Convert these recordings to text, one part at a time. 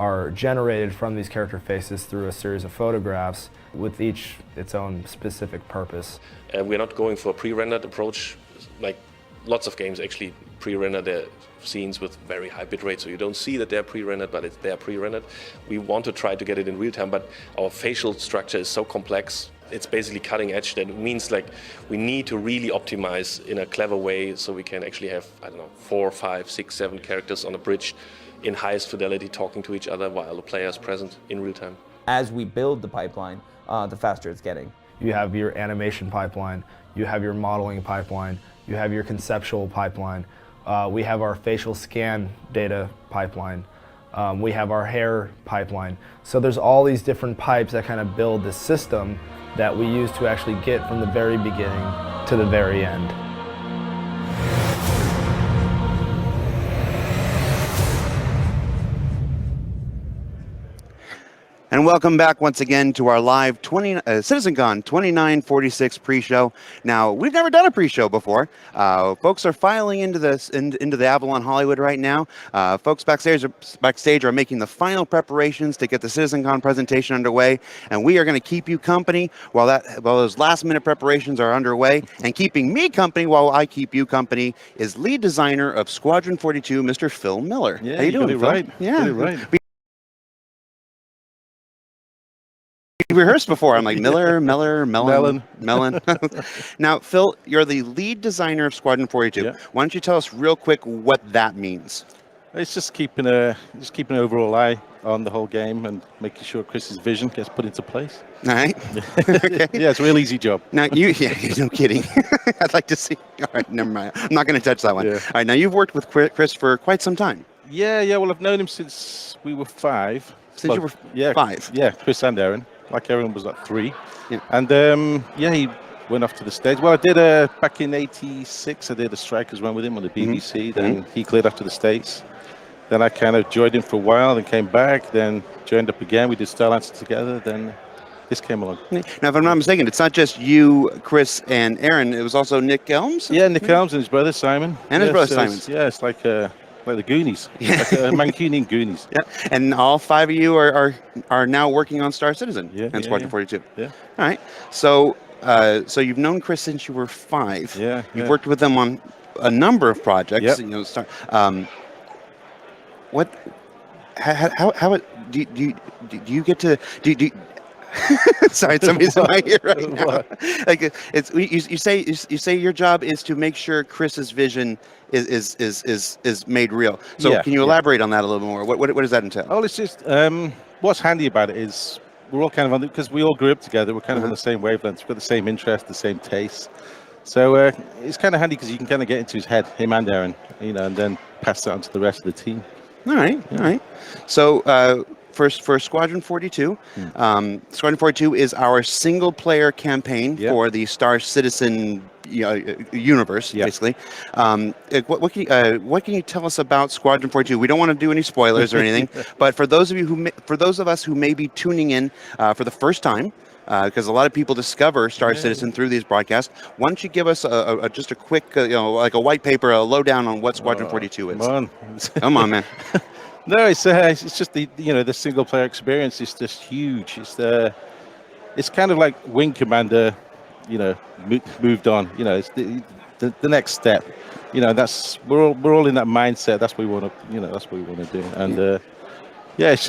are generated from these character faces through a series of photographs with each its own specific purpose. We're not going for a pre-rendered approach. Like lots of games actually pre-render their scenes with very high bitrate, so you don't see that they're pre-rendered, but they're pre-rendered. We want to try to get it in real time, but our facial structure is so complex. It's basically cutting edge. That means like we need to really optimize in a clever way so we can actually have, I don't know, 4, 5, 6, 7 characters on a bridge in highest fidelity talking to each other while the player is present in real time. As we build the pipeline, the faster it's getting. You have your animation pipeline, you have your modeling pipeline, you have your conceptual pipeline, we have our facial scan data pipeline, we have our hair pipeline. So there's all these different pipes that kind of build this system that we use to actually get from the very beginning to the very end. And welcome back once again to our live CitizenCon 2946 pre-show. Now, we've never done a pre-show before. Folks are filing into the Avalon Hollywood right now. Folks backstage are making the final preparations to get the CitizenCon presentation underway, and we are going to keep you company while those last-minute preparations are underway. And keeping me company while I keep you company is lead designer of Squadron 42, Mr. Phil Miller. Yeah, how you doing, got it Phil? right. Yeah, got it right. We rehearsed before. I'm like, Miller, Mellon. Now, Phil, you're the lead designer of Squadron 42. Yeah. Why don't you tell us real quick what that means? It's just keeping an overall eye on the whole game and making sure Chris's vision gets put into place. All right. Okay. Yeah, it's a real easy job. Now, no kidding. I'd like to see. All right, never mind. I'm not going to touch that one. Yeah. All right, now you've worked with Chris for quite some time. Yeah. Well, I've known him since we were 5. Since you were 5? Yeah, Chris and Aaron. Like Aaron was like 3. Yeah. And he went off to the States. Well, I did back in '86. I did a Strikers run with him on the BBC. Then he cleared off to the States. Then I kind of joined him for a while, then came back, then joined up again. We did Starlancer together. Then this came along. Now, if I'm not mistaken, it's not just you, Chris, and Aaron. It was also Nick Elms? Yeah, Nick Elms and his brother Simon. And his brother Simon. It's like the Goonies. Like Mancunian Goonies. Yeah, and all 5 of you are now working on Star Citizen and Squadron 42. Yeah. All right. So you've known Chris since you were 5. Yeah. You've worked with him on a number of projects. Yep. You know, how do you get to do you sorry, somebody's in my ear right now. Like you say your job is to make sure Chris's vision is made real. So can you elaborate on that a little more? What does that entail? Oh, it's just what's handy about it is we're all kind of on because we all grew up together. We're kind of on the same wavelengths. We've got the same interests, the same tastes. So it's kind of handy because you can kind of get into his head, him and Aaron, and then pass that on to the rest of the team. All right. So for Squadron 42, Squadron 42 is our single-player campaign for the Star Citizen universe, basically. What can you tell us about Squadron 42? We don't want to do any spoilers or anything, but for those of us who may be tuning in for the first time, because a lot of people discover Star Citizen through these broadcasts. Why don't you give us just a quick, like a white paper, a lowdown on what Squadron 42 is? Come on, man. No, it's just the single player experience is just huge. It's kind of like Wing Commander, moved on. It's the next step. We're all in that mindset. That's what we want to. That's what we want to do. And it's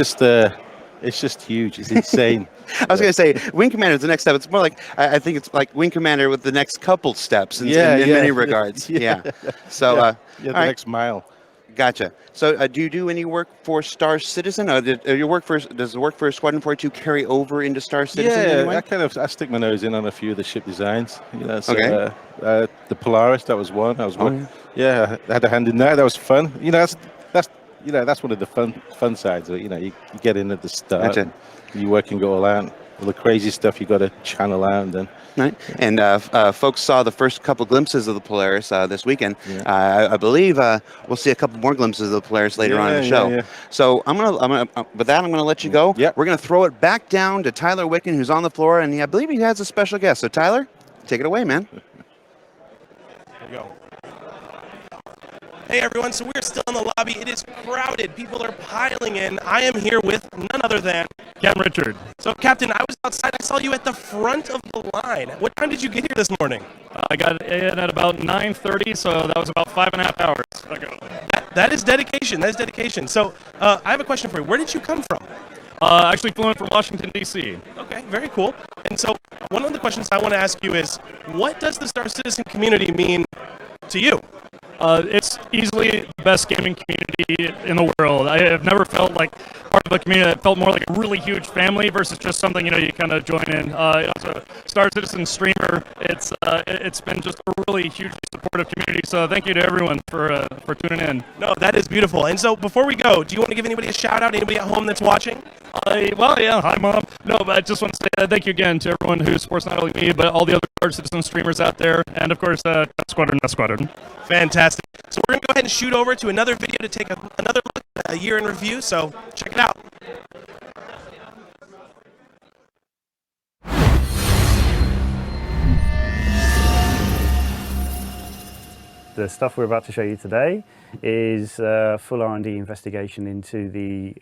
just huge. It's insane. I was going to say, Wing Commander is the next step. It's more like, I think it's like Wing Commander with the next couple steps in many regards. So, the next mile. Gotcha. So, do you do any work for Star Citizen? Or does the work for Squadron 42 carry over into Star Citizen? Yeah, I stick my nose in on a few of the ship designs. The Polaris, that was one. Yeah, I had a hand in that. That was fun. That's one of the fun sides of it. You get in at the start. Gotcha. You work and go all out. All the crazy stuff you got to channel out and then. Right. And folks saw the first couple glimpses of the Polaris this weekend. I believe we'll see a couple more glimpses of the Polaris later on in the show. So with that, I'm gonna let you go. We're gonna throw it back down to Tyler Wicken, who's on the floor, and I believe he has a special guest. So Tyler, take it away, man. There you go. Hey everyone, so we're still in the lobby. It is crowded. People are piling in. I am here with none other than Captain Richard. So Captain, I was outside. I saw you at the front of the line. What time did you get here this morning? I got in at about 9:30, so that was about 5.5 hours ago. That is dedication. That is dedication. So I have a question for you. Where did you come from? Actually flew in from Washington, D.C. Okay, very cool. And so one of the questions I want to ask you is, what does the Star Citizen community mean to you? It's easily the best gaming community in the world. I have never felt like part of a community that felt more like a really huge family versus just something you kind of join in. As a Star Citizen streamer, it's been just a really hugely supportive community. So thank you to everyone for tuning in. No, that is beautiful. And so before we go, do you want to give anybody a shout out? Anybody at home that's watching? Hi Mom. No, but I just want to say thank you again to everyone who supports not only me but all the other Star Citizen streamers out there, and of course Squadron. Fantastic. So we're going to go ahead and shoot over to another video to take another look at a year in review, so check it out. The stuff we're about to show you today is a full R&D investigation into the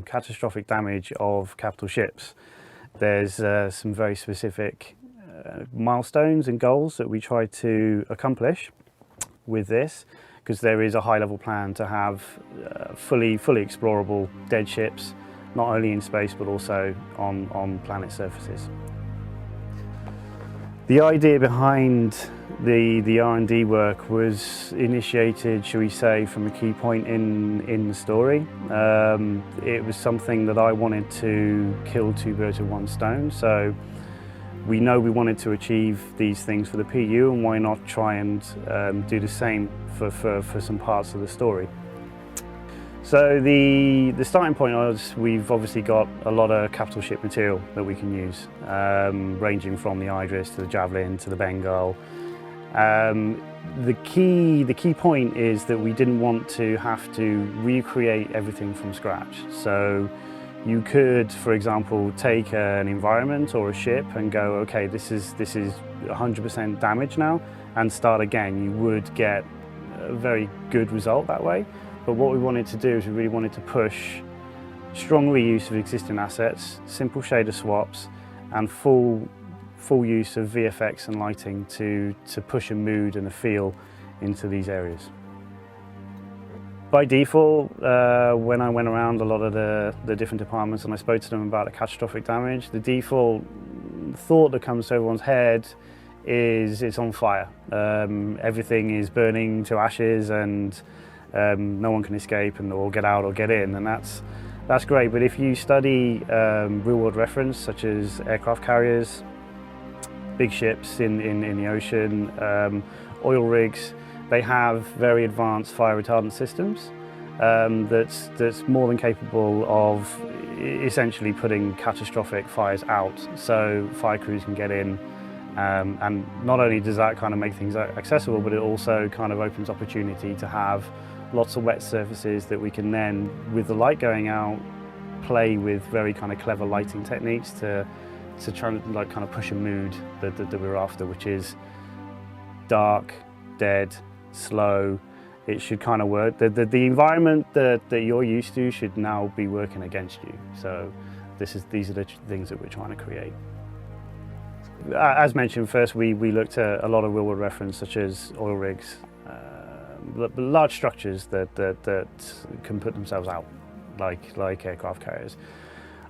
catastrophic damage of capital ships. There's some very specific milestones and goals that we try to accomplish with this, because there is a high-level plan to have fully explorable dead ships, not only in space but also on planet surfaces. The idea behind the R&D work was initiated, shall we say, from a key point in the story. It was something that I wanted to kill two birds with one stone. So we know we wanted to achieve these things for the PU, and why not try and do the same for some parts of the story. So the starting point was, we've obviously got a lot of capital ship material that we can use, ranging from the Idris to the Javelin to the Bengal. The key point is that we didn't want to have to recreate everything from scratch. So you could, for example, take an environment or a ship and go, okay, this is 100% damage now, and start again. You would get a very good result that way. But what we wanted to do is we really wanted to push strong reuse of existing assets, simple shader swaps, and full use of VFX and lighting to push a mood and a feel into these areas. By default, when I went around a lot of the different departments and I spoke to them about the catastrophic damage, the default thought that comes to everyone's head is it's on fire. Everything is burning to ashes, and no one can escape or get out or get in, and that's great. But if you study real-world reference, such as aircraft carriers, big ships in the ocean, oil rigs, they have very advanced fire retardant systems that's more than capable of essentially putting catastrophic fires out, so fire crews can get in. And not only does that kind of make things accessible, but it also kind of opens opportunity to have lots of wet surfaces that we can then, with the light going out, play with very kind of clever lighting techniques to try and like kind of push a mood that we're after, which is dark, dead, slow. It should kind of work. The environment that you're used to should now be working against you. So these are the things that we're trying to create. As mentioned, first we looked at a lot of real-world reference, such as oil rigs, large structures that can put themselves out, like aircraft carriers.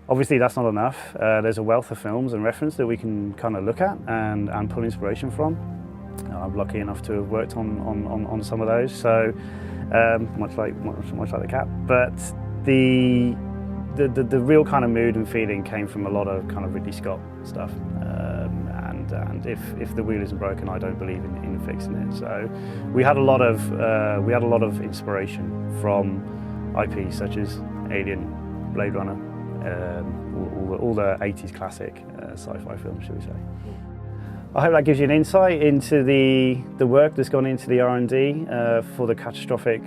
Obviously, that's not enough. There's a wealth of films and reference that we can kind of look at and pull inspiration from. I'm lucky enough to have worked on some of those, so much like the Cap. But the real kind of mood and feeling came from a lot of kind of Ridley Scott stuff. And if the wheel isn't broken, I don't believe in fixing it. So we had a lot of inspiration from IP such as Alien, Blade Runner, all the 80s classic sci-fi films, shall we say. I hope that gives you an insight into the work that's gone into the R&D for the catastrophic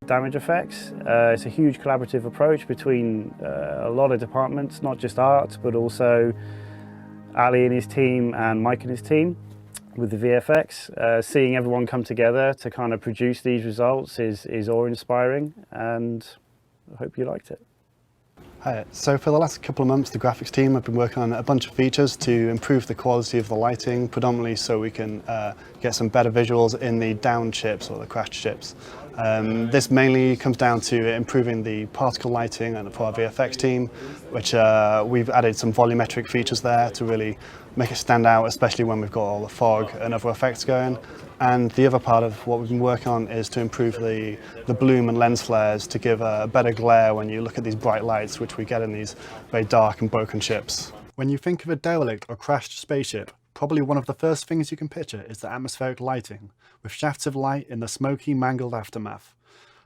damage effects. It's a huge collaborative approach between a lot of departments, not just art, but also Ali and his team and Mike and his team. with the VFX. Seeing everyone come together to kind of produce these results is awe-inspiring, and I hope you liked it. Hi. So for the last couple of months, the graphics team have been working on a bunch of features to improve the quality of the lighting, predominantly so we can get some better visuals in the down chips or the crashed chips. This mainly comes down to improving the particle lighting and for our VFX team, which we've added some volumetric features there to really make it stand out, especially when we've got all the fog and other effects going. And the other part of what we've been working on is to improve the bloom and lens flares to give a better glare when you look at these bright lights, which we get in these very dark and broken ships. When you think of a derelict or crashed spaceship, probably one of the first things you can picture is the atmospheric lighting, with shafts of light in the smoky, mangled aftermath.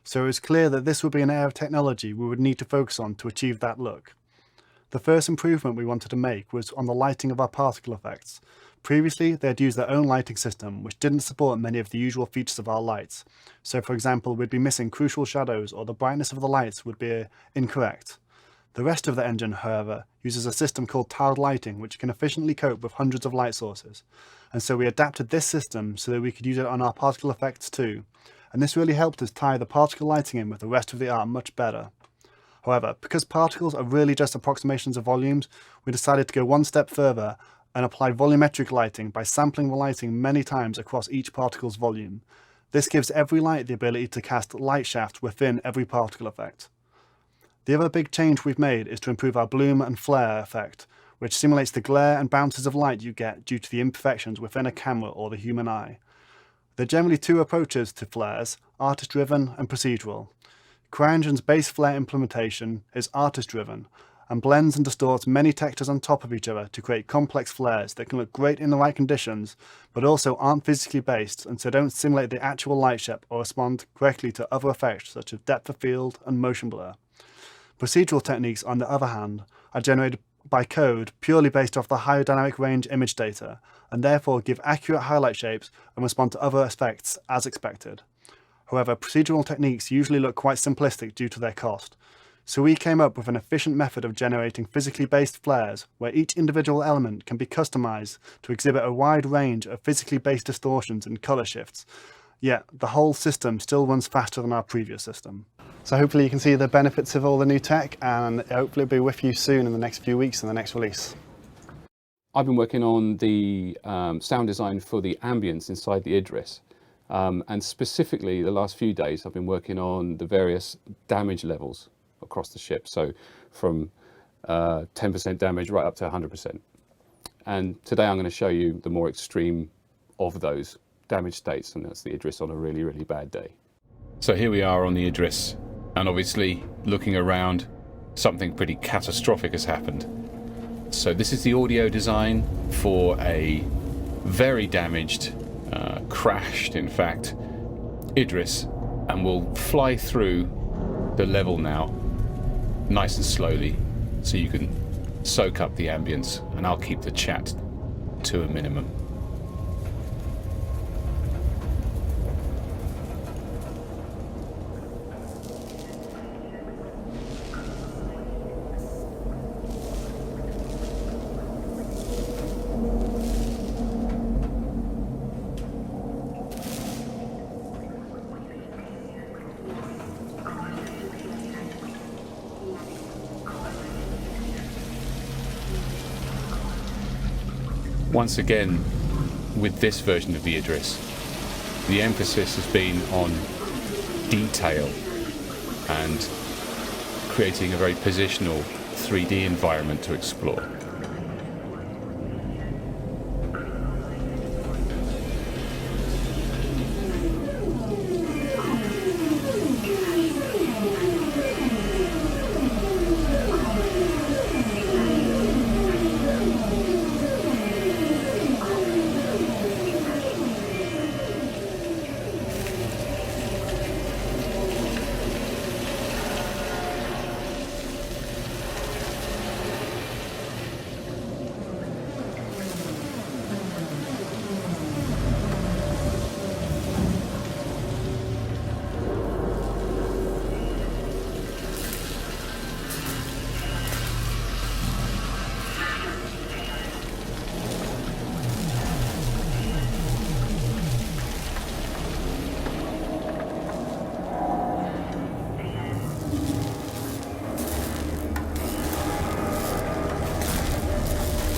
So it was clear that this would be an area of technology we would need to focus on to achieve that look. The first improvement we wanted to make was on the lighting of our particle effects. Previously, they had used their own lighting system, which didn't support many of the usual features of our lights. So for example, we'd be missing crucial shadows, or the brightness of the lights would be incorrect. The rest of the engine, however, uses a system called tiled lighting, which can efficiently cope with hundreds of light sources. And so we adapted this system so that we could use it on our particle effects too. And this really helped us tie the particle lighting in with the rest of the art much better. However, because particles are really just approximations of volumes, we decided to go one step further and apply volumetric lighting by sampling the lighting many times across each particle's volume. This gives every light the ability to cast light shafts within every particle effect. The other big change we've made is to improve our bloom and flare effect, which simulates the glare and bounces of light you get due to the imperfections within a camera or the human eye. There are generally two approaches to flares, artist-driven and procedural. CryEngine's base flare implementation is artist-driven and blends and distorts many textures on top of each other to create complex flares that can look great in the right conditions, but also aren't physically based and so don't simulate the actual light shape or respond correctly to other effects such as depth of field and motion blur. Procedural techniques, on the other hand, are generated by code purely based off the higher dynamic range image data, and therefore give accurate highlight shapes and respond to other effects as expected. However, procedural techniques usually look quite simplistic due to their cost. So we came up with an efficient method of generating physically based flares where each individual element can be customized to exhibit a wide range of physically based distortions and color shifts. Yet the whole system still runs faster than our previous system. So hopefully you can see the benefits of all the new tech, and hopefully it'll be with you soon in the next few weeks in the next release. I've been working on the sound design for the ambience inside the Idris. And specifically the last few days I've been working on the various damage levels across the ship. So from 10% damage right up to 100%. And today I'm going to show you the more extreme of those damage states, and that's the Idris on a really, really bad day. So here we are on the Idris, and obviously looking around, something pretty catastrophic has happened. So this is the audio design for a very damaged, crashed in fact, Idris, and we'll fly through the level now nice and slowly so you can soak up the ambience, and I'll keep the chat to a minimum. Once again, with this version of the Idris, the emphasis has been on detail and creating a very positional 3D environment to explore.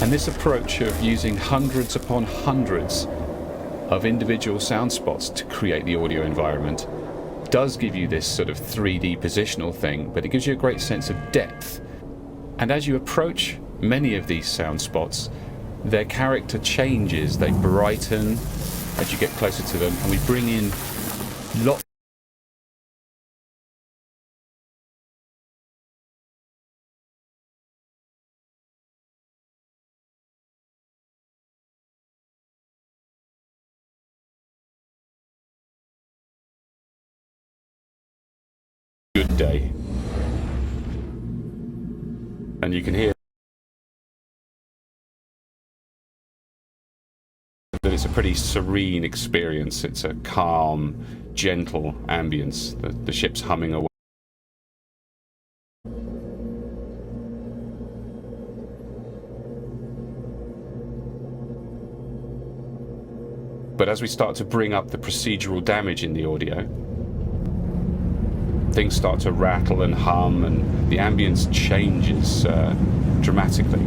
And this approach of using hundreds upon hundreds of individual sound spots to create the audio environment does give you this sort of 3D positional thing, but it gives you a great sense of depth. And as you approach many of these sound spots, their character changes, they brighten as you get closer to them, and we bring in lots good day. And you can hear that it's a pretty serene experience. It's a calm, gentle ambience. The ship's humming away. But as we start to bring up the procedural damage in the audio, things start to rattle and hum, and the ambience changes dramatically.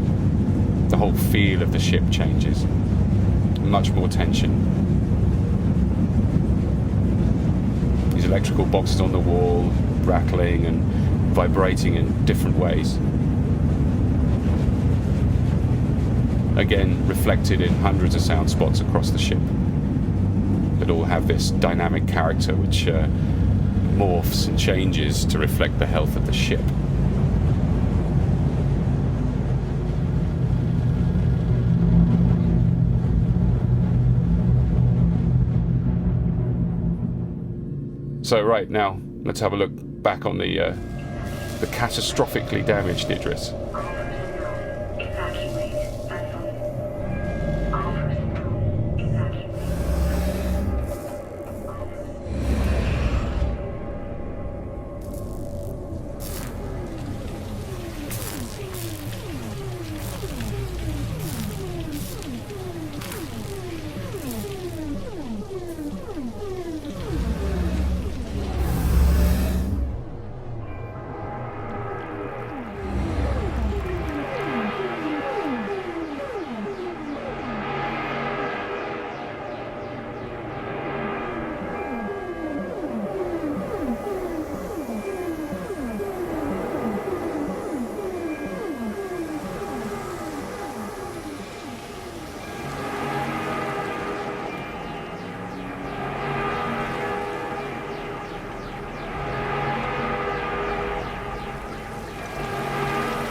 The whole feel of the ship changes. Much more tension. These electrical boxes on the wall rattling and vibrating in different ways. Again, reflected in hundreds of sound spots across the ship that all have this dynamic character which morphs and changes to reflect the health of the ship. So right now, let's have a look back on the catastrophically damaged Idris.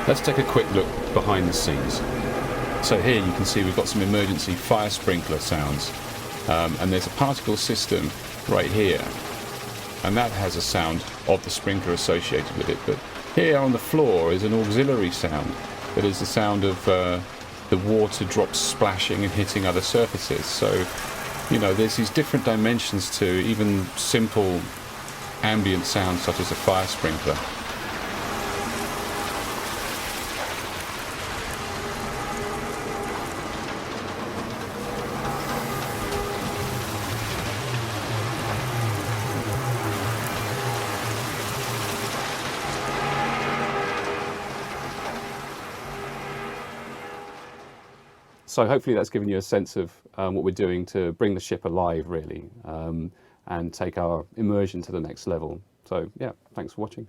Let's take a quick look behind the scenes. So here you can see we've got some emergency fire sprinkler sounds, and there's a particle system right here, and that has a sound of the sprinkler associated with it. But here on the floor is an auxiliary sound that is the sound of the water drops splashing and hitting other surfaces. So, you know, there's these different dimensions to even simple ambient sounds such as a fire sprinkler. So hopefully that's given you a sense of what we're doing to bring the ship alive, really, and take our immersion to the next level. So yeah, thanks for watching.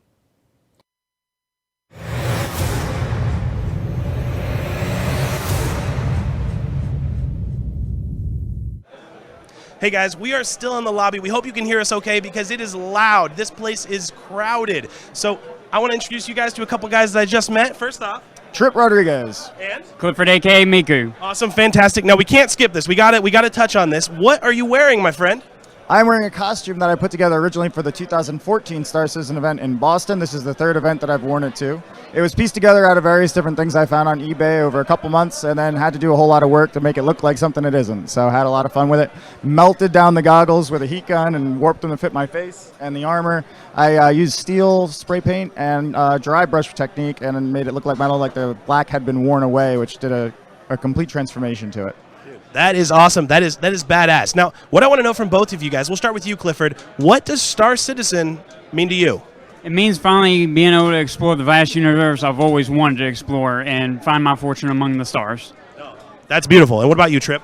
Hey guys, we are still in the lobby. We hope you can hear us okay because it is loud. This place is crowded. So I want to introduce you guys to a couple guys that I just met. First off, Trip Rodriguez. And Clifford, aka Miku. Awesome, fantastic. Now we can't skip this. We got to touch on this. What are you wearing, my friend? I'm wearing a costume that I put together originally for the 2014 Star Citizen event in Boston. This is the third event that I've worn it to. It was pieced together out of various different things I found on eBay over a couple months, and then had to do a whole lot of work to make it look like something it isn't. So I had a lot of fun with it. Melted down the goggles with a heat gun and warped them to fit my face, and the armor. I used steel spray paint and dry brush technique, and then made it look like metal, like the black had been worn away, which did a complete transformation to it. That is awesome. That is badass. Now, what I want to know from both of you guys, we'll start with you, Clifford. What does Star Citizen mean to you? It means finally being able to explore the vast universe I've always wanted to explore and find my fortune among the stars. That's beautiful. And what about you, Trip?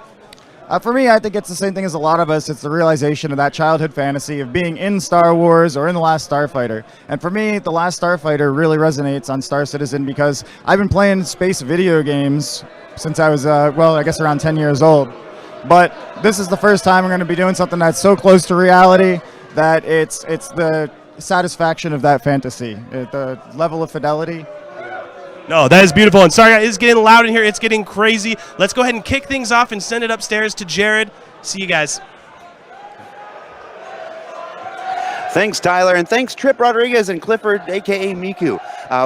For me, I think it's the same thing as a lot of us. It's the realization of that childhood fantasy of being in Star Wars or in The Last Starfighter. And for me, The Last Starfighter really resonates on Star Citizen because I've been playing space video games since I was, I guess around 10 years old. But this is the first time I'm going to be doing something that's so close to reality that it's the satisfaction of that fantasy, the level of fidelity. No, that is beautiful. And sorry, guys, it's getting loud in here. It's getting crazy. Let's go ahead and kick things off and send it upstairs to Jared. See you guys. Thanks, Tyler, and thanks, Trip Rodriguez and Clifford, a.k.a. Miku.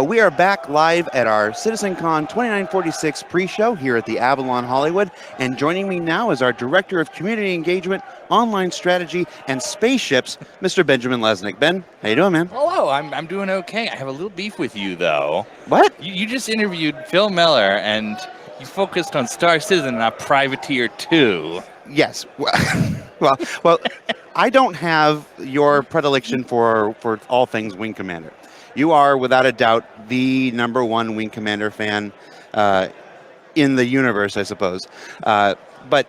We are back live at our CitizenCon 2946 pre-show here at the Avalon Hollywood, and joining me now is our Director of Community Engagement, Online Strategy, and Spaceships, Mr. Benjamin Lesnick. Ben, how you doing, man? Hello, I'm doing okay. I have a little beef with you, though. What? You just interviewed Phil Miller, and you focused on Star Citizen, not Privateer 2. Yes. Well, I don't have your predilection for all things Wing Commander. You are, without a doubt, the #1 Wing Commander fan in the universe, I suppose. But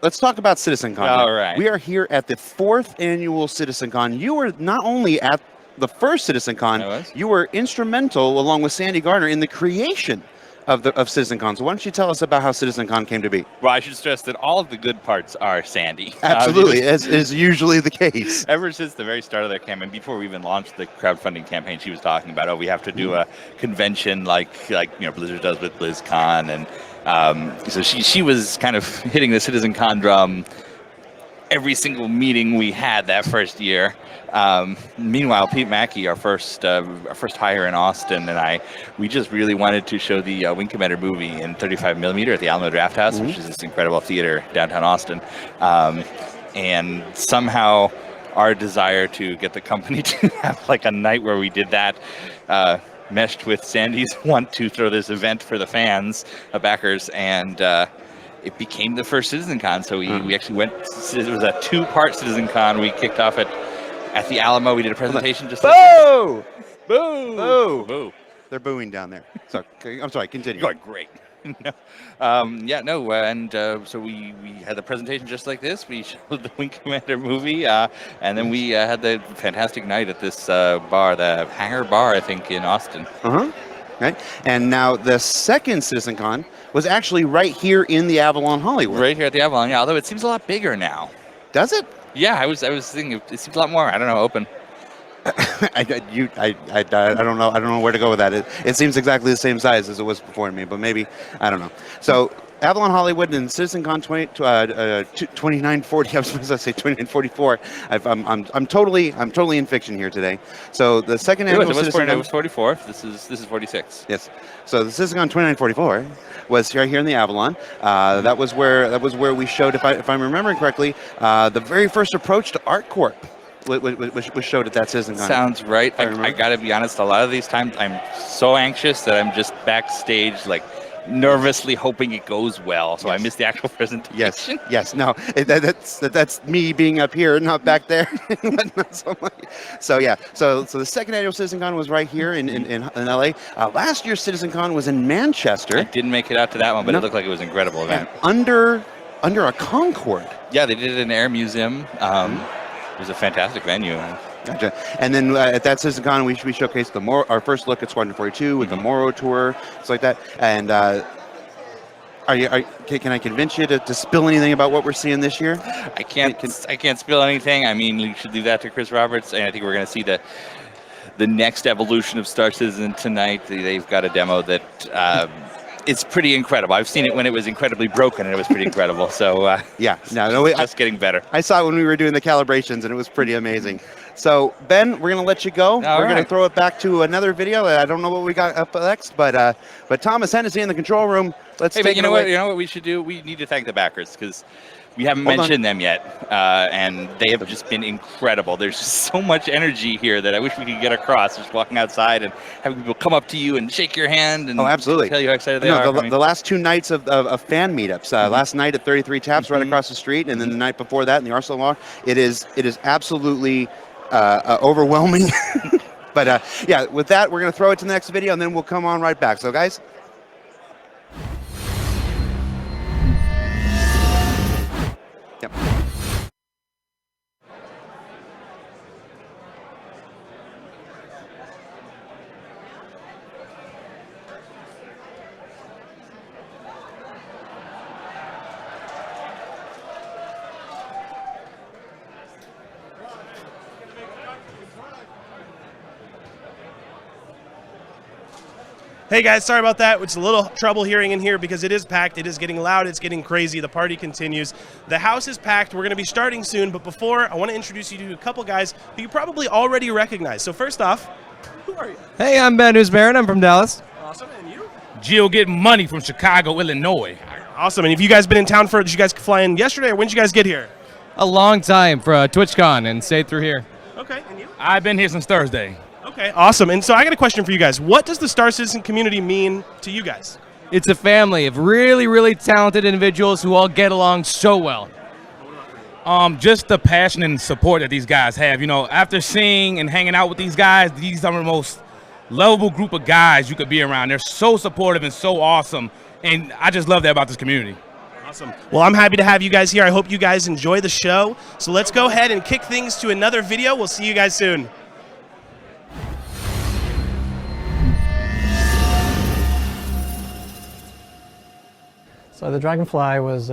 let's talk about CitizenCon. All right. We are here at the 4th annual CitizenCon. You were not only at the first CitizenCon, you were instrumental, along with Sandy Gardner, in the creation of CitizenCon. So why don't you tell us about how CitizenCon came to be? Well, I should stress that all of the good parts are Sandy. Absolutely, as is usually the case. Ever since the very start of their campaign, before we even launched the crowdfunding campaign, she was talking about, we have to do a convention like Blizzard does with BlizzCon, and so she was kind of hitting the CitizenCon drum every single meeting we had that first year. Meanwhile, Pete Mackey, our first hire in Austin, and we just really wanted to show the Wing Commander movie in 35mm at the Alamo Drafthouse, which is this incredible theater downtown Austin. And somehow our desire to get the company to have like a night where we did that meshed with Sandy's want to throw this event for the fans, backers, and it became the first CitizenCon. So we actually went. It was a 2-part CitizenCon. We kicked off at the Alamo. We did a presentation. Just boo, boo, boo, boo. They're booing down there. So I'm sorry. Continue. You're great. So we had the presentation just like this. We showed the Wing Commander movie, and then we had the fantastic night at this bar, the Hangar Bar, I think, in Austin. Right. And now the second CitizenCon was actually right here in the Avalon Hollywood. Right here at the Avalon, yeah. Although it seems a lot bigger now. Does it? Yeah, I was thinking it seems a lot more. I don't know, open. I don't know where to go with that. It seems exactly the same size as it was before me, but maybe I don't know. So Avalon Hollywood and CitizenCon 2940. I was supposed to say 2944. I'm totally in fiction here today. So the second annual CitizenCon was 44. This is 46. Yes. So the CitizenCon 2944 was right here in the Avalon. That was where we showed, if I'm remembering correctly, the very first approach to ArtCorp. Was showed at that CitizenCon. Sounds right. I got to be honest, a lot of these times I'm so anxious that I'm just backstage, like, nervously hoping it goes well, so I missed the actual presentation. Yes. No, that's me being up here, not back there. So yeah. So the second annual CitizenCon was right here in LA. Last year's CitizenCon was in Manchester. I didn't make it out to that one, but it looked like it was an incredible event. Under a Concorde. Yeah, they did it in Air Museum. It was a fantastic venue. Gotcha. And then at that CitizenCon, we showcased our first look at Squadron 42 with the Moro tour, stuff like that. And can I convince you to spill anything about what we're seeing this year? I can't spill anything. I mean, you should leave that to Chris Roberts, and I think we're going to see the next evolution of Star Citizen tonight. They've got a demo that. It's pretty incredible. I've seen it when it was incredibly broken, and it was pretty incredible. So just getting better. I saw it when we were doing the calibrations, and it was pretty amazing. So Ben, we're gonna let you go. We're gonna throw it back to another video. I don't know what we got up next, but Thomas Hennessy in the control room. Let's take it away. You know what we should do? We need to thank the backers because we haven't mentioned them yet, and they have just been incredible. There's just so much energy here that I wish we could get across. Just walking outside and having people come up to you and shake your hand and absolutely tell you how excited they are. The last 2 nights of fan meetups. Last night at 33 Taps right across the street, and then the night before that in the Arsenal Walk. It is absolutely overwhelming. But yeah, with that, we're going to throw it to the next video, and then we'll come on right back. So guys. Yep. Hey guys, sorry about that. It's a little trouble hearing in here because it is packed. It is getting loud. It's getting crazy. The party continues. The house is packed. We're going to be starting soon. But before, I want to introduce you to a couple guys who you probably already recognize. So first off, who are you? Hey, I'm Ben Newsbaron. I'm from Dallas. Awesome. And you? Jill getting money from Chicago, Illinois. Awesome. And have you guys been in town for, did you guys fly in yesterday or when did you guys get here? A long time for TwitchCon and stayed through here. Okay. And you? I've been here since Thursday. Okay, awesome. And so I got a question for you guys. What does the Star Citizen community mean to you guys? It's a family of really, really talented individuals who all get along so well. Just the passion and support that these guys have. You know, after seeing and hanging out with these guys, these are the most lovable group of guys you could be around. They're so supportive and so awesome. And I just love that about this community. Awesome. Well, I'm happy to have you guys here. I hope you guys enjoy the show. So let's go ahead and kick things to another video. We'll see you guys soon. So the Dragonfly was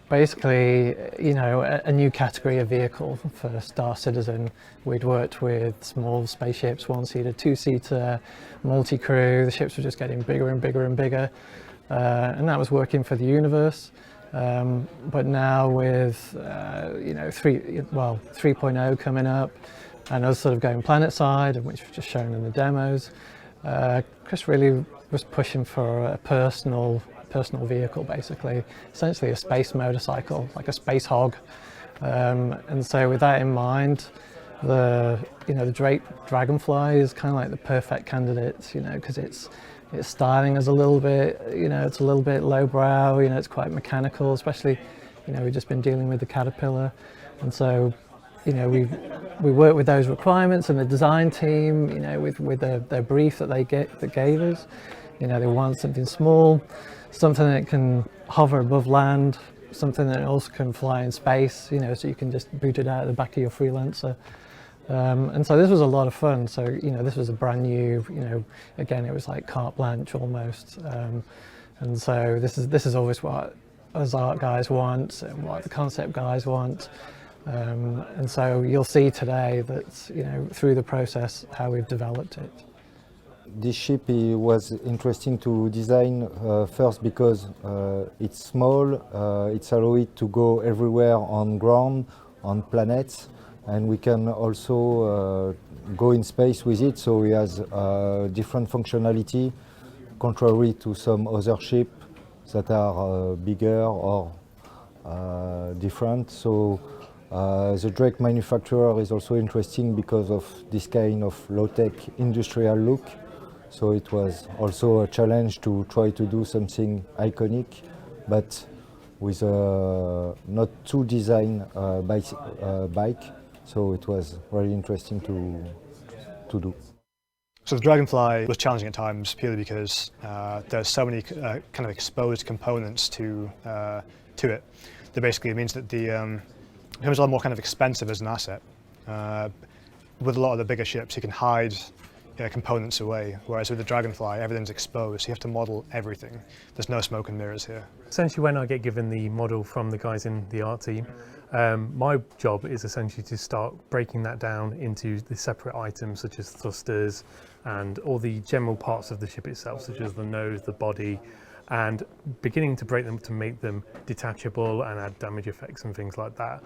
basically, you know, a new category of vehicle for Star Citizen. We'd worked with small spaceships, one-seater, two-seater, multi-crew. The ships were just getting bigger and bigger and bigger, and that was working for the universe. But now with, you know, 3.0 coming up, and us sort of going planet-side, which was just shown in the demos, Chris really was pushing for a personal vehicle, basically, essentially a space motorcycle, like a space hog. And so with that in mind, the Dragonfly is kind of like the perfect candidate, you know, because its styling is a little bit, you know, it's a little bit lowbrow, you know, it's quite mechanical, especially, you know, we've just been dealing with the Caterpillar, and so, you know, we work with those requirements, and the design team, you know, with their brief that they gave us, you know, they want something small, something that can hover above land, something that also can fly in space, you know, so you can just boot it out of the back of your freelancer. And so this was a lot of fun. So, you know, this was a brand new, you know, again, it was like carte blanche almost. And so this is always what us art guys want and what the concept guys want. And so you'll see today that, you know, through the process, how we've developed it. This ship was interesting to design first because it's small, it's allowed it to go everywhere on ground, on planets, and we can also go in space with it, so it has different functionality, contrary to some other ships that are bigger or different. So the Drake manufacturer is also interesting because of this kind of low-tech industrial look. So it was also a challenge to try to do something iconic, but with a not too design bike. So it was really interesting to do. So the Dragonfly was challenging at times purely because there's so many kind of exposed components to it. That basically means that it becomes a lot more kind of expensive as an asset. With a lot of the bigger ships, you can hide components away, whereas with the Dragonfly, everything's exposed. So you have to model everything. There's no smoke and mirrors here. Essentially, when I get given the model from the guys in the art team, my job is essentially to start breaking that down into the separate items, such as thrusters and all the general parts of the ship itself, such as the nose, the body, and beginning to break them to make them detachable and add damage effects and things like that.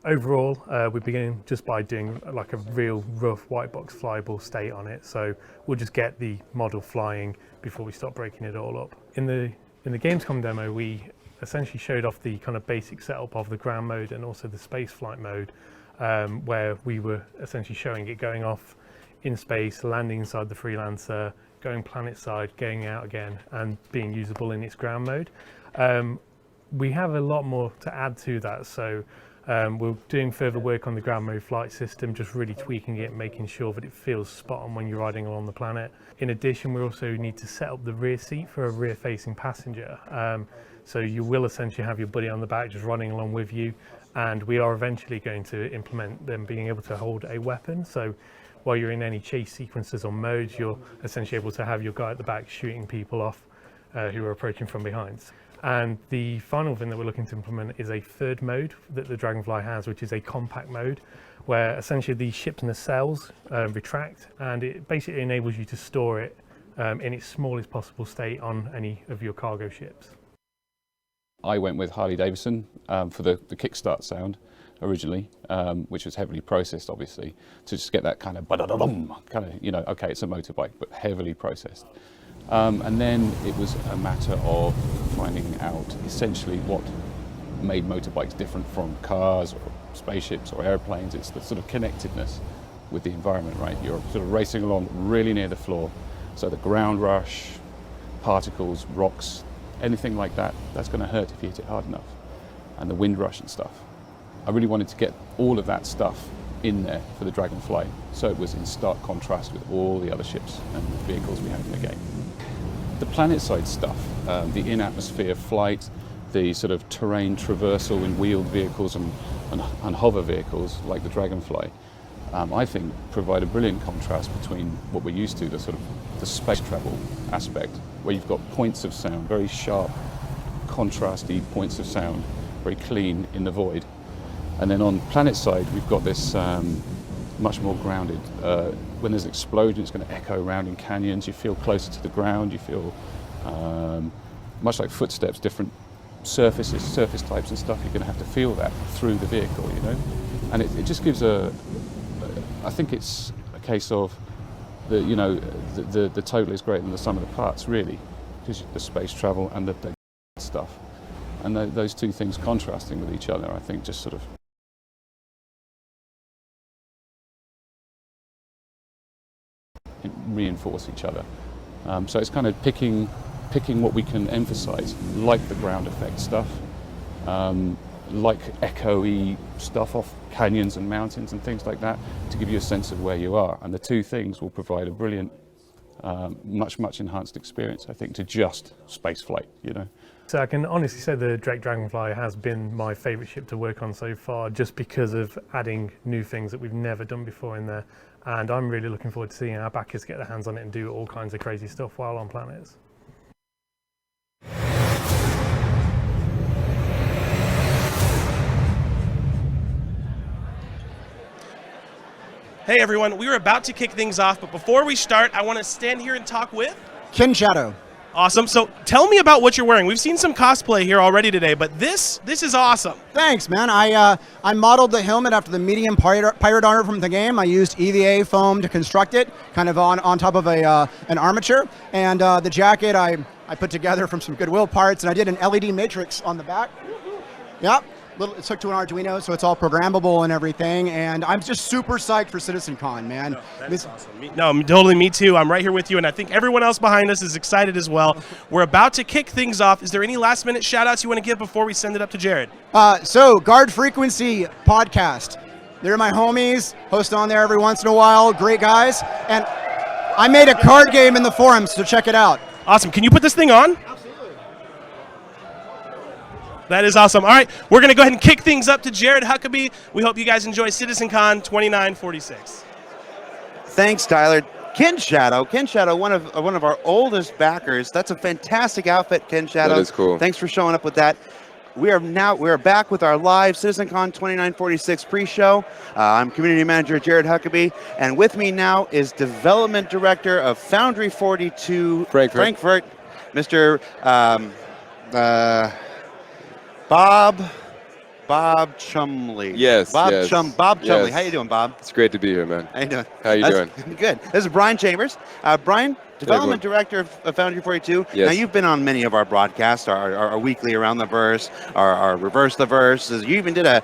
Overall, we begin just by doing like a real rough white box flyable state on it. So we'll just get the model flying before we start breaking it all up. In the Gamescom demo, we essentially showed off the kind of basic setup of the ground mode and also the space flight mode, where we were essentially showing it going off in space, landing inside the freelancer, going planet side, going out again, and being usable in its ground mode. We have a lot more to add to that. So We're doing further work on the ground mode flight system, just really tweaking it, making sure that it feels spot on when you're riding along the planet. In addition, we also need to set up the rear seat for a rear-facing passenger. So you will essentially have your buddy on the back just running along with you, and we are eventually going to implement them being able to hold a weapon. So while you're in any chase sequences or modes, you're essentially able to have your guy at the back shooting people off who are approaching from behind. And the final thing that we're looking to implement is a third mode that the Dragonfly has, which is a compact mode, where essentially the ship's nacelles retract, and it basically enables you to store it in its smallest possible state on any of your cargo ships. I went with Harley Davidson for the kickstart sound originally, which was heavily processed, obviously, to just get that kind of okay, it's a motorbike, but heavily processed. And then it was a matter of finding out essentially what made motorbikes different from cars or spaceships or airplanes. It's the sort of connectedness with the environment, right? You're sort of racing along really near the floor, so the ground rush, particles, rocks, anything like that, that's going to hurt if you hit it hard enough, and the wind rush and stuff. I really wanted to get all of that stuff in there for the Dragonfly, so it was in stark contrast with all the other ships and vehicles we had in the game. The planet side stuff, the in-atmosphere flight, the sort of terrain traversal in wheeled vehicles and hover vehicles like the Dragonfly, I think provide a brilliant contrast between what we're used to, the sort of the space travel aspect, where you've got points of sound, very sharp, contrasty points of sound, very clean in the void. And then on planet side, we've got this much more grounded. When there's an explosion, it's going to echo around in canyons. You feel closer to the ground. You feel much like footsteps, different surfaces, surface types and stuff. You're going to have to feel that through the vehicle, you know. And it just gives I think it's a case of the total is greater than the sum of the parts, really, because the space travel and the stuff, and those two things contrasting with each other, I think, just sort of reinforce each other. So it's kind of picking what we can emphasize, like the ground effect stuff, like echoey stuff off canyons and mountains and things like that, to give you a sense of where you are. And the two things will provide a brilliant, much enhanced experience, I think, to just space flight, you know. So I can honestly say the Dragonfly has been my favourite ship to work on so far, just because of adding new things that we've never done before in there. And I'm really looking forward to seeing our backers get their hands on it and do all kinds of crazy stuff while on planets. Hey everyone, we were about to kick things off, but before we start, I want to stand here and talk with Ken Shadow. Awesome. So tell me about what you're wearing. We've seen some cosplay here already today, but this is awesome. Thanks, man. I modeled the helmet after the medium pirate armor from the game. I used EVA foam to construct it, kind of on top of an armature, and the jacket I put together from some Goodwill parts, and I did an LED matrix on the back. Yep. It's hooked to an Arduino, so it's all programmable and everything, and I'm just super psyched for CitizenCon, man. No, that's awesome. No, totally, me too. I'm right here with you, and I think everyone else behind us is excited as well. We're about to kick things off. Is there any last-minute shout-outs you want to give before we send it up to Jared? So, Guard Frequency podcast. They're my homies, host on there every once in a while, great guys, and I made a card game in the forums, so check it out. Awesome. Can you put this thing on? That is awesome. All right, we're going to go ahead and kick things up to Jared Huckabee. We hope you guys enjoy CitizenCon 2946. Thanks, Tyler. Ken Shadow, one of our oldest backers. That's a fantastic outfit, Ken Shadow. That is cool. Thanks for showing up with that. We are back with our live CitizenCon 2946 pre-show. I'm community manager Jared Huckabee, and with me now is development director of Foundry 42 Frankfurt, Mr. Bob Chumley. Yes, Bob yes. Chumley. Yes. How you doing, Bob? It's great to be here, man. How you doing? How you doing? Good. This is Brian Chambers. Brian, development director of Foundry 42. Yes. Now, you've been on many of our broadcasts, our weekly Around the Verse, our Reverse the Verse. You even did a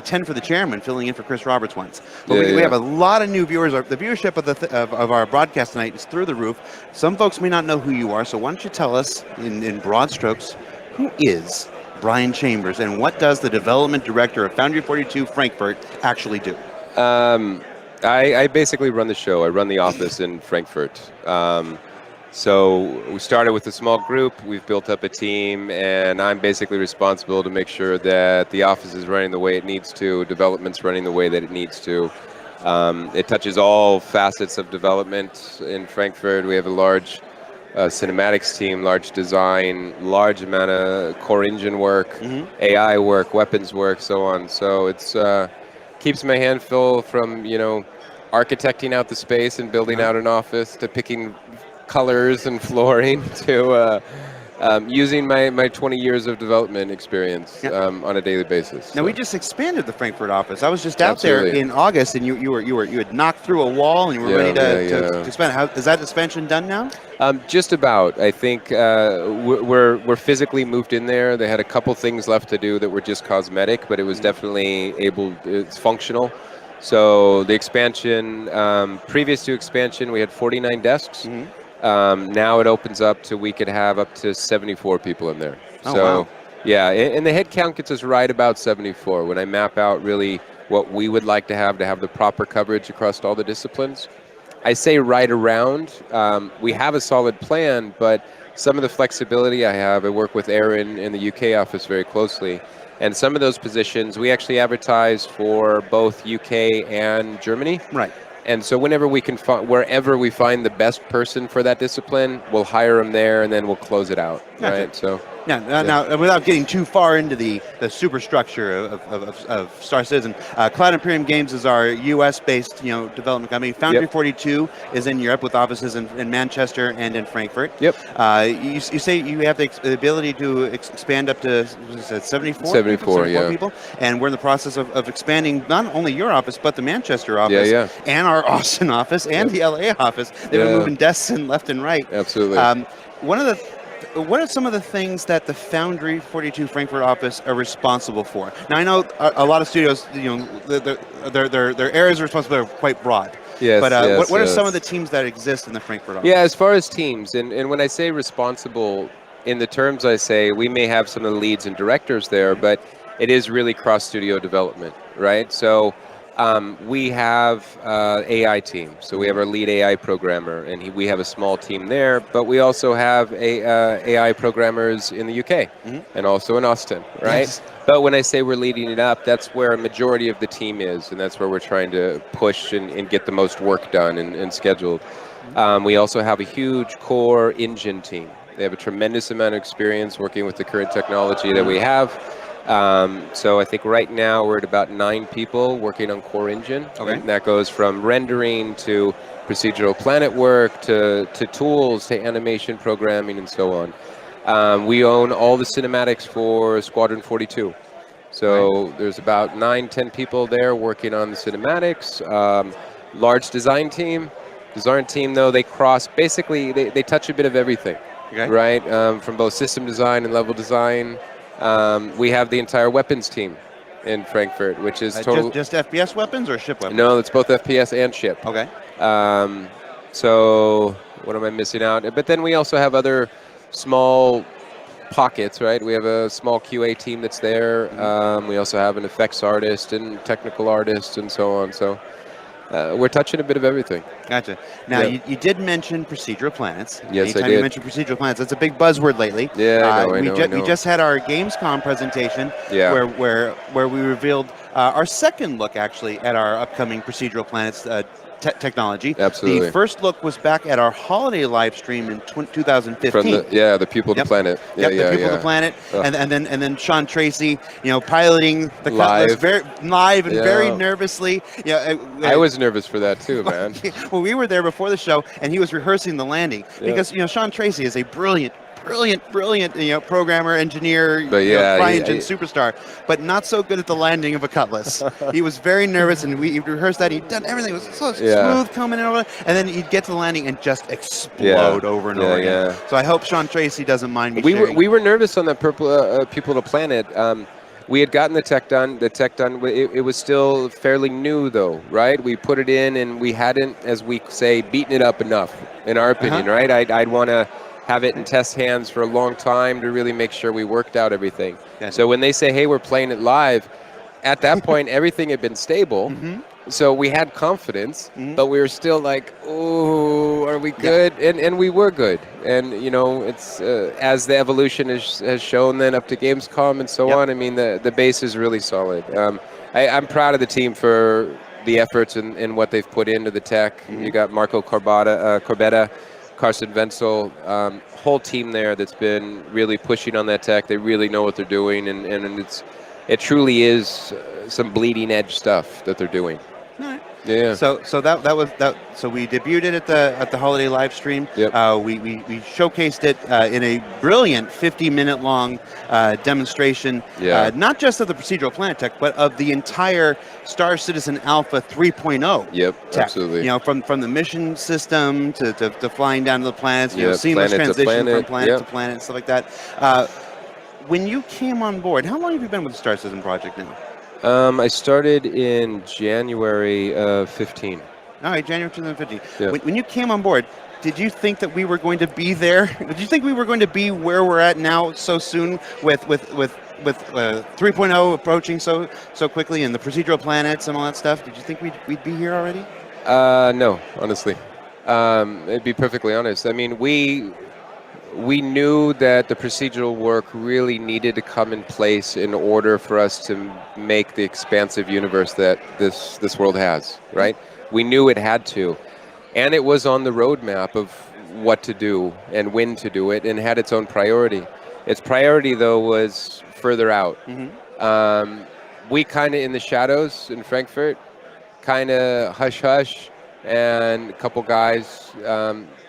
10 for the chairman, filling in for Chris Roberts once. But we have a lot of new viewers. The viewership of our broadcast tonight is through the roof. Some folks may not know who you are, so why don't you tell us in broad strokes, who is Brian Chambers, and what does the development director of Foundry 42 Frankfurt actually do? I basically run the show. I run the office in Frankfurt. So we started with a small group, we've built up a team, and I'm basically responsible to make sure that the office is running the way it needs to, development's running the way that it needs to. It touches all facets of development in Frankfurt. We have a large cinematics team, large design, large amount of core engine work, AI work, weapons work, so on. So it's keeps my hand full from, architecting out the space and building out an office to picking colors and flooring to using my 20 years of development experience on a daily basis. Now we just expanded the Frankfurt office. I was just out there in August, and you had knocked through a wall and you were ready to expand. Is that expansion done now? Just about. I think we're physically moved in there. They had a couple things left to do that were just cosmetic, but it was definitely it's functional. So the expansion, previous to expansion, we had 49 desks. Now it opens up to we could have up to 74 people in there. Oh, so, wow. yeah, and the head count gets us right about 74. When I map out really what we would like to have the proper coverage across all the disciplines, I say right around. We have a solid plan, but some of the flexibility I work with Aaron in the UK office very closely. And some of those positions, we actually advertise for both UK and Germany. Right. And so whenever we can wherever we find the best person for that discipline, we'll hire them there, and then we'll close it out. Gotcha. Right. So. Now, without getting too far into the superstructure of Star Citizen, Cloud Imperium Games is our U.S.-based development company. Foundry 42 is in Europe with offices in Manchester and in Frankfurt. Yep. You say you have the ability to expand up to 74? 74 people, and we're in the process of expanding not only your office but the Manchester office and our Austin office and the LA office. They've been moving desks in left and right. Absolutely. What are some of the things that the Foundry 42 Frankfurt office are responsible for? Now, I know a lot of studios, their areas of responsibility are quite broad. Yes, but what are some of the teams that exist in the Frankfurt office? Yeah, as far as teams, and when I say responsible, in the terms I say, we may have some of the leads and directors there, but it is really cross-studio development, right? So we have AI team. So we have our lead AI programmer, and we have a small team there, but we also have AI programmers in the UK and also in Austin, right? Yes. But when I say we're leading it up, that's where a majority of the team is, and that's where we're trying to push and get the most work done and scheduled. We also have a huge core engine team. They have a tremendous amount of experience working with the current technology that we have. So I think right now we're at about 9 people working on core engine. Okay. And that goes from rendering to procedural planet work to tools to animation programming and so on. We own all the cinematics for Squadron 42. So there's about 9-10 people there working on the cinematics. Large design team. Design team, though, they cross, basically they touch a bit of everything, right? From both system design and level design. We have the entire weapons team in Frankfurt, which is total. Just FPS weapons or ship weapons? No, it's both FPS and ship. Okay. So what am I missing out? But then we also have other small pockets, right? We have a small QA team that's there. We also have an effects artist and technical artist and so on. So we're touching a bit of everything. Gotcha. Now, you did mention procedural planets. Yes, Anytime I did. you mention procedural planets, that's a big buzzword lately. Yeah, I know. We just had our Gamescom presentation where we revealed our second look, actually, at our upcoming procedural planets technology. Absolutely. The first look was back at our holiday live stream in 2015. From the people of the planet. The people of the planet, and then Sean Tracy, piloting the Cutlass very live and very nervously. I was nervous for that too, man. Well, we were there before the show, and he was rehearsing the landing because Sean Tracy is a brilliant, programmer, engineer, fly-engine superstar, but not so good at the landing of a Cutlass. He was very nervous, and we rehearsed that. He'd done everything. It was so smooth coming in over, and then he'd get to the landing and just explode over and over again. So I hope Sean Tracy doesn't mind me sharing. We were nervous on that People of the Planet. We had gotten the tech done. It was still fairly new, though, right? We put it in, and we hadn't, as we say, beaten it up enough, in our opinion, right? I'd want to have it in test hands for a long time to really make sure we worked out everything. So when they say, hey, we're playing it live, at that point, everything had been stable. So we had confidence, but we were still like, oh, are we good? And we were good. And, you know, it's as the evolution has shown then up to Gamescom and so on, I mean, the base is really solid. I'm proud of the team for the efforts and what they've put into the tech. You got Marco Corbetta, Carson Wenzel, whole team there that's been really pushing on that tech. They really know what they're doing, and it truly is some bleeding edge stuff that they're doing. Yeah. So that was that. So we debuted it at the holiday live stream. We showcased it in a brilliant 50-minute long demonstration. Not just of the procedural planet tech, but of the entire Star Citizen Alpha 3.0. Tech. Absolutely. You know, from the mission system to flying down to the planets. You know, seamless planet transition to from planet to planet and stuff like that. When you came on board, how long have you been with the Star Citizen project now? I started in January of 15. All right, January 2015. When you came on board, did you think that we were going to be there? Did you think we were going to be where we're at now so soon with 3.0 approaching so quickly and the procedural planets and all that stuff? Did you think we'd be here already? No, honestly. To be perfectly honest. I mean, we knew that the procedural work really needed to come in place in order for us to make the expansive universe that this world has, right? We knew it had to. And it was on the roadmap of what to do and when to do it, and had its own priority. Its priority, though, was further out. We kind of in the shadows in Frankfurt, kind of hush-hush, and a couple guys,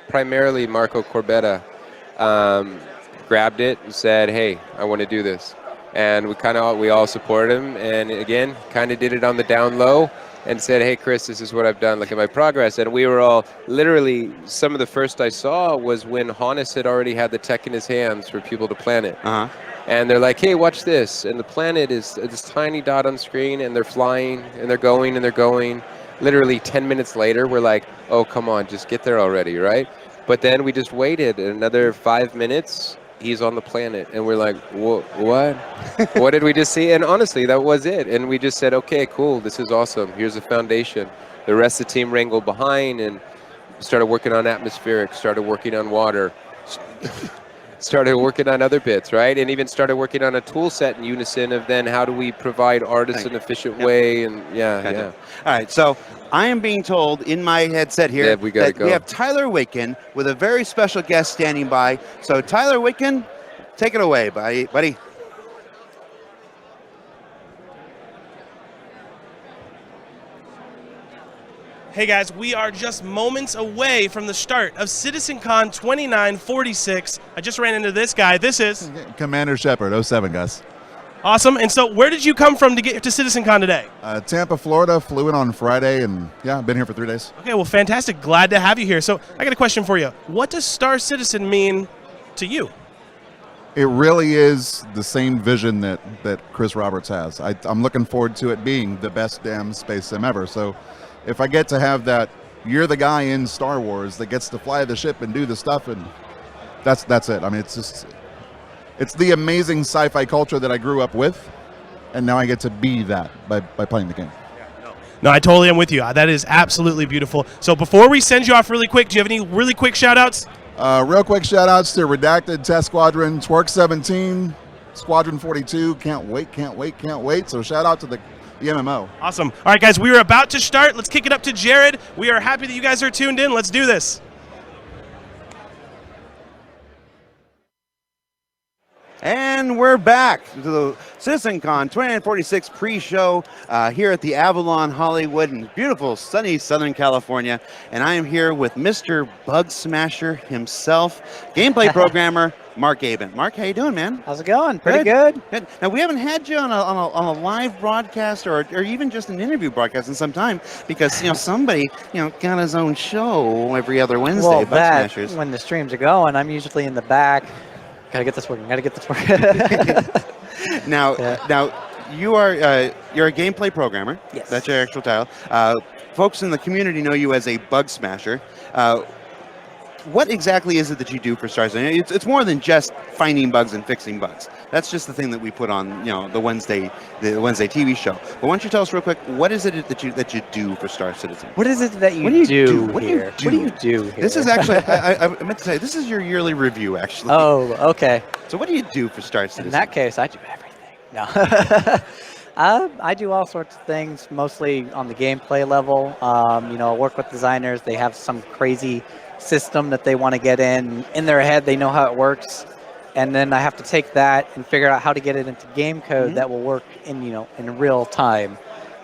primarily Marco Corbetta, grabbed it and said, hey, I want to do this. And we all supported him, and again, kind of did it on the down low and said, hey, Chris, this is what I've done, look at my progress. And we were all, literally, some of the first I saw was when Hannes had already had the tech in his hands for people to plan it. And they're like, hey, watch this. And the planet is this tiny dot on screen, and they're flying, and they're going, and they're going. Literally 10 minutes later, we're like, oh, come on, just get there already, right? But then we just waited another 5 minutes. He's on the planet, and we're like, what? What did we just see? And honestly, that was it. And we just said, okay, cool, this is awesome. Here's a foundation. The rest of the team wrangled behind and started working on atmospheric, started working on water, started working on other bits, right? And even started working on a tool set in unison of then how do we provide artists in an efficient way? And All right, so I am being told in my headset here we have Tyler Witkin with a very special guest standing by. So Tyler Witkin, take it away, buddy. Hey guys, we are just moments away from the start of CitizenCon 2946. I just ran into this guy. This is Commander Shepard, 07, guys. Awesome. And so where did you come from to get to CitizenCon today? Tampa, Florida, flew in on Friday, and yeah, I've been here for 3 days. Okay, well, fantastic. Glad to have you here. So I got a question for you. What does Star Citizen mean to you? It really is the same vision that Chris Roberts has. I'm looking forward to it being the best damn space sim ever. So if I get to have that, you're the guy in Star Wars that gets to fly the ship and do the stuff, and that's it. I mean, it's the amazing sci-fi culture that I grew up with, and now I get to be that by playing the game. No, I totally am with you. That is absolutely beautiful. So before we send you off really quick, do you have any really quick shout-outs? Real quick shout-outs to Redacted, Test Squadron, Twerk 17, Squadron 42. Can't wait. So shout-out to the MMO. Awesome. All right, guys, we are about to start. Let's kick it up to Jared. We are happy that you guys are tuned in. Let's do this. And we're back to the CitizenCon 2946 pre-show here at the Avalon Hollywood in beautiful sunny Southern California. And I am here with Mr. Bug Smasher himself, gameplay programmer Mark Aben. Mark, how you doing, man? How's it going? Pretty good. Now, we haven't had you on a live broadcast or even just an interview broadcast in some time because, somebody, got his own show every other Wednesday, well, Bug Smashers. When the streams are going, I'm usually in the back. Gotta get this working. Now, you're a gameplay programmer. Yes. That's your actual title. Folks in the community know you as a Bug Smasher. what exactly is it that you do for Star Citizen? It's more than just finding bugs and fixing bugs. That's just the thing that we put on, the Wednesday TV show. But why don't you tell us real quick, what is it that you do for Star Citizen? What is it that you What do you do do? What do you here? do? What do you do here? This is actually, I meant to say, this is your yearly review, actually. Oh, okay. So what do you do for Star Citizen? In that case, I do everything. No. I do all sorts of things, mostly on the gameplay level. I work with designers. They have some crazy system that they want to get in their head. They know how it works. And then I have to take that and figure out how to get it into game code that will work in real time.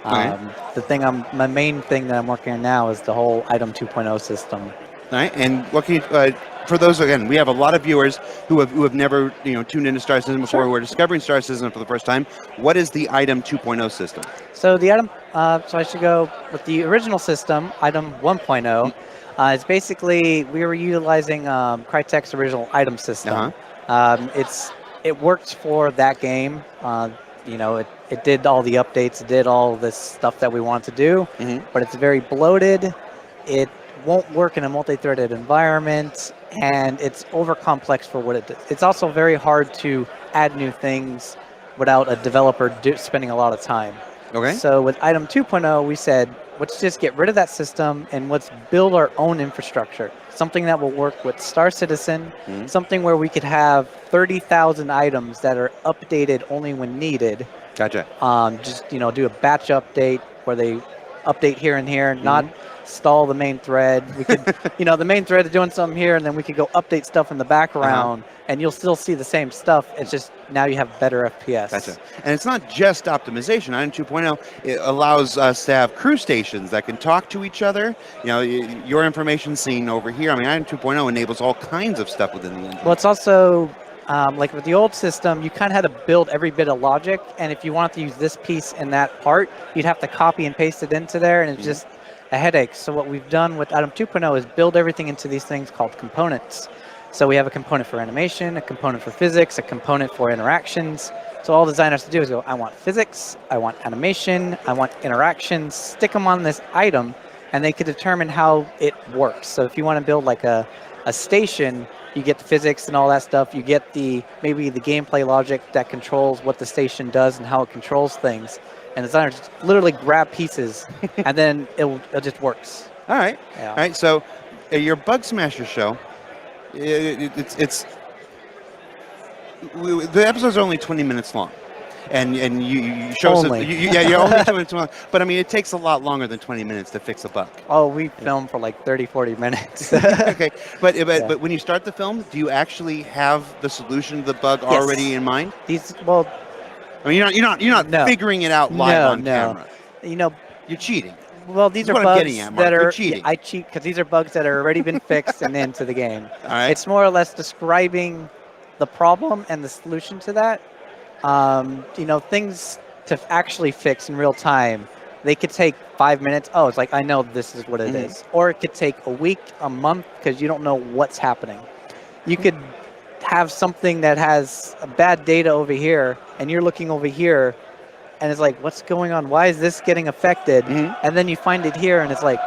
My main thing that I'm working on now is the whole Item 2.0 system. All right, and what can you, for those, again, we have a lot of viewers who have never tuned into Star Citizen before, who are discovering Star Citizen for the first time. What is the Item 2.0 system? So the Item, so I should go with the original system, Item 1.0. It's basically, we were utilizing Crytek's original item system. It works for that game. It did all the updates, it did all this stuff that we wanted to do, but it's very bloated. It won't work in a multi-threaded environment, and it's over complex for what it does. It's also very hard to add new things without a developer spending a lot of time. Okay. So with Item 2.0, we said, let's just get rid of that system and let's build our own infrastructure. Something that will work with Star Citizen, something where we could have 30,000 items that are updated only when needed. Gotcha. Just, do a batch update where they update here and here, not stall the main thread. We could, the main thread is doing something here, and then we could go update stuff in the background, and you'll still see the same stuff. It's just now you have better FPS. Gotcha. And it's not just optimization. Item 2.0, it allows us to have crew stations that can talk to each other. Your information seen over here. I mean, Item 2.0 enables all kinds of stuff within the engine. Well, it's also, like with the old system, you kind of had to build every bit of logic, and if you wanted to use this piece in that part, you'd have to copy and paste it into there, and it's just a headache. So what we've done with Item 2.0 is build everything into these things called components. So we have a component for animation, a component for physics, a component for interactions. So all designers have to do is go, I want physics, I want animation, I want interactions, stick them on this item, and they can determine how it works. So if you want to build like a station, you get the physics and all that stuff. You get maybe the gameplay logic that controls what the station does and how it controls things. And designers just literally grab pieces, and then it just works. All right. Yeah. All right. So your Bug Smasher show, the episodes are only 20 minutes long. And you show us, you're only 20 minutes long. But I mean, it takes a lot longer than 20 minutes to fix a bug. Oh, we film for like 30, 40 minutes. Okay, but when you start the film, do you actually have the solution to the bug already in mind? I mean, you're not figuring it out live on camera. You're cheating. Well, these are That's what I'm getting bugs at, Mark. that You're are cheating. I cheat because these are bugs that are already been fixed and into the game. All right. It's more or less describing the problem and the solution to that. Things to actually fix in real time, they could take 5 minutes. Oh, it's like, I know this is what it is. Or it could take a week, a month, because you don't know what's happening. You could have something that has bad data over here, and you're looking over here, and it's like, what's going on? Why is this getting affected? And then you find it here, and it's like,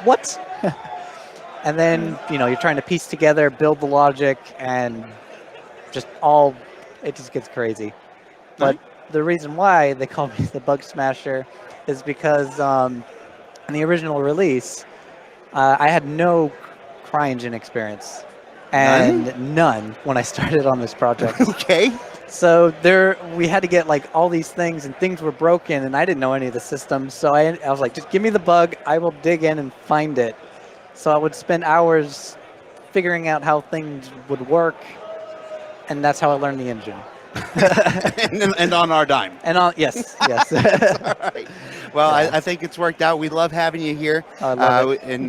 what? And then, you're trying to piece together, build the logic, and it just gets crazy. But the reason why they call me the Bug Smasher is because in the original release, I had no CryEngine experience. And none when I started on this project. Okay. So we had to get like all these things, and things were broken, and I didn't know any of the systems. So I was like, just give me the bug, I will dig in and find it. So I would spend hours figuring out how things would work, and that's how I learned the engine. and on our dime. And yes. All right. Well, I think it's worked out. We love having you here. I love it. And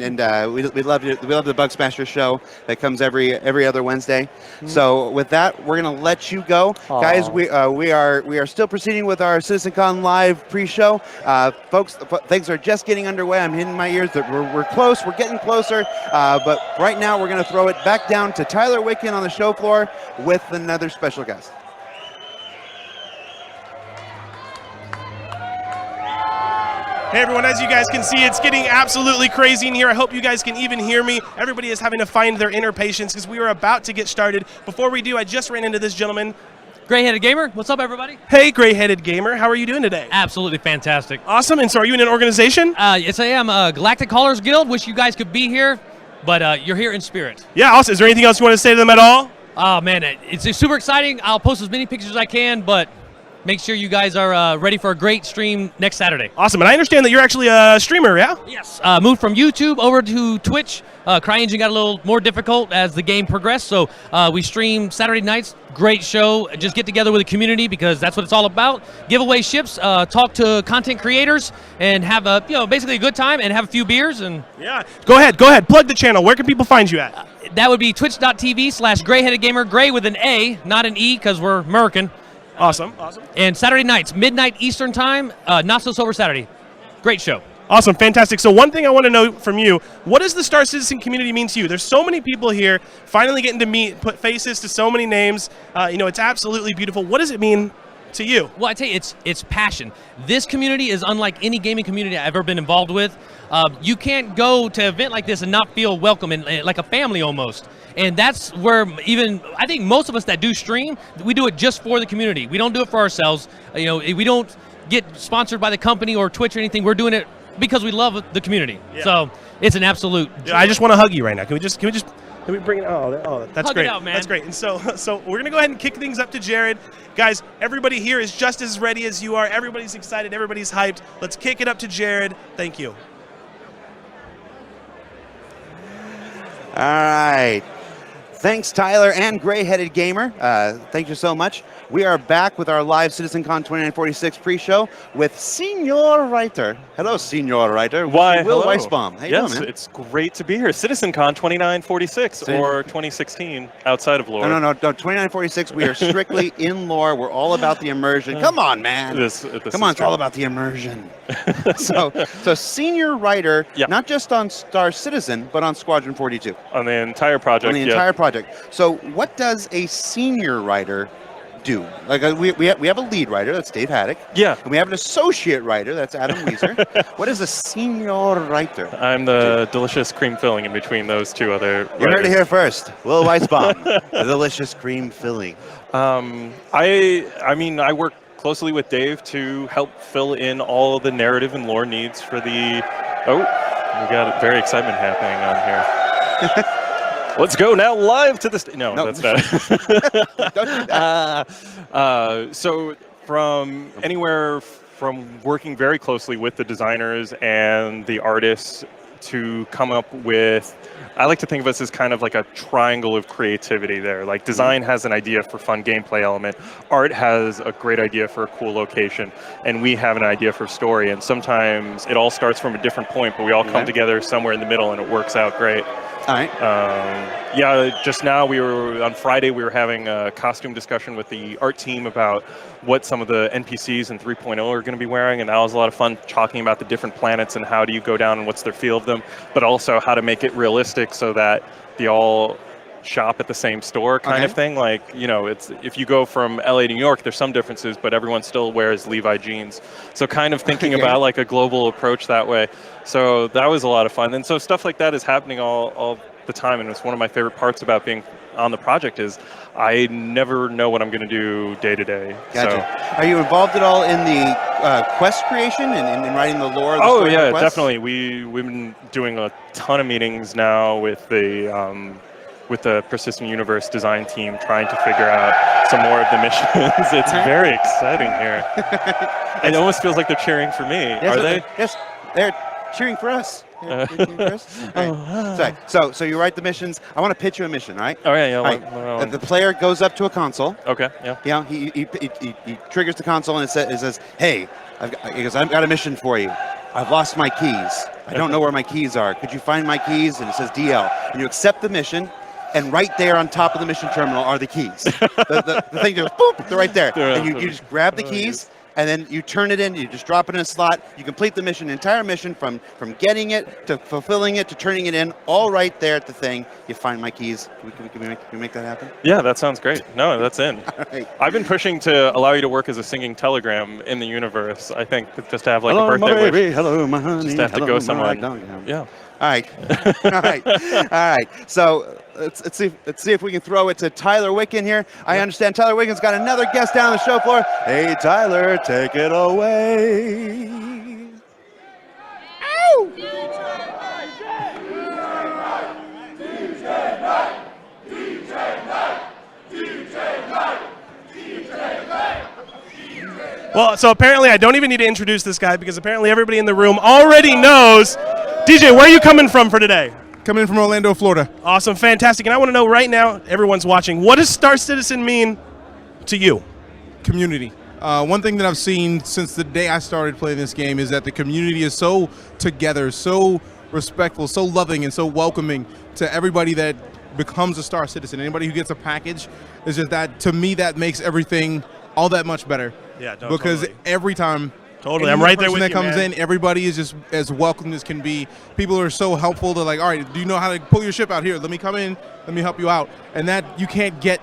we love the Bug Smasher show that comes every other Wednesday. So with that, we're gonna let you go, guys. We are still proceeding with our CitizenCon live pre-show, folks. Things are just getting underway. I'm hitting my ears that we're close. We're getting closer. But right now, we're gonna throw it back down to Tyler Wicken on the show floor with another special guest. Hey everyone, as you guys can see, it's getting absolutely crazy in here. I hope you guys can even hear me. Everybody is having to find their inner patience because we are about to get started. Before we do, I just ran into this gentleman. Gray-headed gamer, what's up, everybody? Hey, gray-headed gamer, how are you doing today? Absolutely fantastic. Awesome, and so are you in an organization? Yes, I am. Galactic Callers Guild. Wish you guys could be here, but you're here in spirit. Yeah, awesome. Is there anything else you want to say to them at all? Oh, man, it's super exciting. I'll post as many pictures as I can, but make sure you guys are ready for a great stream next Saturday. Awesome, and I understand that you're actually a streamer, yeah? Yes. Moved from YouTube over to Twitch. CryEngine got a little more difficult as the game progressed, so we stream Saturday nights. Great show. Just get together with the community because that's what it's all about. Give away ships, talk to content creators, and have a basically a good time and have a few beers. And yeah, go ahead. Plug the channel. Where can people find you at? That would be twitch.tv/grayheadedgamer. Gray with an A, not an E, because we're American. Awesome. And Saturday nights, midnight Eastern time, Not So Sober Saturday. Great show. Awesome, fantastic. So one thing I want to know from you, what does the Star Citizen community mean to you? There's so many people here, finally getting to put faces to so many names. It's absolutely beautiful. What does it mean to you? Well, I tell you, it's passion. This community is unlike any gaming community I've ever been involved with. You can't go to an event like this and not feel welcome and like a family almost. And that's where even, I think most of us that do stream, we do it just for the community. We don't do it for ourselves. We don't get sponsored by the company or Twitch or anything. We're doing it because we love the community. Yeah. So it's an absolute joy. I just want to hug you right now. Can we bring it? That's hug great. It out, man. That's great. And so we're gonna go ahead and kick things up to Jared. Guys, everybody here is just as ready as you are. Everybody's excited. Everybody's hyped. Let's kick it up to Jared. Thank you. All right. Thanks, Tyler and Gray-Headed Gamer. Thank you so much. We are back with our live CitizenCon 2946 pre-show with Senior Writer. Hello, Senior Writer. Why, Will hello. Weisbaum. How you Yes, doing, man? it's great to be here. CitizenCon 2946 or 2016 outside of lore. No, 2946. We are strictly in lore. We're all about the immersion. Come on, man. Come on, it's all about the immersion. so Senior Writer, not just on Star Citizen, but on Squadron 42. On the entire project. On the entire project. So what does a Senior Writer do? Like we have a lead writer, that's Dave Haddock. Yeah. And we have an associate writer, that's Adam Weezer. What is a Senior Writer? I'm the delicious cream filling in between those two other writers. You heard it here first. Will Weisbaum, the delicious cream filling. I work closely with Dave to help fill in all the narrative and lore needs for the... Oh, we got very excitement happening on here. Let's go now live to the... No, that's bad. Don't do that. So from anywhere from working very closely with the designers and the artists to come up with... I like to think of us as kind of like a triangle of creativity there. Like design has an idea for fun gameplay element, art has a great idea for a cool location, and we have an idea for story. And sometimes it all starts from a different point, but we all come together somewhere in the middle and it works out great. All right. Just now on Friday we were having a costume discussion with the art team about what some of the NPCs in 3.0 are going to be wearing, and that was a lot of fun talking about the different planets and how do you go down and what's their feel of them, but also how to make it realistic so that they all shop at the same store kind of thing. Like, it's if you go from LA to New York, there's some differences, but everyone still wears Levi jeans. So kind of thinking about like a global approach that way. So that was a lot of fun. And so stuff like that is happening all the time. And it's one of my favorite parts about being on the project is I never know what I'm going to do day to day. Gotcha. So, are you involved at all in the quest creation and in writing the lore? Oh yeah, definitely. We've been doing a ton of meetings now with the Persistent Universe design team, trying to figure out some more of the missions. It's very exciting here. It almost feels like they're cheering for me. Are they? Yes, they're cheering for us. Right. So you write the missions. I want to pitch you a mission, right? Oh yeah. Right. The player goes up to a console. Okay. Yeah. He triggers the console and it says, "Hey, I've got a mission for you. I've lost my keys. I don't know where my keys are. Could you find my keys?" And it says DL. And you accept the mission. And right there on top of the mission terminal are the keys. The thing goes, boop, they're right there. And you just grab the keys, and then you turn it in, you just drop it in a slot, you complete the mission, entire mission from getting it to fulfilling it to turning it in, all right there at the thing. You find my keys. Can we make that happen? Yeah, that sounds great. No, that's in. Right. I've been pushing to allow you to work as a singing telegram in the universe. I think just to have like Hello, a birthday my baby. wish. Hello, my honey. Just to have to Hello, go my somewhere. dog. Yeah. All right. All right. All right. So let's see if we can throw it to Tyler Wicken here. I understand Tyler Wicken's got another guest down on the show floor. Hey, Tyler, take it away. Well, so apparently I don't even need to introduce this guy because apparently everybody in the room already knows. DJ, where are you coming from for today? Coming from Orlando, Florida. Awesome, fantastic. And I want to know right now, everyone's watching, what does Star Citizen mean to you? Community. One thing that I've seen since the day I started playing this game is that the community is so together, so respectful, so loving, and so welcoming to everybody that becomes a Star Citizen. Anybody who gets a package, is just that, to me, that makes everything all that much better. Yeah, no, because totally. every time Totally, I'm right there with that you, comes man. in, everybody is just as welcome as can be. People are so helpful. They're like, all right, do you know how to pull your ship out here? Let me come in. Let me help you out. And that, you can't get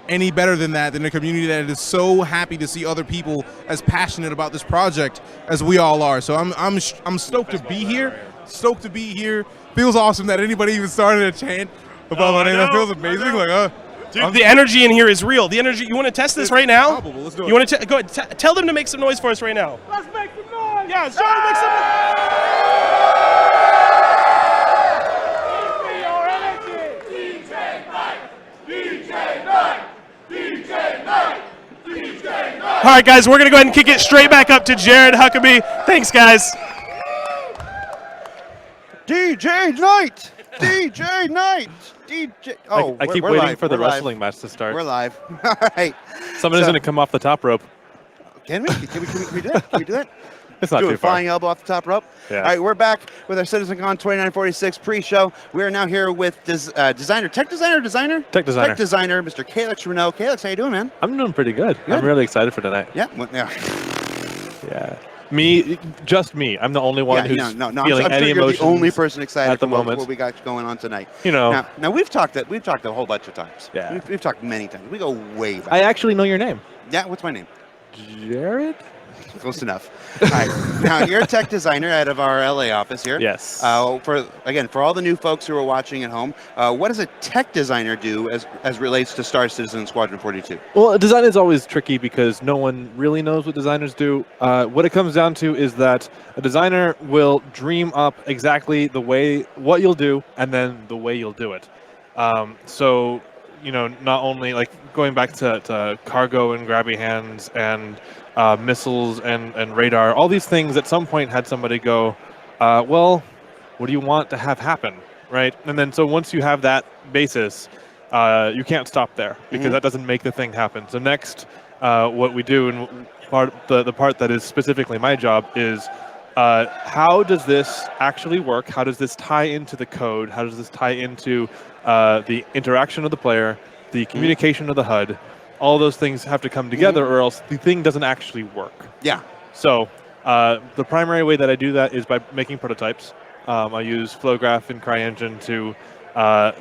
any better than that, than a community that is so happy to see other people as passionate about this project as we all are. So I'm stoked to be here. Stoked to be here. Feels awesome that anybody even started a chant about my name. That feels amazing. Like, Dude, the energy in here is real. The energy. You want to test this right now? Palpable. Let's do it. You want to go ahead, tell them to make some noise for us right now. Let's make some noise. Yeah, Sean, make some noise. All right, guys, we're gonna go ahead and kick it straight back up to Jared Huckabee. Thanks, guys. DJ Knight. DJ Knight. DJ. Oh, I keep we're waiting live. for the We're live. wrestling match to start. We're live. All right. Someone's So- going to come off the top rope. Can we? Can we do that? Can we do that? It's not do too a far. flying elbow off the top rope. Yeah. All right, we're back with our CitizenCon 2946 pre-show. We are now here with tech designer, Tech designer. Mr. Calix Renault. Calix, how you doing, man? I'm doing pretty good. Good. I'm really excited for tonight. Yeah. Well, yeah. Yeah. Just me. I'm the only one who's no. I'm feeling sure any you're emotions the only person excited at the for moment. what we got going on tonight. You know. Now we've talked a whole bunch of times. Yeah. We've talked many times. We go way back. I actually know your name. Yeah. What's my name? Jared? Close enough. All right. Now, you're a tech designer out of our LA office here. Yes. For all the new folks who are watching at home, what does a tech designer do as relates to Star Citizen Squadron 42? Well, design is always tricky because no one really knows what designers do. What it comes down to is that a designer will dream up exactly what you'll do and then the way you'll do it. So, not only like going back to cargo and grabby hands and missiles and radar, all these things at some point had somebody go, well, what do you want to have happen, right? And then so once you have that basis, you can't stop there because that doesn't make the thing happen. So next, what we do, and the part that is specifically my job is, how does this actually work? How does this tie into the code? How does this tie into the interaction of the player, the communication of the HUD? All those things have to come together or else the thing doesn't actually work. Yeah. So the primary way that I do that is by making prototypes. I use FlowGraph and CryEngine to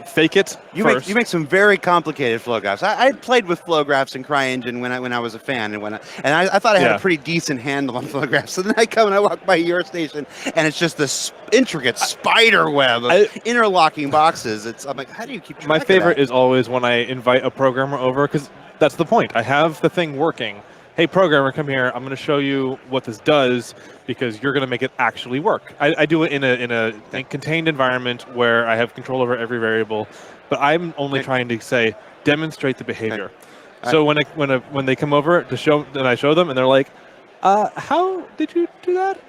fake it first. You make some very complicated flow graphs. I played with flow graphs and CryEngine when I was a fan, and I thought I had a pretty decent handle on flow graphs. So then I come and I walk by your station, and it's just this intricate spider web of interlocking boxes. I'm like, how do you keep track My favorite of that? is always when I invite a programmer over, because that's the point. I have the thing working. Hey, programmer, come here. I'm going to show you what this does because you're going to make it actually work. I do it in a contained environment where I have control over every variable, but I'm only trying to say demonstrate the behavior. So when they come over to show, and I show them, and they're like, "How did you do that?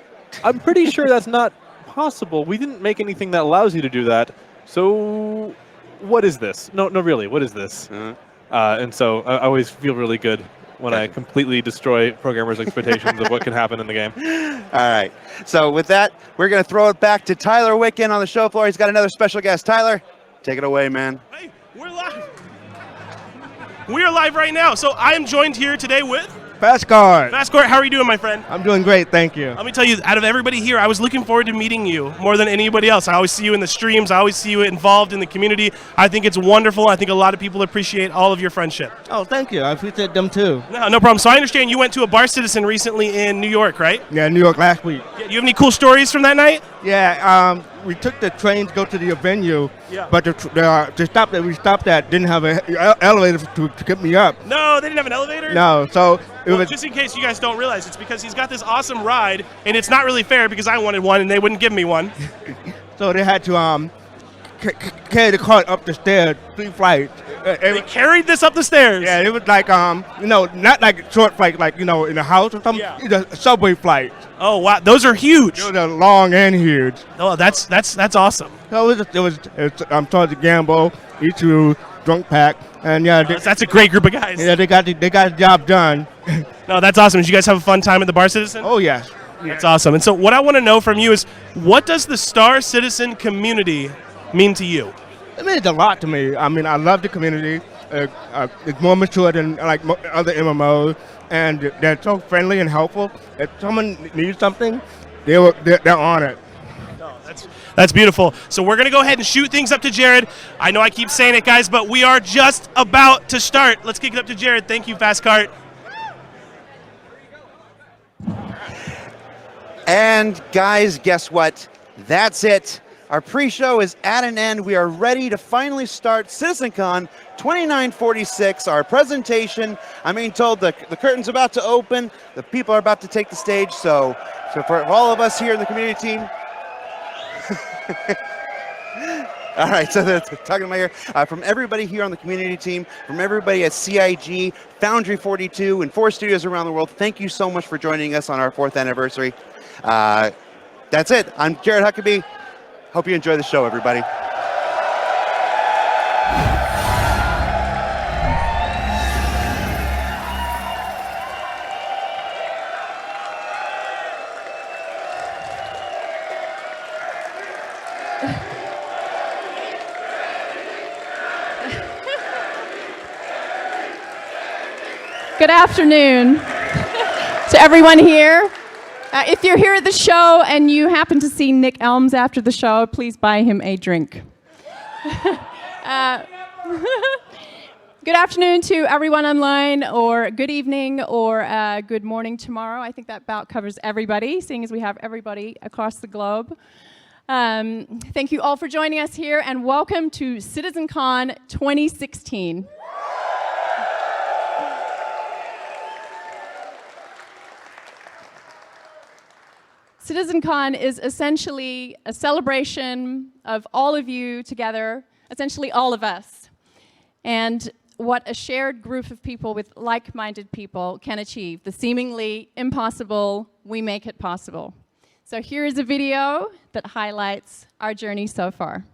I'm pretty sure that's not possible. We didn't make anything that allows you to do that. So what is this? No, really, what is this?" And so I always feel really good when I completely destroy programmers' expectations of what can happen in the game. All right. So with that, we're going to throw it back to Tyler Wicken on the show floor. He's got another special guest. Tyler, take it away, man. Hey, we're live. We are live right now. So I am joined here today with Fast Card. Fast Court, how are you doing, my friend? I'm doing great, thank you. Let me tell you, out of everybody here, I was looking forward to meeting you more than anybody else. I always see you in the streams. I always see you involved in the community. I think it's wonderful. I think a lot of people appreciate all of your friendship. Oh, thank you. I appreciate them too. No problem. So I understand you went to a Bar Citizen recently in New York, right? Yeah, New York last week. Yeah, do you have any cool stories from that night? Yeah, we took the train to go to the venue, but the stop that we stopped at didn't have an elevator to get me up. No, they didn't have an elevator? No, so it was just in case you guys don't realize, it's because he's got this awesome ride, and it's not really fair because I wanted one and they wouldn't give me one. so they had to carry the cart up the stairs, 3 flights. They carried this up the stairs? Yeah, it was like, not like a short flight, like, in a house or something. It's a subway flight. Oh, wow. Those are huge. Those are long and huge. Oh, that's awesome. So it was I'm sorry to gamble, E2, drunk pack, and yeah. That's a great group of guys. Yeah, they got the job done. No, that's awesome. Did you guys have a fun time at the Bar Citizen? Oh, yes. That's awesome. And so what I want to know from you is, what does the Star Citizen community mean to you? It means a lot to me. I mean, I love the community. It's more mature than like other MMOs, and they're so friendly and helpful. If someone needs something, they're on it. That's beautiful. So we're going to go ahead and shoot things up to Jared. I know I keep saying it, guys, but we are just about to start. Let's kick it up to Jared. Thank you, Fast Cart. And guys, guess what? That's it. Our pre-show is at an end. We are ready to finally start CitizenCon 2946, our presentation. I'm being told the curtain's about to open. The people are about to take the stage. So for all of us here in the community team, all right, so they're talking to my ear. From everybody here on the community team, from everybody at CIG, Foundry 42, and 4 studios around the world, thank you so much for joining us on our 4th anniversary. That's it. I'm Jared Huckabee. Hope you enjoy the show, everybody. Good afternoon to everyone here. If you're here at the show and you happen to see Nick Elms after the show, please buy him a drink. Good afternoon to everyone online, or good evening, or good morning tomorrow. I think that about covers everybody, seeing as we have everybody across the globe. Thank you all for joining us here, and welcome to CitizenCon 2016. CitizenCon is essentially a celebration of all of you together, essentially all of us, and what a shared group of people with like-minded people can achieve. The seemingly impossible, we make it possible. So here is a video that highlights our journey so far.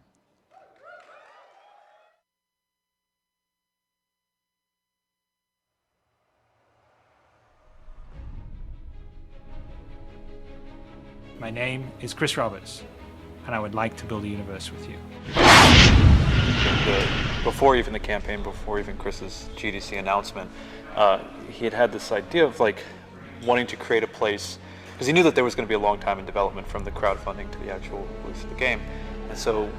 My name is Chris Roberts, and I would like to build a universe with you. Before even the campaign, before even Chris's GDC announcement, he had this idea of like wanting to create a place, because he knew that there was going to be a long time in development from the crowdfunding to the actual release of the game. And so,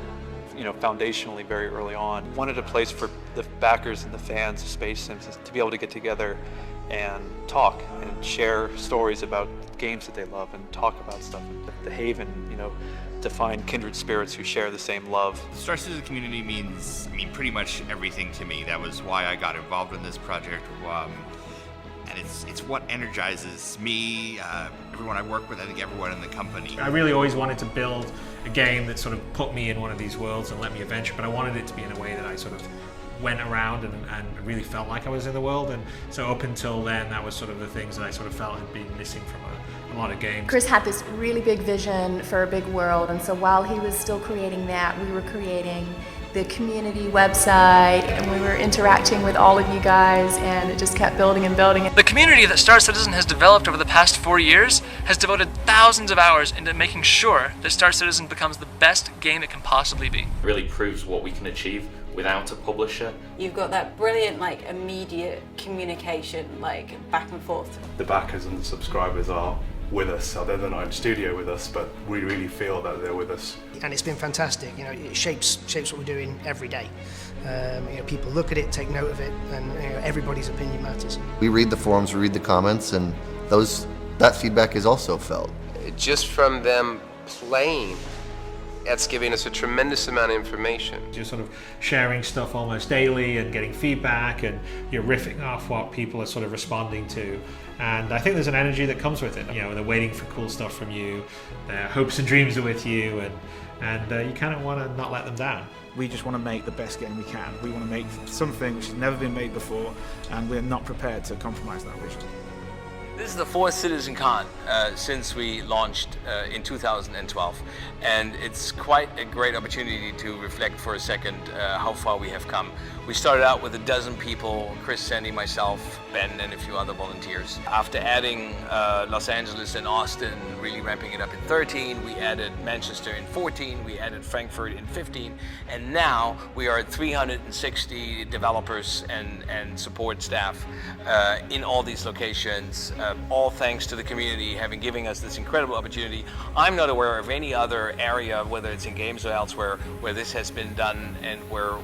foundationally, very early on, wanted a place for the backers and the fans of Space Sims to be able to get together and talk and share stories about games that they love and talk about stuff. The haven, to find kindred spirits who share the same love. The Star Citizen community means, pretty much everything to me. That was why I got involved in this project. And it's what energizes me, everyone I work with, I think everyone in the company. I really always wanted to build a game that sort of put me in one of these worlds and let me adventure, but I wanted it to be in a way that I sort of went around and really felt like I was in the world. And so up until then, that was sort of the things that I sort of felt had been missing from a lot of games. Chris had this really big vision for a big world, and so while he was still creating that, we were creating the community website, and we were interacting with all of you guys, and it just kept building and building. The community that Star Citizen has developed over the past 4 years has devoted thousands of hours into making sure that Star Citizen becomes the best game it can possibly be. It really proves what we can achieve without a publisher. You've got that brilliant, like, immediate communication, like, back and forth. The backers and the subscribers are with us, so they're not in studio with us, but we really feel that they're with us. And it's been fantastic. You know, it shapes what we're doing every day. You know, people look at it, take note of it, and you know, everybody's opinion matters. We read the forums, we read the comments, and that feedback is also felt. Just from them playing, that's giving us a tremendous amount of information. You're sort of sharing stuff almost daily and getting feedback, and you're riffing off what people are sort of responding to. And I think there's an energy that comes with it. You know, they're waiting for cool stuff from you, their hopes and dreams are with you, and you kind of want to not let them down. We just want to make the best game we can. We want to make something which has never been made before, and we're not prepared to compromise that vision. This is the fourth CitizenCon since we launched in 2012, and it's quite a great opportunity to reflect for a second how far we have come. We started out with 12 people, Chris, Sandy, myself, Ben, and a few other volunteers. After adding Los Angeles and Austin, really ramping it up in 13, we added Manchester in 14, we added Frankfurt in 15, and now we are at 360 developers and support staff in all these locations, all thanks to the community having given us this incredible opportunity. I'm not aware of any other area, whether it's in games or elsewhere, where this has been done and where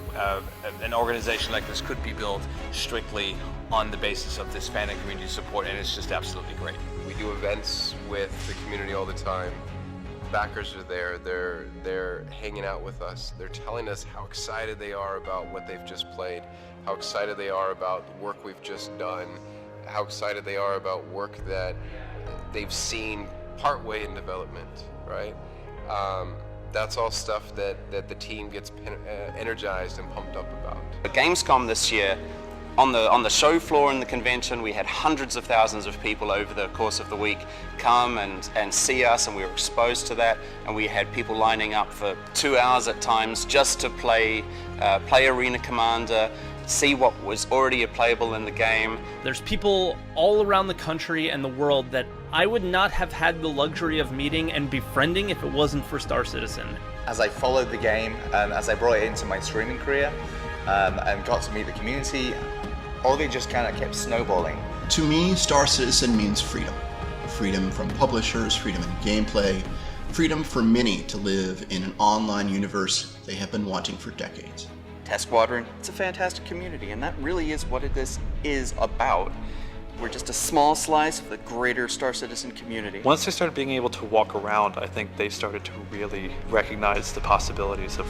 an organization like this could be built strictly on the basis of this fan and community support, and it's just absolutely great. We do events with the community all the time. Backers are there, they're hanging out with us. They're telling us how excited they are about what they've just played, how excited they are about the work we've just done, how excited they are about work that they've seen partway in development, right? That's all stuff that the team gets energized and pumped up about. At Gamescom this year, on the show floor in the convention, we had hundreds of thousands of people over the course of the week come and see us, and we were exposed to that, and we had people lining up for 2 hours at times just to play Arena Commander, see what was already playable in the game. There's people all around the country and the world that I would not have had the luxury of meeting and befriending if it wasn't for Star Citizen. As I followed the game, as I brought it into my streaming career, and got to meet the community, all of it just kind of kept snowballing. To me, Star Citizen means freedom. Freedom from publishers, freedom in gameplay, freedom for many to live in an online universe they have been wanting for decades. Test Squadron, it's a fantastic community, and that really is what this is about. We're just a small slice of the greater Star Citizen community. Once they started being able to walk around, I think they started to really recognize the possibilities of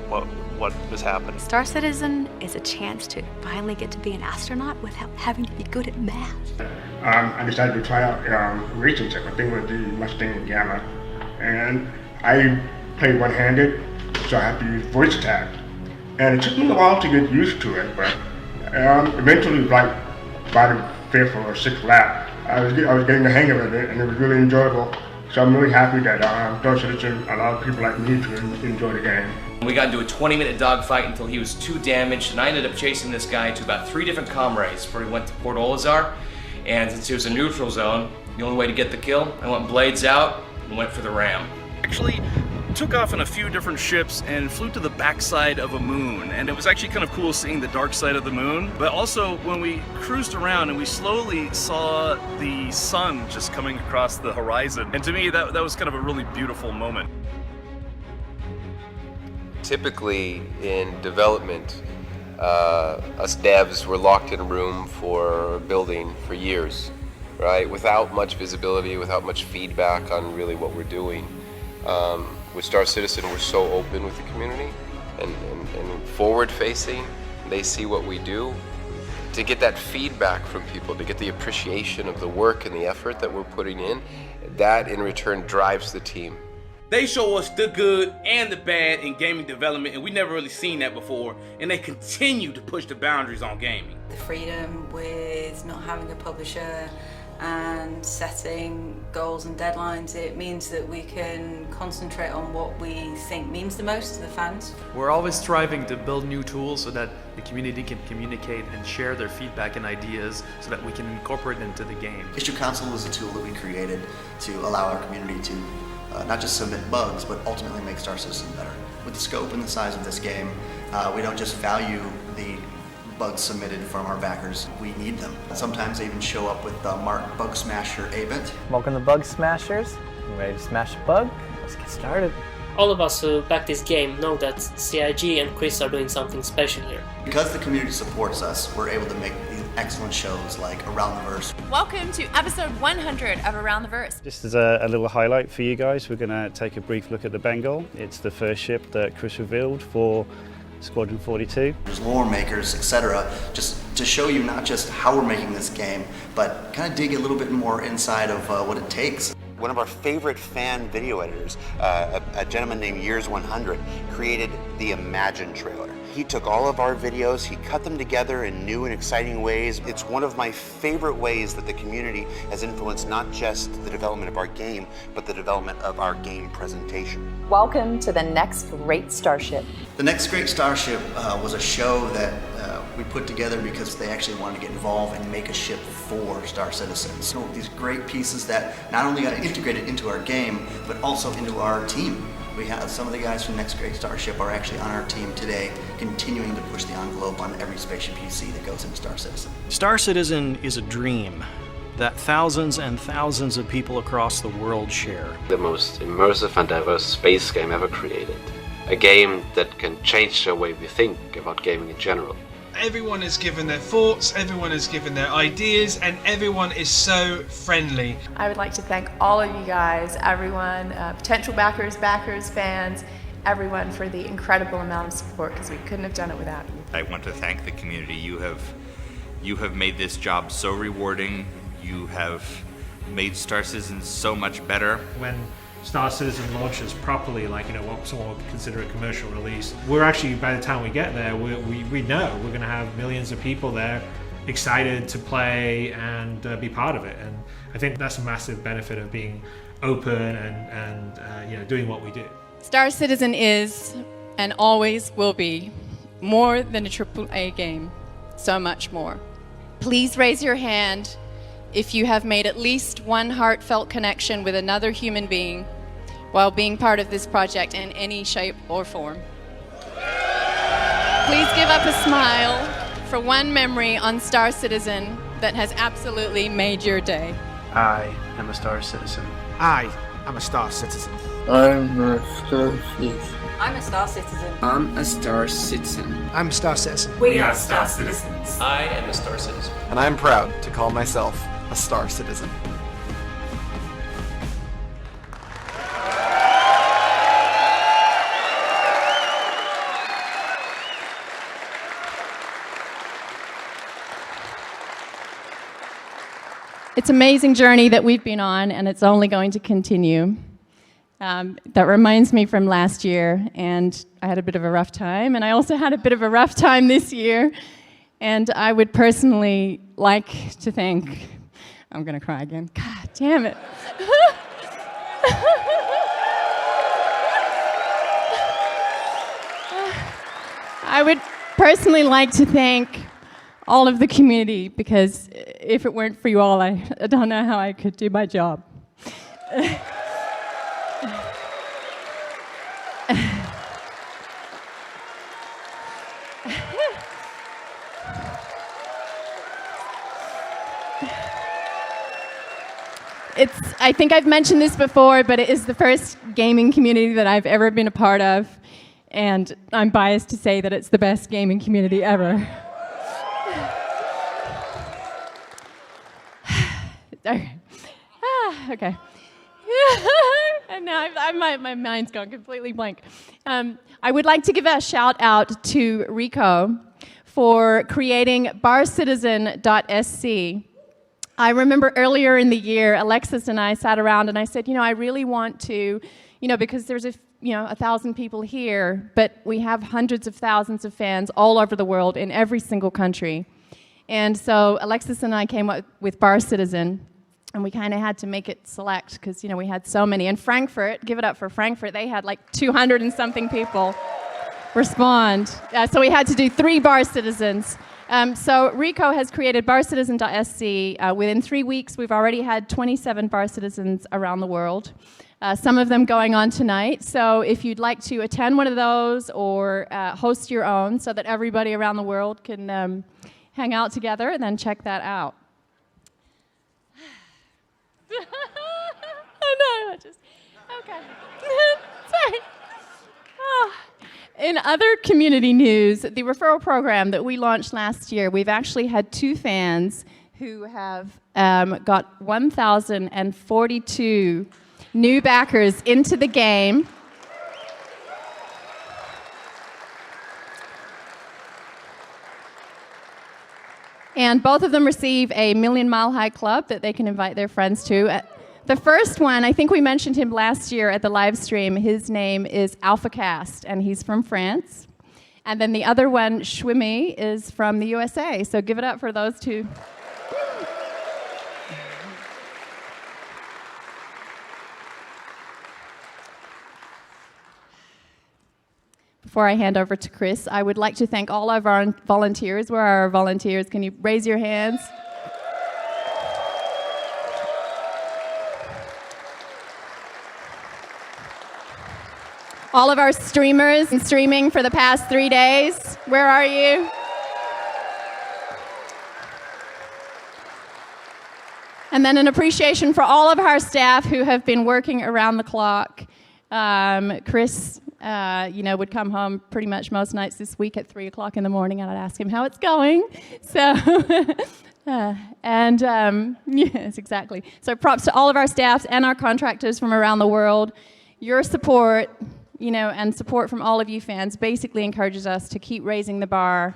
what was happening. Star Citizen is a chance to finally get to be an astronaut without having to be good at math. I decided to try out racing tech. I think it was the Mustang Gamma, and I played one-handed, so I had to use voice tag. And it took me a while to get used to it, but eventually, like by the 5th or 6th lap, I was getting the hang of it, and it was really enjoyable. So I'm really happy that Star Citizen allowed people like me to enjoy the game. We got into a 20-minute dogfight until he was too damaged, and I ended up chasing this guy to about 3 different comrades before he went to Port Olazar. And since he was a neutral zone, the only way to get the kill, I went blades out and went for the ram. Actually, took off on a few different ships and flew to the backside of a moon, and it was actually kind of cool seeing the dark side of the moon. But also when we cruised around and we slowly saw the sun just coming across the horizon, and to me that was kind of a really beautiful moment. Typically in development, us devs were locked in a room for building for years, right? Without much visibility, without much feedback on really what we're doing. With Star Citizen, we're so open with the community and forward-facing. They see what we do. To get that feedback from people, to get the appreciation of the work and the effort that we're putting in, that in return drives the team. They show us the good and the bad in gaming development, and we never really seen that before, and they continue to push the boundaries on gaming. The freedom with not having a publisher and setting goals and deadlines, it means that we can concentrate on what we think means the most to the fans. We're always striving to build new tools so that the community can communicate and share their feedback and ideas so that we can incorporate it into the game. Issue Council is a tool that we created to allow our community to not just submit bugs, but ultimately make Star Citizen better. With the scope and the size of this game, we don't just value the bugs submitted from our backers, we need them. Sometimes they even show up with the Mark Bug Smasher A-Bit. Welcome to Bug Smashers. You ready to smash a bug? Let's get started. All of us who back this game know that CIG and Chris are doing something special here. Because the community supports us, we're able to make these excellent shows like Around the Verse. Welcome to episode 100 of Around the Verse. Just as a little highlight for you guys, we're going to take a brief look at the Bengal. It's the first ship that Chris revealed for Squadron 42. There's lore makers, etc., just to show you not just how we're making this game, but kind of dig a little bit more inside of what it takes. One of our favorite fan video editors, a gentleman named Years100, created the Imagine trailer. He took all of our videos, he cut them together in new and exciting ways. It's one of my favorite ways that the community has influenced not just the development of our game, but the development of our game presentation. Welcome to the Next Great Starship. The Next Great Starship was a show that we put together because they actually wanted to get involved and make a ship for Star Citizen. So these great pieces that not only got integrated into our game, but also into our team. We have some of the guys from Next Great Starship are actually on our team today, continuing to push the envelope on every spaceship you see that goes into Star Citizen. Star Citizen is a dream that thousands and thousands of people across the world share. The most immersive and diverse space game ever created. A game that can change the way we think about gaming in general. Everyone has given their thoughts, everyone has given their ideas, and everyone is so friendly. I would like to thank all of you guys, everyone, potential backers, fans, everyone for the incredible amount of support, because we couldn't have done it without you. I want to thank the community. You have made this job so rewarding. You have made Star Citizen so much better. When Star Citizen launches properly, like what someone would consider a commercial release, we're actually, by the time we get there, we know we're going to have millions of people there excited to play and be part of it. And I think that's a massive benefit of being open and doing what we do. Star Citizen is, and always will be, more than a AAA game. So much more. Please raise your hand if you have made at least one heartfelt connection with another human being while being part of this project in any shape or form. Please give up a smile for one memory on Star Citizen that has absolutely made your day. I am a Star Citizen. I am a Star Citizen. I'm a Star Citizen. I'm a Star Citizen. I'm a Star Citizen. I'm a Star Citizen. We are Star Citizens. I am a Star Citizen. And I'm proud to call myself a Star Citizen. It's an amazing journey that we've been on, and it's only going to continue. That reminds me from last year, and I had a bit of a rough time, and I also had a bit of a rough time this year, and I would personally like to thank, I'm going to cry again, God damn it. I would personally like to thank all of the community, because if it weren't for you all, I don't know how I could do my job. I think I've mentioned this before, but it is the first gaming community that I've ever been a part of, and I'm biased to say that it's the best gaming community ever. Okay. And now my mind's gone completely blank. I would like to give a shout out to Rico for creating barcitizen.sc. I remember earlier in the year, Alexis and I sat around and I said, I really want to, because there's 1,000 people here, but we have hundreds of thousands of fans all over the world in every single country. And so Alexis and I came up with Bar Citizen, and we kind of had to make it select because, we had so many. And Frankfurt, give it up for Frankfurt, they had like 200 and something people respond. So we had to do 3 Bar Citizens. So Rico has created barcitizen.sc. Within 3 weeks, we've already had 27 Bar Citizens around the world. some of them going on tonight. So if you'd like to attend one of those or host your own so that everybody around the world can hang out together, then check that out. Oh, no, okay. Sorry. Oh. In other community news, the referral program that we launched last year, we've actually had 2 fans who have got 1,042 new backers into the game. And both of them receive a Million Mile High Club that they can invite their friends to. The first one, I think we mentioned him last year at the live stream. His name is AlphaCast, and he's from France. And then the other one, Shwimi, is from the USA. So give it up for those 2. Before I hand over to Chris, I would like to thank all of our volunteers. Where are our volunteers? Can you raise your hands? All of our streamers and streaming for the past 3 days. Where are you? And then an appreciation for all of our staff who have been working around the clock. Chris, would come home pretty much most nights this week at 3 o'clock in the morning, and I'd ask him how it's going. So, yes, exactly. So props to all of our staffs and our contractors from around the world. Your support, and support from all of you fans basically encourages us to keep raising the bar.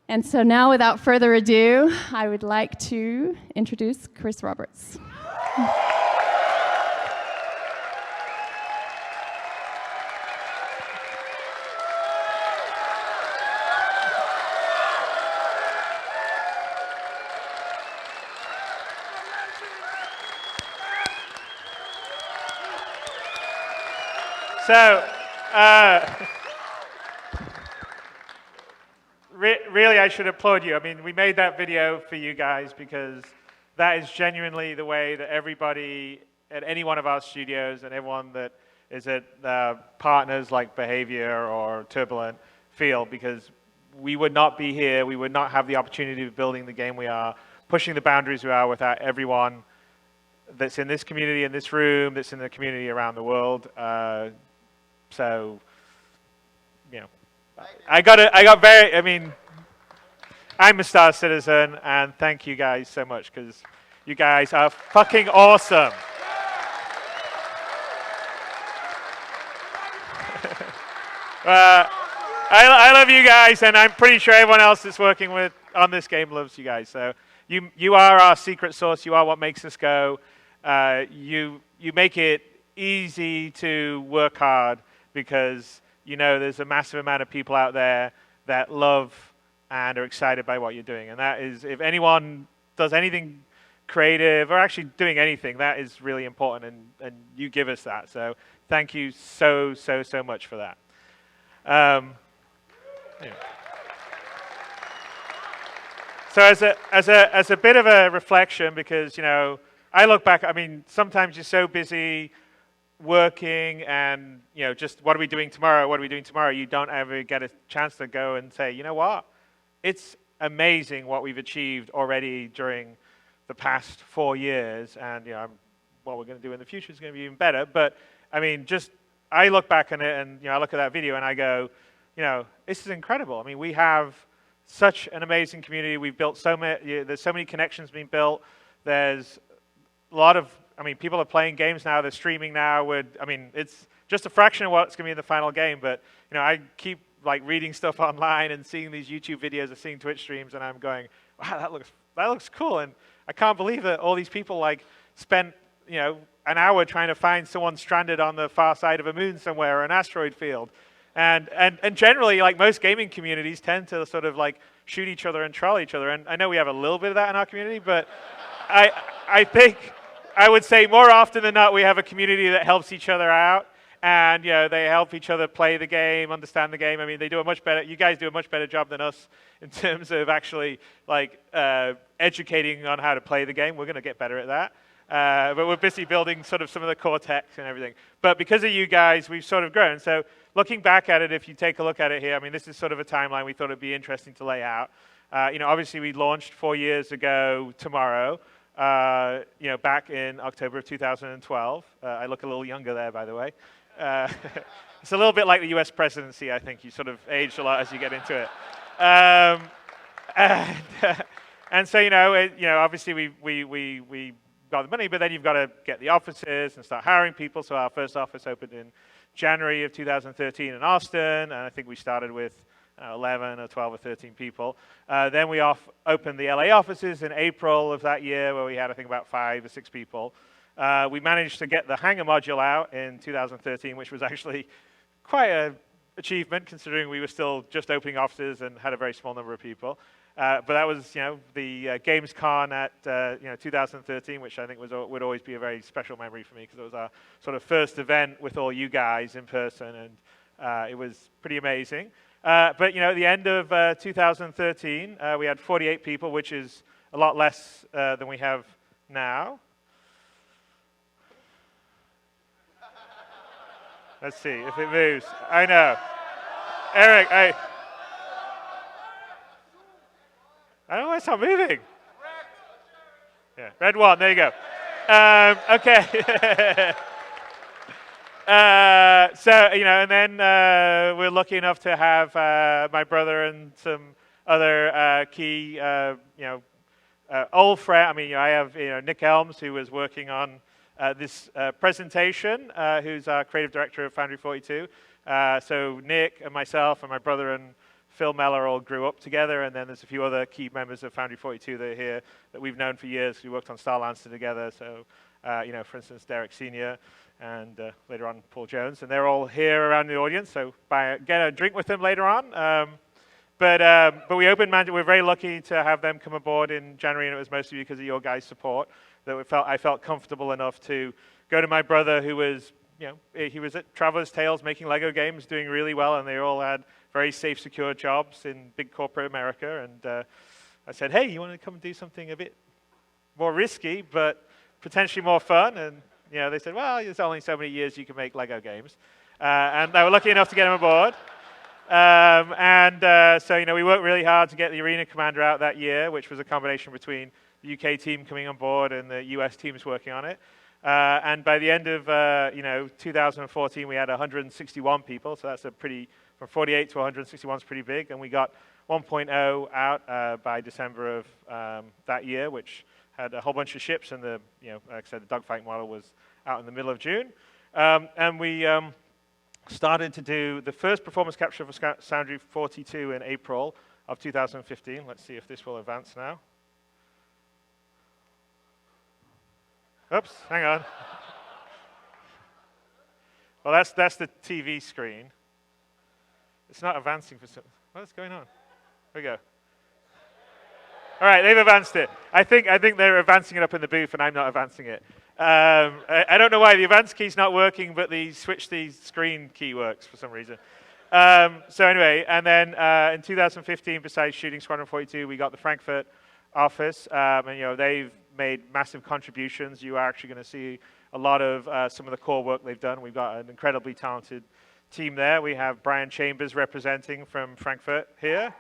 And so now, without further ado, I would like to introduce Chris Roberts. So, really, I should applaud you. I mean, we made that video for you guys because that is genuinely the way that everybody at any one of our studios and everyone that is at partners like Behavior or Turbulent feel, because we would not be here, we would not have the opportunity of building the game we are, pushing the boundaries we are without everyone that's in this community, in this room, that's in the community around the world. So, I'm a Star Citizen, and thank you guys so much, because you guys are fucking awesome. I love you guys, and I'm pretty sure everyone else that's working on this game loves you guys. So you are our secret sauce. You are what makes us go. You make it easy to work hard, because there's a massive amount of people out there that love and are excited by what you're doing. And that is, if anyone does anything creative or actually doing anything, that is really important, and you give us that. So thank you so much for that. So as a bit of a reflection, because I look back, sometimes you're so busy working and just what are we doing tomorrow, you don't ever get a chance to go and say, you know what, it's amazing what we've achieved already during the past 4 years, and what we're going to do in the future is going to be even better. But I look back on it, and I look at that video and I go, this is incredible. We have such an amazing community. We've built so many, there's so many connections being built. There's a lot of, people are playing games now, they're streaming now. It's just a fraction of what's going to be in the final game, but I keep reading stuff online and seeing these YouTube videos or seeing Twitch streams, and I'm going, wow, that looks cool. And I can't believe that all these people spent an hour trying to find someone stranded on the far side of a moon somewhere or an asteroid field. And generally, most gaming communities tend to sort of shoot each other and troll each other. And I know we have a little bit of that in our community, but I think I would say more often than not we have a community that helps each other out, and they help each other play the game, understand the game. They do a much better. You guys do a much better job than us in terms of actually educating on how to play the game. We're going to get better at that. But we're busy building sort of some of the core tech and everything. But because of you guys, we've sort of grown. So looking back at it, if you take a look at it here, I mean, this is sort of a timeline we thought it'd be interesting to lay out. Obviously we launched 4 years ago tomorrow, back in October of 2012. I look a little younger there, by the way. It's a little bit like the US presidency, I think. You sort of age a lot as you get into it. And so, obviously we got the money, but then you've got to get the offices and start hiring people. So our first office opened in January of 2013 in Austin, and I think we started with 11 or 12 or 13 people. Then we opened the LA offices in April of that year, where we had, I think, about 5 or 6 people. We managed to get the Hangar module out in 2013, which was actually quite an achievement, considering we were still just opening offices and had a very small number of people. But that was, the GamesCon at 2013, which I think would always be a very special memory for me, because it was our sort of first event with all you guys in person, and it was pretty amazing. But at the end of 2013, we had 48 people, which is a lot less than we have now. Let's see if it moves. I know. Eric, I don't know why it's not moving. Yeah, red 1, there you go. Okay. And then we're lucky enough to have my brother and some other key, old friend. I mean, I have Nick Elms, who was working on this presentation, who's our creative director of Foundry 42. So Nick and myself and my brother and Phil Meller all grew up together, and then there's a few other key members of Foundry 42 that are here that we've known for years. We worked on Starlancer together, so, for instance, Derek Sr., and later on Paul Jones, and they're all here around the audience, so get a drink with them later on. But we opened Magic. We're very lucky to have them come aboard in January, and it was mostly because of your guys' support that I felt comfortable enough to go to my brother, who was, he was at Traveler's Tales making Lego games, doing really well, and they all had very safe, secure jobs in big corporate America. And I said, hey, you want to come and do something a bit more risky, but potentially more fun? And they said, well, there's only so many years you can make Lego games. And I was lucky enough to get him aboard. So we worked really hard to get the Arena Commander out that year, which was a combination between the UK team coming on board and the US teams working on it. And by the end of 2014, we had 161 people. So that's from 48 to 161 is pretty big. And we got 1.0 out by December of that year, which had a whole bunch of ships. And like I said, the dogfight model was out in the middle of June. And we started to do the first performance capture for Foundry 42 in April of 2015. Let's see if this will advance now. Oops, hang on. Well, that's the TV screen. It's not advancing for some. What's going on? There we go. All right, they've advanced it. I think they're advancing it up in the booth, and I'm not advancing it. I don't know why the advance key's not working, but the switch the screen key works for some reason. So anyway, and then in 2015, besides shooting Squadron 42, we got the Frankfurt office, and they've made massive contributions. You are actually going to see a lot of some of the core work they've done. We've got an incredibly talented team there. We have Brian Chambers representing from Frankfurt here.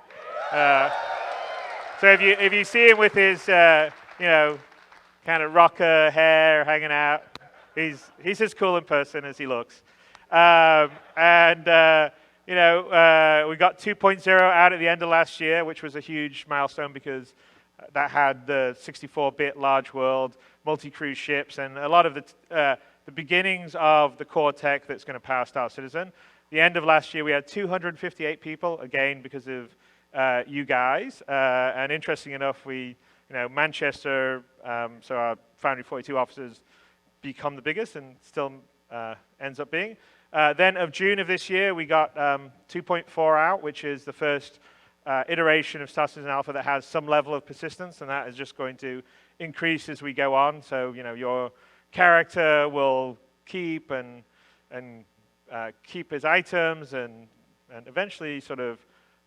So if you see him with his kind of rocker hair hanging out, he's as cool in person as he looks. We got 2.0 out at the end of last year, which was a huge milestone because that had the 64-bit large world, multi-cruise ships, and a lot of the beginnings of the core tech that's going to power Star Citizen. The end of last year, we had 258 people, again, because of you guys. And interesting enough, Manchester, so our Foundry 42 officers become the biggest and still ends up being. Then of June of this year, we got 2.4 out, which is the first iteration of Star Citizen Alpha that has some level of persistence, and that is just going to increase as we go on. So your character will keep and keep his items and eventually sort of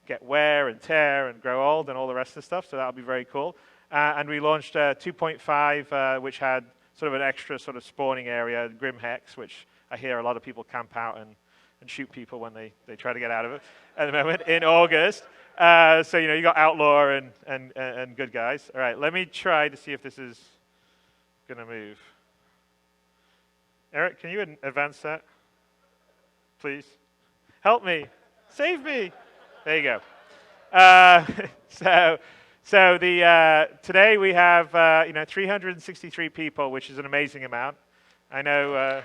get wear and tear and grow old and all the rest of the stuff. So that'll be very cool. And we launched 2.5, which had sort of an extra sort of spawning area, Grim Hex, which I hear a lot of people camp out and shoot people when they try to get out of it at the moment in August. So, you got Outlaw and good guys. All right, let me try to see if this is going to move. Eric, can you advance that, please? Help me. Save me. There you go. So today we have 363 people, which is an amazing amount. I know.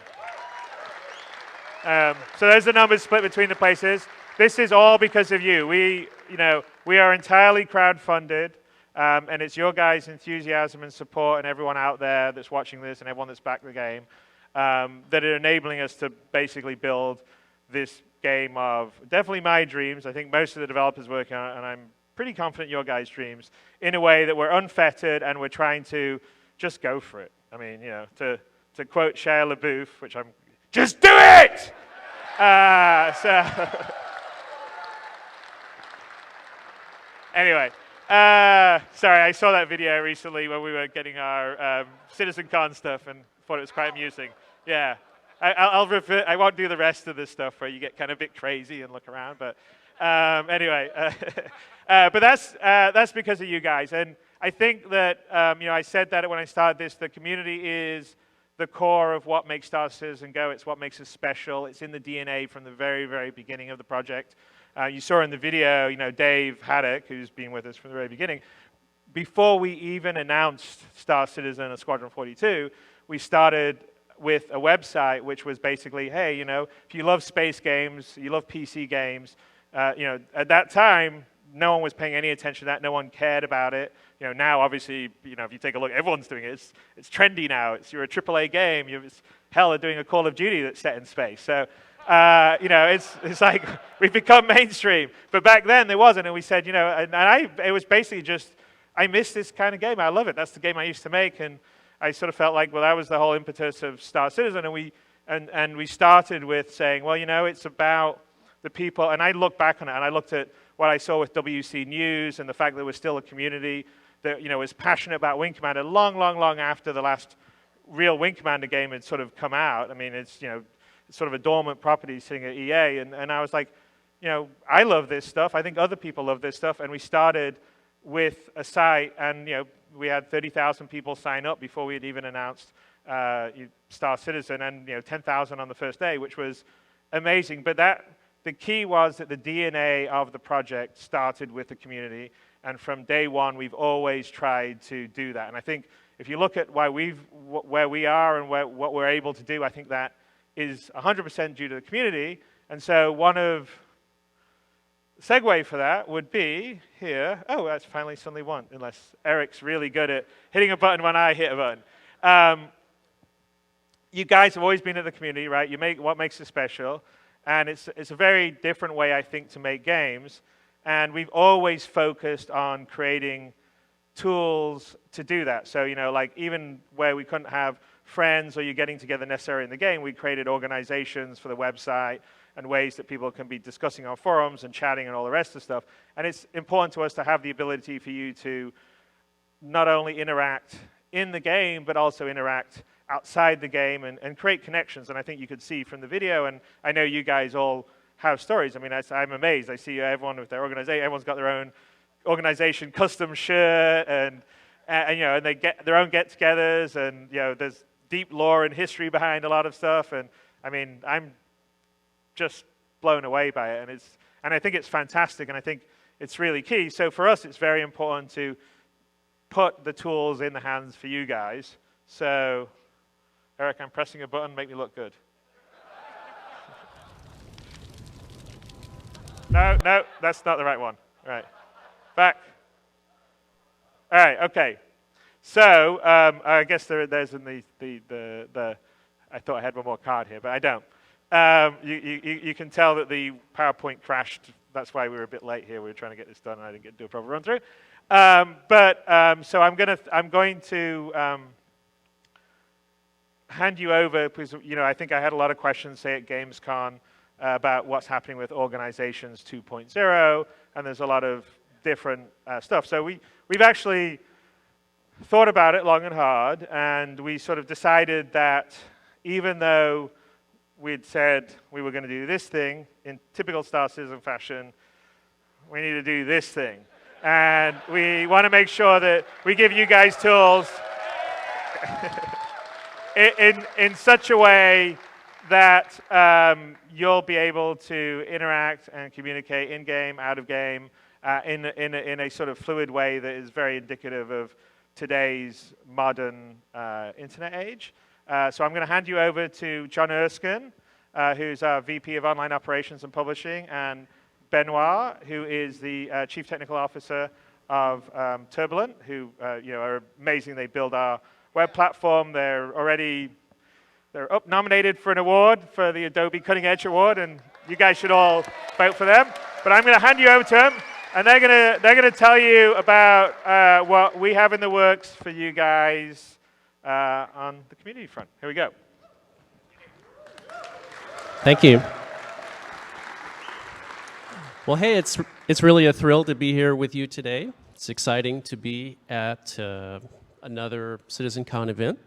So those are the numbers split between the places. This is all because of you. We are entirely crowdfunded, and it's your guys' enthusiasm and support, and everyone out there that's watching this, and everyone that's backed the game, that are enabling us to basically build this game of definitely my dreams. I think most of the developers working on it, and I'm pretty confident your guys' dreams, in a way that we're unfettered and we're trying to just go for it. I mean, to quote Shia LaBeouf, which I'm, just do it! Anyway, sorry, I saw that video recently when we were getting our CitizenCon stuff and thought it was quite amusing. Yeah. I won't do the rest of this stuff where you get kind of a bit crazy and look around, but anyway, but that's because of you guys, and I think that I said that when I started this. The community is the core of what makes Star Citizen go. It's what makes us special. It's in the DNA from the very, very beginning of the project. You saw in the video, Dave Haddock, who's been with us from the very beginning. Before we even announced Star Citizen or Squadron 42, we started with a website which was basically, hey, if you love space games, you love PC games, at that time, no one was paying any attention to that. No one cared about it. Now, obviously, if you take a look, everyone's doing it. It's trendy now. You're a AAA game. They're doing a Call of Duty that's set in space. So, it's like we've become mainstream. But back then, there wasn't. And we said, it was basically just, I miss this kind of game. I love it. That's the game I used to make. And I sort of felt like, well, that was the whole impetus of Star Citizen. And we started with saying, well, it's about the people. And I looked back on it, and I looked at what I saw with WC News and the fact that we're still a community that was passionate about Wing Commander long, long, long after the last real Wing Commander game had sort of come out. I mean, it's sort of a dormant property sitting at EA, and I was like, I love this stuff. I think other people love this stuff, and we started with a site, and we had 30,000 people sign up before we had even announced Star Citizen, and 10,000 on the first day, which was amazing. But the key was that the DNA of the project started with the community, and from day one, we've always tried to do that. And I think if you look at where we are and what we're able to do, I think that is 100% due to the community. And so one of the segue for that would be here. Oh, that's finally suddenly one, unless Eric's really good at hitting a button when I hit a button. You guys have always been in the community, right? You make what makes it special. And it's a very different way, I think, to make games. And we've always focused on creating tools to do that. So, like even where we couldn't have friends or you getting together necessarily in the game, we created organizations for the website and ways that people can be discussing on forums and chatting and all the rest of the stuff. And it's important to us to have the ability for you to not only interact in the game, but also interact outside the game and create connections. And I think you could see from the video, and I know you guys all have stories. I mean, I'm amazed. I see everyone with their organization. Everyone's got their own organization custom shirt, and they get their own get-togethers, and there's deep lore and history behind a lot of stuff. And I mean, I'm just blown away by it, and I think it's fantastic, and I think it's really key. So for us, it's very important to put the tools in the hands for you guys. So, Eric, I'm pressing a button. Make me look good. No, that's not the right one. All right, back. All right, okay. So I guess there's in the. I thought I had one more card here, but I don't. You can tell that the PowerPoint crashed. That's why we were a bit late here. We were trying to get this done, and I didn't get to do a proper run through. So I'm going to hand you over because I think I had a lot of questions, say at Gamescom, about what's happening with Organizations 2.0, and there's a lot of different stuff. So we've actually thought about it long and hard, and we sort of decided that even though we'd said we were going to do this thing in typical Star Citizen fashion, we need to do this thing. And we want to make sure that we give you guys tools in such a way that you'll be able to interact and communicate in-game, out-of-game, in a sort of fluid way that is very indicative of today's modern internet age. So I'm going to hand you over to John Erskine, who's our VP of Online Operations and Publishing, and Benoit, who is the Chief Technical Officer of Turbulent, who are amazing. They build our web platform. They're up nominated for an award for the Adobe Cutting Edge Award, and you guys should all vote for them. But I'm going to hand you over to them, and they're going to tell you about what we have in the works for you guys on the community front. Here we go. Thank you. Well, hey, it's really a thrill to be here with you today. It's exciting to be at another CitizenCon event.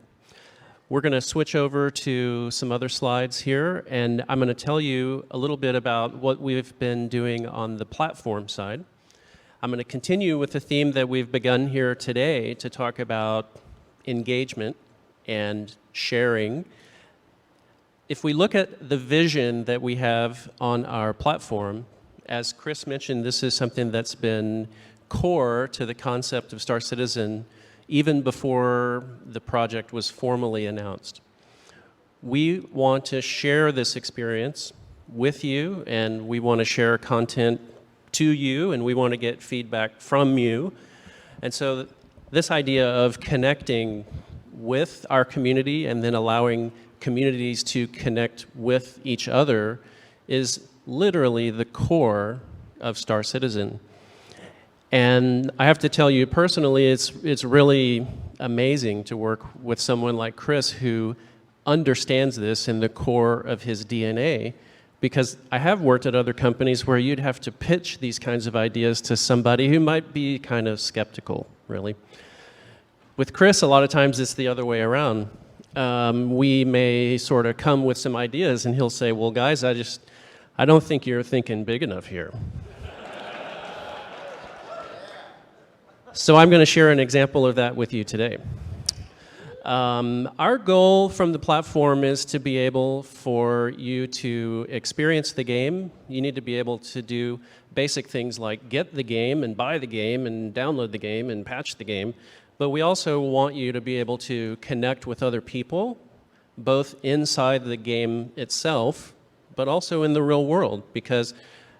We're going to switch over to some other slides here, and I'm going to tell you a little bit about what we've been doing on the platform side. I'm going to continue with the theme that we've begun here today to talk about engagement and sharing. If we look at the vision that we have on our platform, as Chris mentioned, this is something that's been core to the concept of Star Citizen even before the project was formally announced. We want to share this experience with you, and we want to share content to you, and we want to get feedback from you. And so this idea of connecting with our community and then allowing communities to connect with each other is literally the core of Star Citizen. And I have to tell you personally, it's really amazing to work with someone like Chris who understands this in the core of his DNA, because I have worked at other companies where you'd have to pitch these kinds of ideas to somebody who might be kind of skeptical, really. With Chris, a lot of times it's the other way around. We may sort of come with some ideas and he'll say, well, guys, I don't think you're thinking big enough here. So I'm going to share an example of that with you today. Our goal from the platform is to be able for you to experience the game. You need to be able to do basic things like get the game and buy the game and download the game and patch the game. But we also want you to be able to connect with other people, both inside the game itself, but also in the real world. Because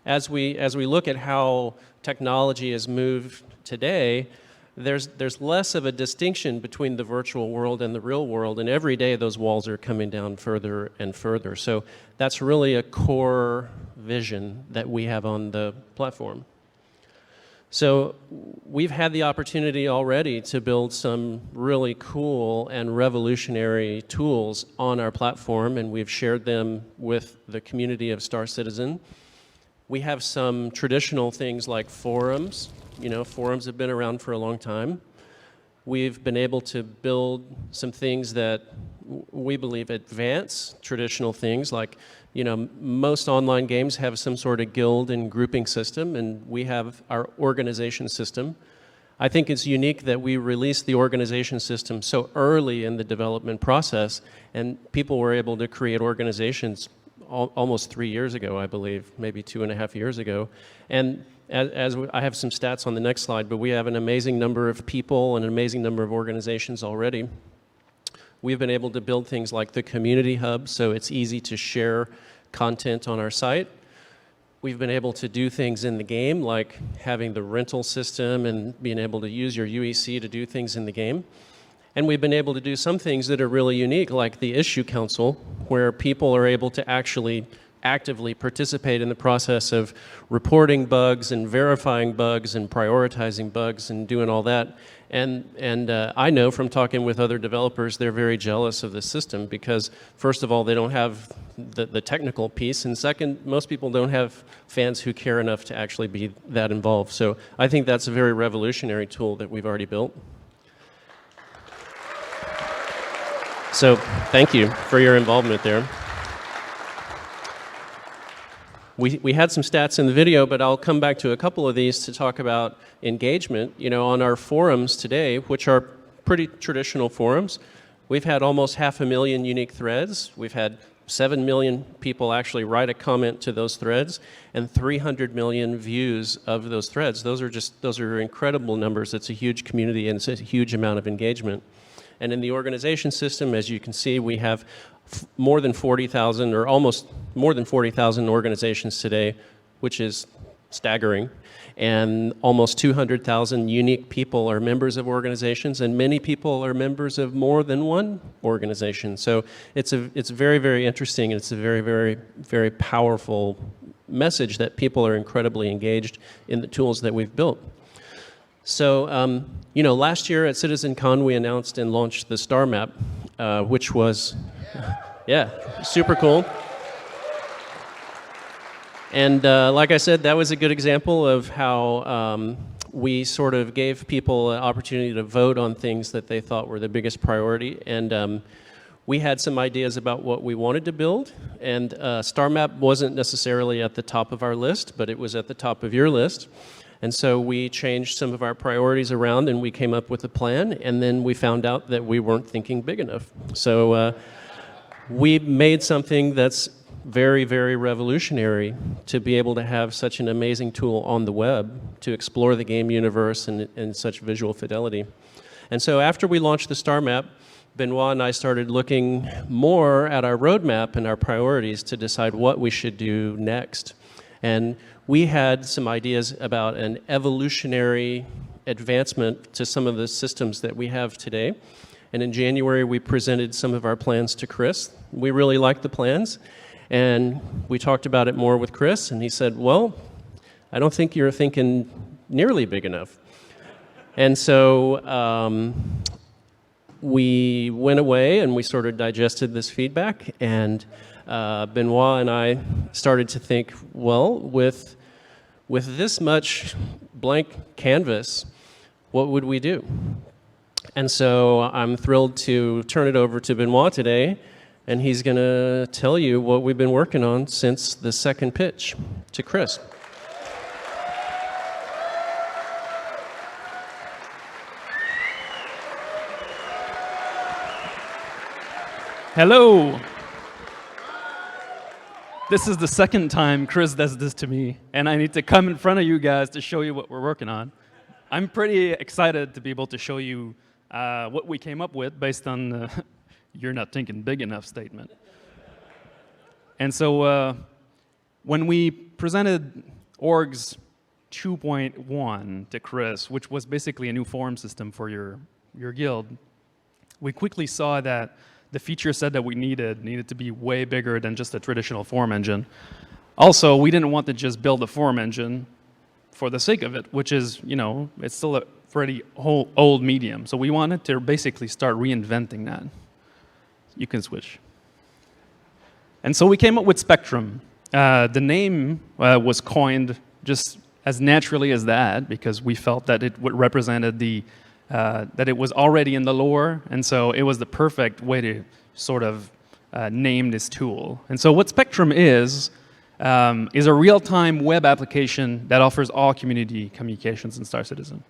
as we look at how technology has moved today, there's less of a distinction between the virtual world and the real world, and every day those walls are coming down further and further. So that's really a core vision that we have on the platform. So we've had the opportunity already to build some really cool and revolutionary tools on our platform, and we've shared them with the community of Star Citizen. We have some traditional things like forums. You know, forums have been around for a long time. We've been able to build some things that we believe advance traditional things, like, you know, most online games have some sort of guild and grouping system, and we have our organization system. I think it's unique that we released the organization system so early in the development process, and people were able to create organizations almost 3 years ago, I believe, maybe 2.5 years ago. And as I have some stats on the next slide, but we have an amazing number of people and an amazing number of organizations already. We've been able to build things like the community hub, so it's easy to share content on our site. We've been able to do things in the game, like having the rental system and being able to use your UEC to do things in the game. And we've been able to do some things that are really unique, like the Issue Council, where people are able to actually actively participate in the process of reporting bugs and verifying bugs and prioritizing bugs and doing all that. And I know from talking with other developers, they're very jealous of the system because, first of all, they don't have the technical piece, and second, most people don't have fans who care enough to actually be that involved. So I think that's a very revolutionary tool that we've already built. So thank you for your involvement there. We had some stats in the video, but I'll come back to a couple of these to talk about engagement. You know, on our forums today, which are pretty traditional forums, we've had almost 500,000 unique threads. We've had 7 million people actually write a comment to those threads, and 300 million views of those threads. Those are incredible numbers. It's a huge community, and it's a huge amount of engagement. And in the organization system, as you can see, we have more than 40,000, or almost more than 40,000 organizations today, which is staggering. And almost 200,000 unique people are members of organizations, and many people are members of more than one organization. So it's very, very interesting, and it's a very, very, very powerful message that people are incredibly engaged in the tools that we've built. So, you know, last year at CitizenCon, we announced and launched the star map, which was, yeah, super cool. And like I said, that was a good example of how we sort of gave people an opportunity to vote on things that they thought were the biggest priority. And we had some ideas about what we wanted to build. And star map wasn't necessarily at the top of our list, but it was at the top of your list. And so we changed some of our priorities around, and we came up with a plan, and then we found out that we weren't thinking big enough. So we made something that's very, very revolutionary to be able to have such an amazing tool on the web to explore the game universe in such visual fidelity. And so after we launched the star map, Benoit and I started looking more at our roadmap and our priorities to decide what we should do next. And we had some ideas about an evolutionary advancement to some of the systems that we have today. And in January, we presented some of our plans to Chris. We really liked the plans, and we talked about it more with Chris, and he said, well, I don't think you're thinking nearly big enough. And so we went away and we sort of digested this feedback, and Benoit and I started to think, well, with this much blank canvas, what would we do? And so I'm thrilled to turn it over to Benoit today, and he's going to tell you what we've been working on since the second pitch to Chris. Hello. This is the second time Chris does this to me, and I need to come in front of you guys to show you what we're working on. I'm pretty excited to be able to show you what we came up with based on the "you're not thinking big enough" statement. And so when we presented Orgs 2.1 to Chris, which was basically a new forum system for your guild, we quickly saw that the feature set that we needed to be way bigger than just a traditional forum engine. Also, we didn't want to just build a forum engine for the sake of it, which is, you know, it's still a pretty old medium. So we wanted to basically start reinventing that. You can switch. And so we came up with Spectrum. The name was coined just as naturally as that, because we felt that it represented that it was already in the lore, and so it was the perfect way to sort of name this tool. And so what Spectrum is a real-time web application that offers all community communications in Star Citizen.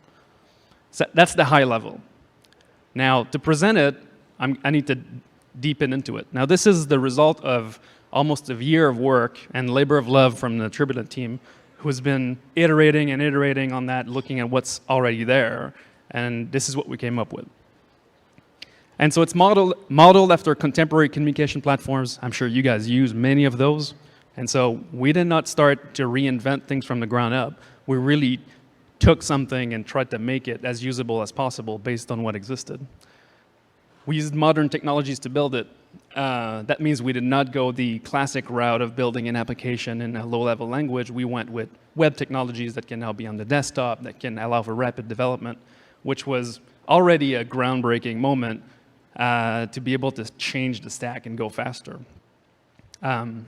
So that's the high level. Now, to present it, I need to deepen into it. Now, this is the result of almost a year of work and labor of love from the Turbulent team, who has been iterating and iterating on that, looking at what's already there. And this is what we came up with. And so it's modeled after contemporary communication platforms. I'm sure you guys use many of those. And so we did not start to reinvent things from the ground up. We really took something and tried to make it as usable as possible based on what existed. We used modern technologies to build it. That means we did not go the classic route of building an application in a low-level language. We went with web technologies that can now be on the desktop, that can allow for rapid development, which was already a groundbreaking moment to be able to change the stack and go faster. And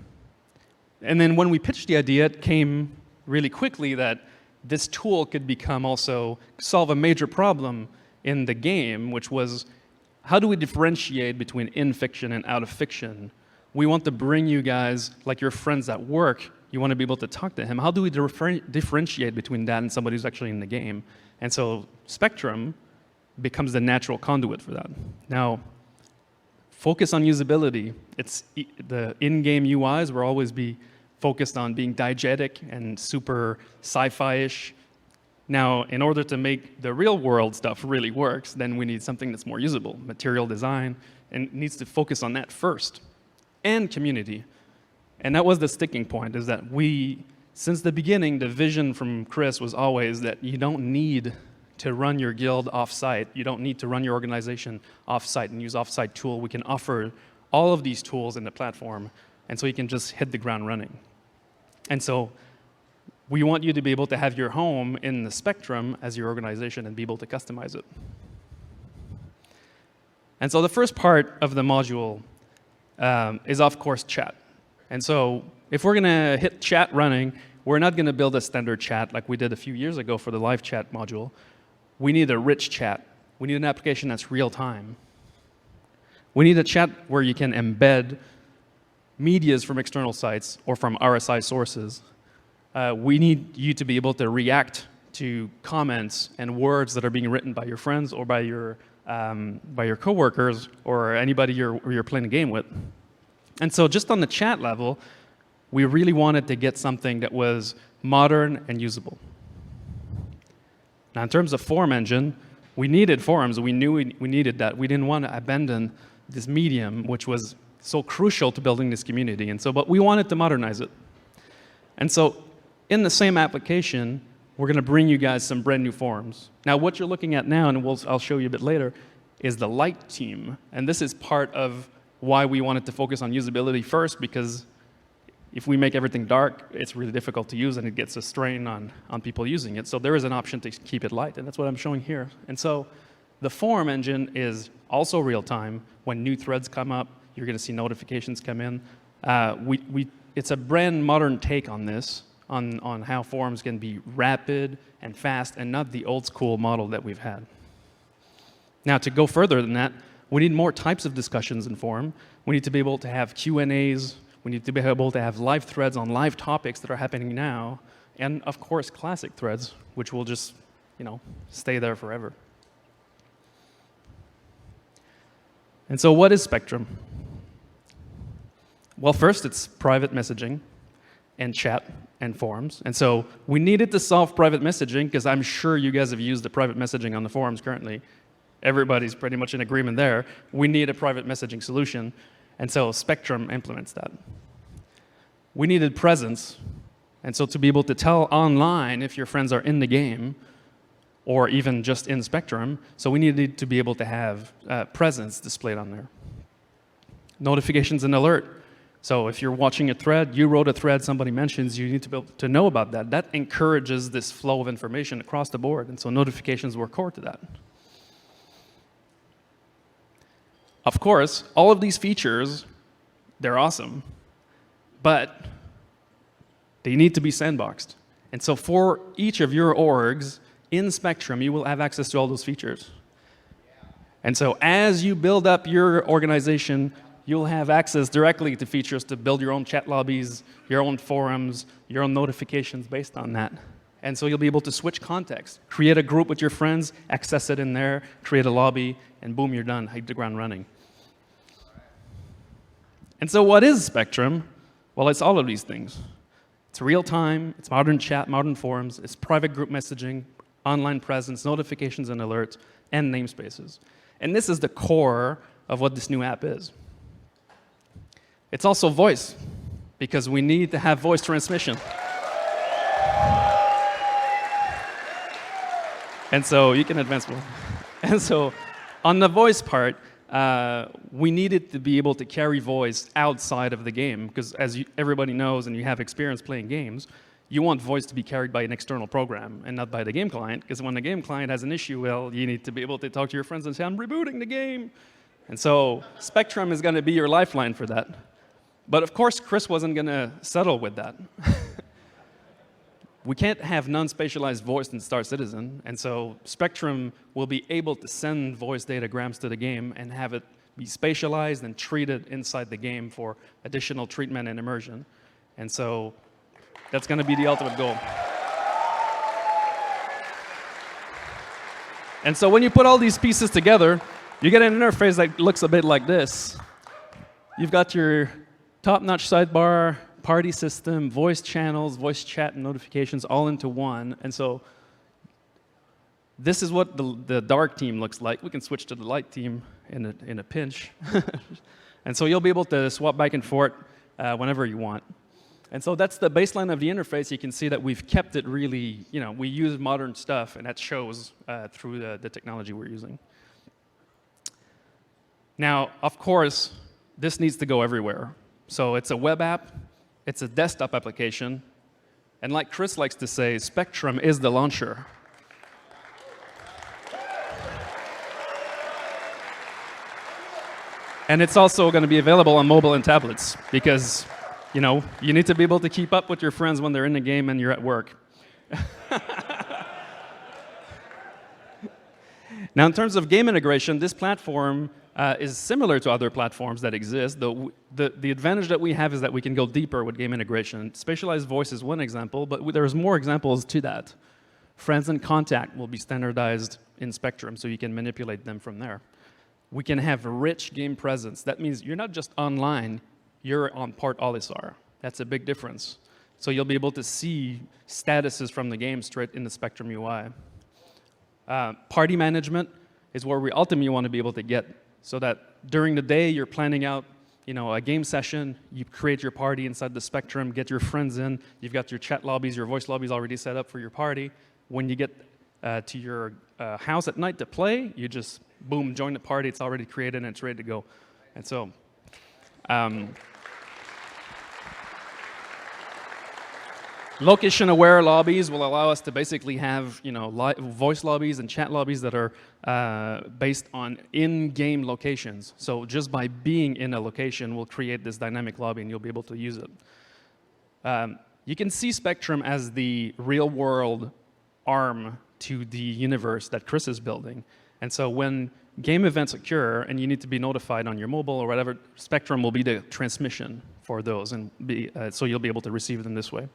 then when we pitched the idea, it came really quickly that this tool could become also solve a major problem in the game, which was how do we differentiate between in fiction and out of fiction? We want to bring you guys, like your friends at work, you want to be able to talk to him. How do we differentiate between that and somebody who's actually in the game? And so Spectrum becomes the natural conduit for that. Now, focus on usability. The in-game UIs will always be focused on being diegetic and super sci-fi-ish. Now, in order to make the real-world stuff really works, then we need something that's more usable, material design, and it needs to focus on that first, and community. And that was the sticking point, is that since the beginning, the vision from Chris was always that you don't need to run your guild off-site. You don't need to run your organization off-site and use off-site tool. We can offer all of these tools in the platform, and so you can just hit the ground running. And so we want you to be able to have your home in the Spectrum as your organization and be able to customize it. And so the first part of the module is, of course, chat. And so if we're going to hit chat running, we're not going to build a standard chat like we did a few years ago for the live chat module. We need a rich chat. We need an application that's real time. We need a chat where you can embed medias from external sites or from RSI sources. We need you to be able to react to comments and words that are being written by your friends or by your coworkers or anybody you're playing a game with. And so just on the chat level, we really wanted to get something that was modern and usable. Now, in terms of forum engine, we needed forums. We knew we needed that. We didn't want to abandon this medium, which was so crucial to building this community. And so, but we wanted to modernize it. And so, in the same application, we're going to bring you guys some brand new forums. Now, what you're looking at now, and I'll show you a bit later, is the light team. And this is part of why we wanted to focus on usability first, because if we make everything dark, it's really difficult to use and it gets a strain on people using it. So there is an option to keep it light, and that's what I'm showing here. And so the forum engine is also real time. When new threads come up, you're going to see notifications come in. It's a brand modern take on this, on how forums can be rapid and fast and not the old school model that we've had. Now, to go further than that, we need more types of discussions in forum. We need to be able to have Q&As. We need to be able to have live threads on live topics that are happening now. And of course, classic threads, which will just, stay there forever. And so what is Spectrum? Well, first, it's private messaging and chat and forums. And so we needed to solve private messaging, because I'm sure you guys have used the private messaging on the forums currently. Everybody's pretty much in agreement there. We need a private messaging solution, and so Spectrum implements that. We needed presence, and so to be able to tell online if your friends are in the game, or even just in Spectrum, so we needed to be able to have presence displayed on there. Notifications and alert. So if you're watching a thread, you wrote a thread, somebody mentions, you need to be able to know about that. That encourages this flow of information across the board, and so notifications were core to that. Of course, all of these features, they're awesome, but they need to be sandboxed. And so for each of your orgs in Spectrum, you will have access to all those features. And so as you build up your organization, you'll have access directly to features to build your own chat lobbies, your own forums, your own notifications based on that. And so you'll be able to switch context, create a group with your friends, access it in there, create a lobby, and boom, you're done, hit the ground running. And so what is Spectrum? Well, it's all of these things. It's real time, it's modern chat, modern forums, it's private group messaging, online presence, notifications and alerts, and namespaces. And this is the core of what this new app is. It's also voice, because we need to have voice transmission. And so you can advance more. And so on the voice part, we needed to be able to carry voice outside of the game, because as everybody knows and you have experience playing games, you want voice to be carried by an external program and not by the game client, because when the game client has an issue, well, you need to be able to talk to your friends and say, I'm rebooting the game. And so Spectrum is going to be your lifeline for that. But of course, Chris wasn't going to settle with that. we can't have non-spatialized voice in Star Citizen, and so Spectrum will be able to send voice datagrams to the game and have it be spatialized and treated inside the game for additional treatment and immersion. And so that's going to be the ultimate goal. And so when you put all these pieces together, you get an interface that looks a bit like this. You've got your top-notch sidebar, party system, voice channels, voice chat, and notifications all into one. And so this is what the dark team looks like. We can switch to the light team in a pinch. And so you'll be able to swap back and forth whenever you want. And so that's the baseline of the interface. You can see that we've kept it really, we use modern stuff, and that shows through the technology we're using. Now, of course, this needs to go everywhere. So it's a web app. It's a desktop application, and like Chris likes to say, Spectrum is the launcher. And it's also going to be available on mobile and tablets, because you need to be able to keep up with your friends when they're in the game and you're at work. Now, in terms of game integration, this platform is similar to other platforms that exist. The advantage that we have is that we can go deeper with game integration. Spatialized voice is one example, but there's more examples to that. Friends and contact will be standardized in Spectrum, so you can manipulate them from there. We can have rich game presence. That means you're not just online, you're on Port Olisar. That's a big difference. So you'll be able to see statuses from the game straight in the Spectrum UI. Party management is where we ultimately want to be able to get, so that during the day you're planning out a game session, you create your party inside the Spectrum, get your friends in, you've got your chat lobbies, your voice lobbies already set up for your party. When you get to your house at night to play, you just, boom, join the party, it's already created and it's ready to go. And so, location-aware lobbies will allow us to basically have voice lobbies and chat lobbies that are based on in-game locations. So just by being in a location, we'll create this dynamic lobby and you'll be able to use it. You can see Spectrum as the real-world arm to the universe that Chris is building. And so when game events occur and you need to be notified on your mobile or whatever, Spectrum will be the transmission for those, and so you'll be able to receive them this way.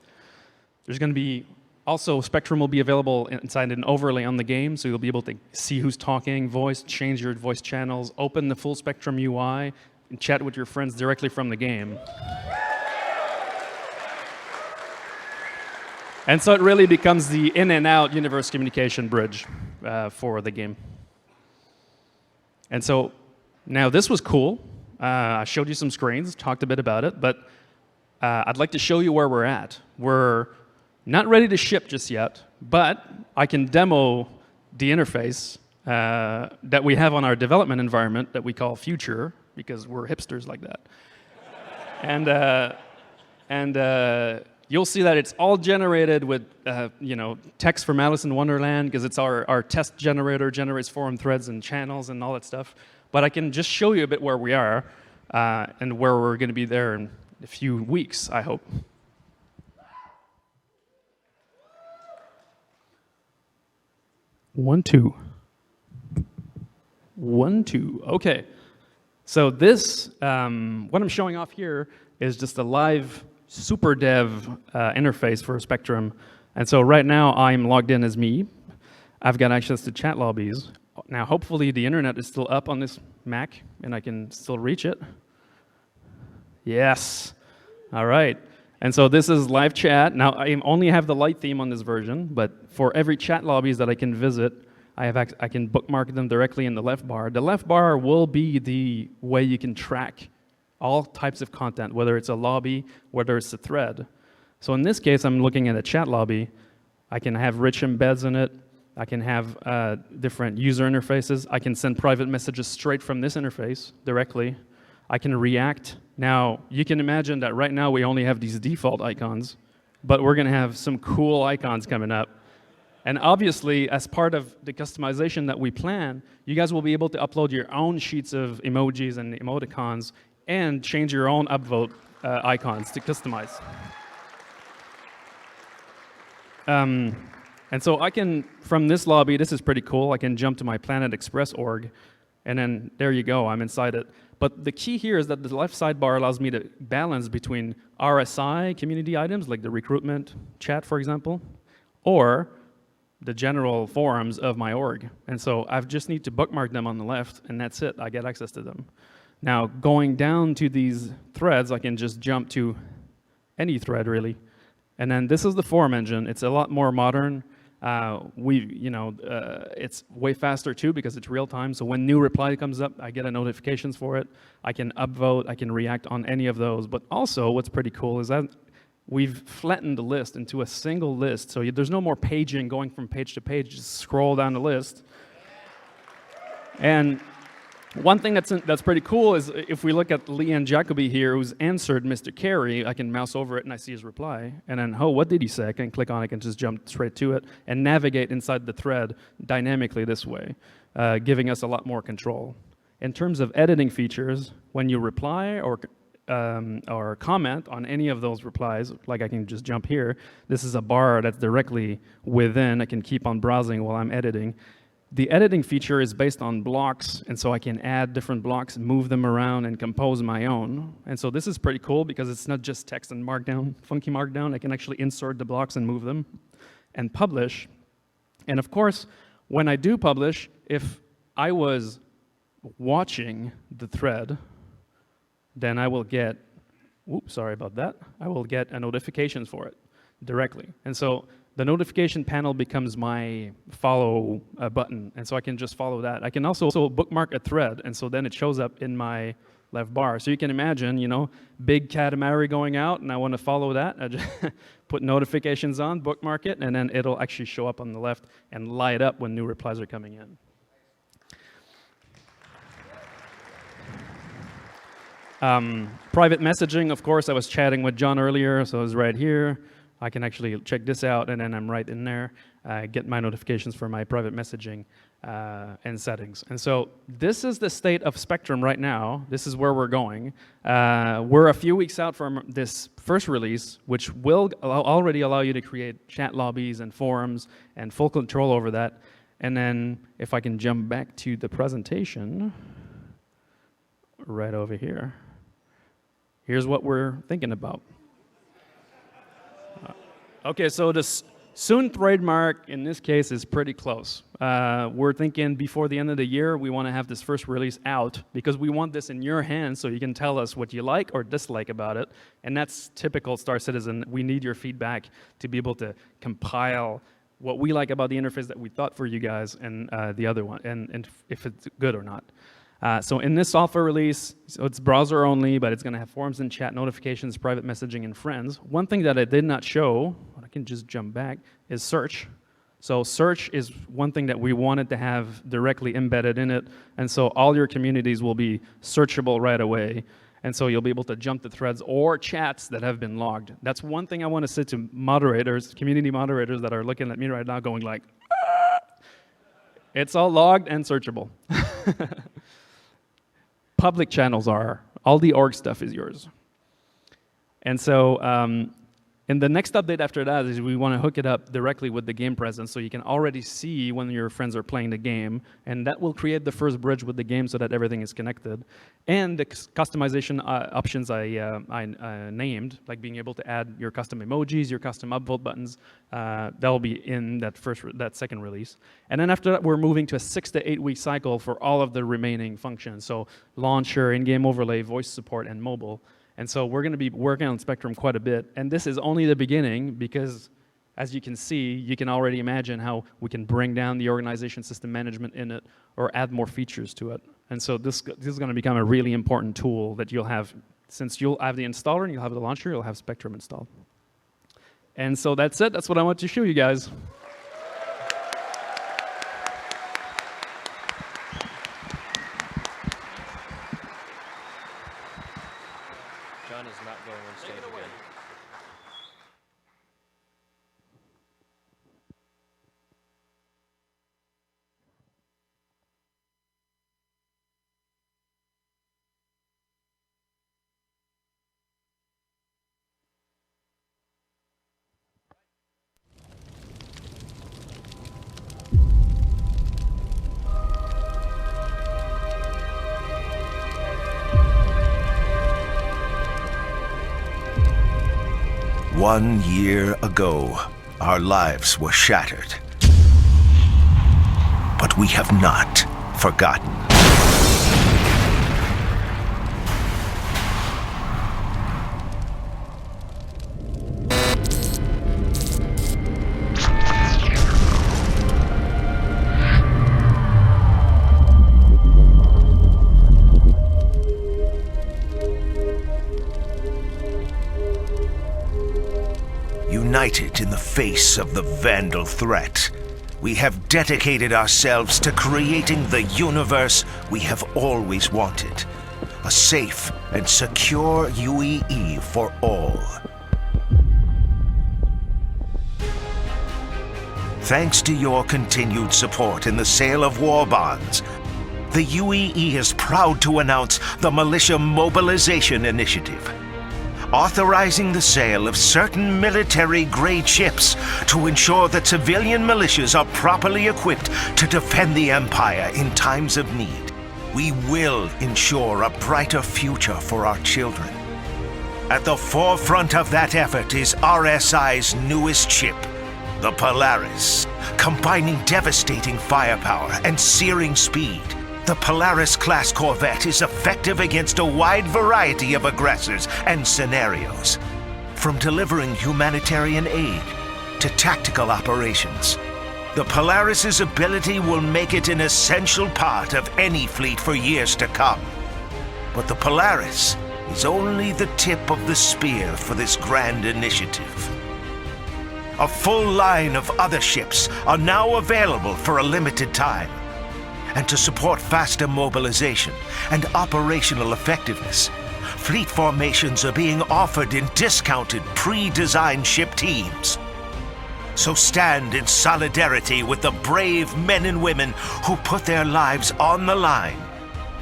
There's going to be also, Spectrum will be available inside an overlay on the game, so you'll be able to see who's talking, voice, change your voice channels, open the full Spectrum UI, and chat with your friends directly from the game. And so it really becomes the in and out universe communication bridge for the game. And so now this was cool. I showed you some screens, talked a bit about it, but I'd like to show you where we're at. We're not ready to ship just yet, but I can demo the interface that we have on our development environment that we call Future, because we're hipsters like that. And you'll see that it's all generated with text from Alice in Wonderland, because it's our test generator, generates forum threads and channels and all that stuff. But I can just show you a bit where we are and where we're going to be there in a few weeks, I hope. One, two. Okay. So this, what I'm showing off here is just a live super dev interface for Spectrum. And so right now I'm logged in as me. I've got access to chat lobbies. Now hopefully the internet is still up on this Mac and I can still reach it. Yes. All right. And so this is live chat. Now I only have the light theme on this version, but for every chat lobbies that I can visit, I can bookmark them directly in the left bar. The left bar will be the way you can track all types of content, whether it's a lobby, whether it's a thread. So in this case, I'm looking at a chat lobby. I can have rich embeds in it. I can have different user interfaces. I can send private messages straight from this interface directly. I can react. Now, you can imagine that right now we only have these default icons, but we're going to have some cool icons coming up. And obviously, as part of the customization that we plan, you guys will be able to upload your own sheets of emojis and emoticons and change your own upvote icons to customize. And so I can, from this lobby, this is pretty cool, I can jump to my Planet Express org, and then there you go, I'm inside it. But the key here is that the left sidebar allows me to balance between RSI community items, like the recruitment chat, for example, or the general forums of my org. And so I just need to bookmark them on the left, and that's it, I get access to them. Now, going down to these threads, I can just jump to any thread, really. And then this is the forum engine. It's a lot more modern. It's way faster too because it's real time. So when new reply comes up, I get a notifications for it. I can upvote, I can react on any of those. But also what's pretty cool is that we've flattened the list into a single list. So there's no more paging going from page to page, just scroll down the list. And one thing that's pretty cool is if we look at Leanne Jacoby here, who's answered Mr. Carey, I can mouse over it and I see his reply. And then, oh, what did he say? I can click on it and just jump straight to it and navigate inside the thread dynamically this way, giving us a lot more control. In terms of editing features, when you reply or comment on any of those replies, like I can just jump here, this is a bar that's directly within. I can keep on browsing while I'm editing. The editing feature is based on blocks, and so I can add different blocks, move them around, and compose my own. And so this is pretty cool because it's not just text and markdown, funky markdown. I can actually insert the blocks and move them and publish. And of course, when I do publish, if I was watching the thread, then I will get, oops, sorry about that, I will get a notification for it directly. And so the notification panel becomes my follow button, and so I can just follow that. I can also bookmark a thread, and so then it shows up in my left bar. So you can imagine, you know, big Katamari going out, and I want to follow that. I just put notifications on, bookmark it, and then it'll actually show up on the left and light up when new replies are coming in. Private messaging, of course, I was chatting with John earlier, so it was right here. I can actually check this out, and then I'm right in there, get my notifications for my private messaging and settings. And so this is the state of Spectrum right now. This is where we're going. We're a few weeks out from this first release, which will already allow you to create chat lobbies and forums and full control over that. And then if I can jump back to the presentation, right over here, here's what we're thinking about. Okay, so the soon trademark in this case is pretty close. We're thinking before the end of the year, we want to have this first release out because we want this in your hands so you can tell us what you like or dislike about it. And that's typical Star Citizen. We need your feedback to be able to compile what we like about the interface that we thought for you guys and the other one, and if it's good or not. So in this software release, so it's browser only, but it's going to have forums and chat, notifications, private messaging, and friends. One thing that I did not show, I can just jump back, is search. So search is one thing that we wanted to have directly embedded in it, and so all your communities will be searchable right away. And so you'll be able to jump to threads or chats that have been logged. That's one thing I want to say to moderators, community moderators that are looking at me right now going like, ah! It's all logged and searchable. Public channels are. All the org stuff is yours. And so in the next update after that is we want to hook it up directly with the game presence so you can already see when your friends are playing the game, and that will create the first bridge with the game so that everything is connected. And the customization options I named, like being able to add your custom emojis, your custom upvote buttons, that'll be in that second release. And then after that, we're moving to a 6 to 8 week cycle for all of the remaining functions. So launcher, in-game overlay, voice support, and mobile. And so we're going to be working on Spectrum quite a bit. And this is only the beginning because, as you can see, you can already imagine how we can bring down the organization system management in it or add more features to it. And so this is going to become a really important tool that you'll have. Since you'll have the installer and you'll have the launcher, you'll have Spectrum installed. And so that's it. That's what I want to show you guys. John is not going on stage again. 1 year ago, our lives were shattered. But we have not forgotten. United in the face of the Vandal threat, we have dedicated ourselves to creating the universe we have always wanted. A safe and secure UEE for all. Thanks to your continued support in the sale of war bonds, the UEE is proud to announce the Militia Mobilization Initiative, authorizing the sale of certain military-grade ships to ensure that civilian militias are properly equipped to defend the Empire in times of need. We will ensure a brighter future for our children. At the forefront of that effort is RSI's newest ship, the Polaris. Combining devastating firepower and searing speed, the Polaris-class corvette is effective against a wide variety of aggressors and scenarios. From delivering humanitarian aid to tactical operations, the Polaris's ability will make it an essential part of any fleet for years to come. But the Polaris is only the tip of the spear for this grand initiative. A full line of other ships are now available for a limited time. And to support faster mobilization and operational effectiveness, fleet formations are being offered in discounted, pre-designed ship teams. So stand in solidarity with the brave men and women who put their lives on the line